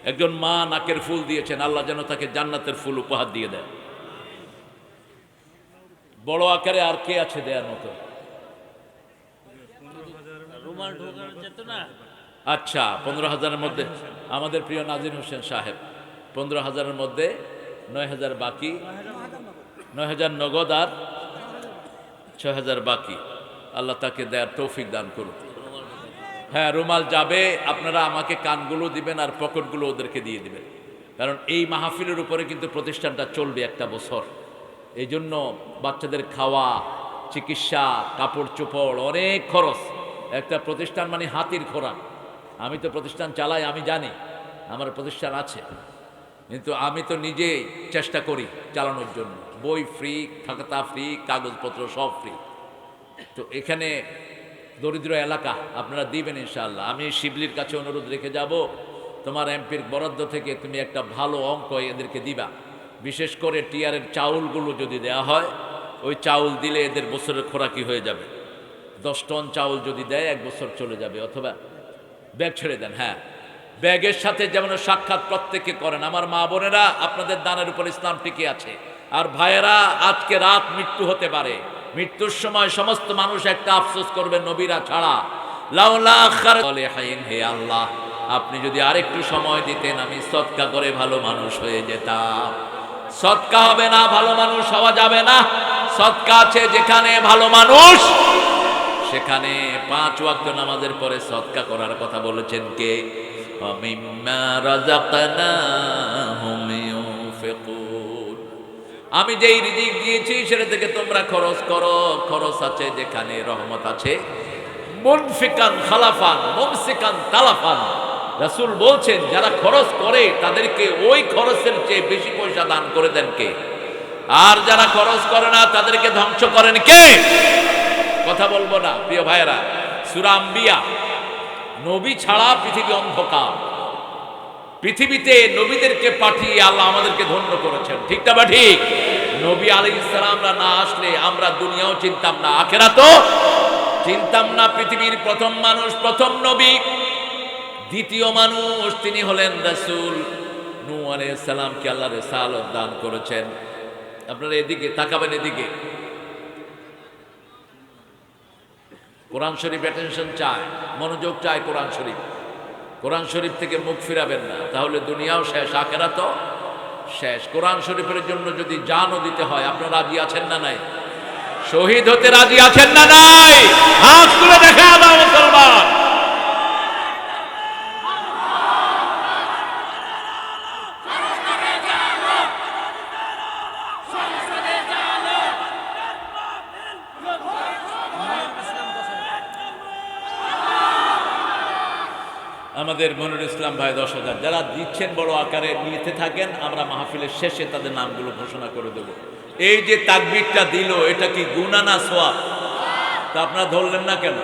একজন মা নাকের ফুল দিয়েছেন, আল্লাহ যেন তাকে জান্নাতের ফুল উপহার দিয়ে দেয়। বড় আকারে আর কে আছে দেয়ার মতো? রুমাল ঢোকানো যেত না? আচ্ছা, 15,000-এর মধ্যে আমাদের প্রিয় নাজির হোসেন সাহেব, 15,000-এর মধ্যে 9,000 বাকি, 9,000 নগদ আর 6,000 বাকি। আল্লাহ তাকে দেয়ার তৌফিক দান করুন। হ্যাঁ, রুমাল যাবে, আপনারা আমাকে কানগুলো দিবেন আর পকেটগুলো ওদেরকে দিয়ে দিবেন, কারণ এই মাহফিলের উপরে কিন্তু প্রতিষ্ঠানটা চলবে 1 বছর। এই জন্য বাচ্চাদের খাওয়া, চিকিৎসা, কাপড় চোপড়, অনেক খরচ। একটা প্রতিষ্ঠান মানে হাতির খোরাক। আমি তো প্রতিষ্ঠান চালাই, আমি জানি আমার প্রতিষ্ঠান আছে, কিন্তু আমি তো নিজেই চেষ্টা করি চালানোর জন্য। বই ফ্রি, খাতা ফ্রি, কাগজপত্র সব ফ্রি। তো এখানে দরিদ্র এলাকা, আপনারা দিবেন ইনশাআল্লাহ। আমি শিবলির কাছে অনুরোধ রেখে যাব, তোমার এমপির বরাদ্দ থেকে তুমি একটা ভালো অঙ্ক এদেরকে দিবা। বিশেষ করে টিয়ারের চাউলগুলো যদি দেয়া হয়, ওই চাউল দিলে এদের বছরের খোরাকি হয়ে যাবে। 10 টন চাউল যদি দেয় 1 বছর চলে যাবে। অথবা ব্যাগ ছেড়ে দেন, হ্যাঁ ব্যাগের সাথে যেমন সাক্ষাৎ প্রত্যেককে করেন। আমার মা বোনেরা, আপনাদের দানের উপর ইসলাম টিকে আছে। আর ভাইয়েরা, আজকে রাত মৃত্যু হতে পারে, মৃত্যুর সময় সমস্ত মানুষ একটা আফসোস করবে, নবীরা ছাড়া। লাউলা খালিহিন, হে আল্লাহ, আপনি যদি আরেকটু সময় দিতেন আমি সদকা করে ভালো মানুষ হয়ে যেতাম। সদকা হবে না, ভালো মানুষ হওয়া যাবে না। সদকা আছে যেখানে ভালো মানুষ, সেখানে 5 ওয়াক্ত নামাজের পরে সদকা করার কথা বলেছেন কে? মিম্মা রাযাকনাহুম ইউনফিকুন। আমি যেই রিজিক দিয়েছি সেটা থেকে তোমরা খরচ করো। খরচ আছে যেখানে রহমত আছে। মুনফিকান খালাফান, মুমসিকান তালাফান। রাসূল বলছেন যারা খরচ করে তাদেরকে ওই খরচের চেয়ে বেশি পয়সা দান করে দেন কে? আর যারা খরচ করে না তাদেরকে ধ্বংস করেন কে? কথা বলবো না প্রিয় ভাইয়েরা। সূরা আম্বিয়া, নবী ছাড়া পৃথিবী অন্ধকার। পৃথিবীতে নবীদেরকে পাঠিয়ে আল্লাহ আমাদেরকে ধন্য করেছেন, ঠিক না বা ঠিক? নবী আলাইহিস সালামরা না আসলে আমরা দুনিয়াও চিনতাম না, আখিরাতও চিনতাম না। পৃথিবীর প্রথম মানুষ, প্রথম নবী, দ্বিতীয় মানুষ তিনি হলেন রাসূল নূহ আলাইহিস সালামকে আল্লাহ রিসালাত দান করেছেন। আপনারা এদিকে তাকাবেন, এদিকে কোরআন শরীফ অ্যাটেনশন চায়, মনোযোগ চায় কোরআন শরীফ। কোরআন শরীফ থেকে মুখ ফিরাবেন না, তাহলে দুনিয়াও শেষ, আখিরাতও শেষ। কোরআন শরীফের জন্য যদি জানও দিতে হয়, আপনারা রাজি আছেন না নাই? শহীদ হতে রাজি আছেন না নাই? হাত তুলে দেখা দাও মুসলমান। আমাদের মনিরুল ইসলাম ভাই 10,000, যারা দিচ্ছেন বড় আকারে নিতে থাকেন, আমরা মাহফিলের শেষে তাদের নামগুলো ঘোষণা করে দেব। এই যে তাকবীরটা দিল, এটা কি গুনাহ না সওয়াব? তা আপনারা ধরলেন না কেন?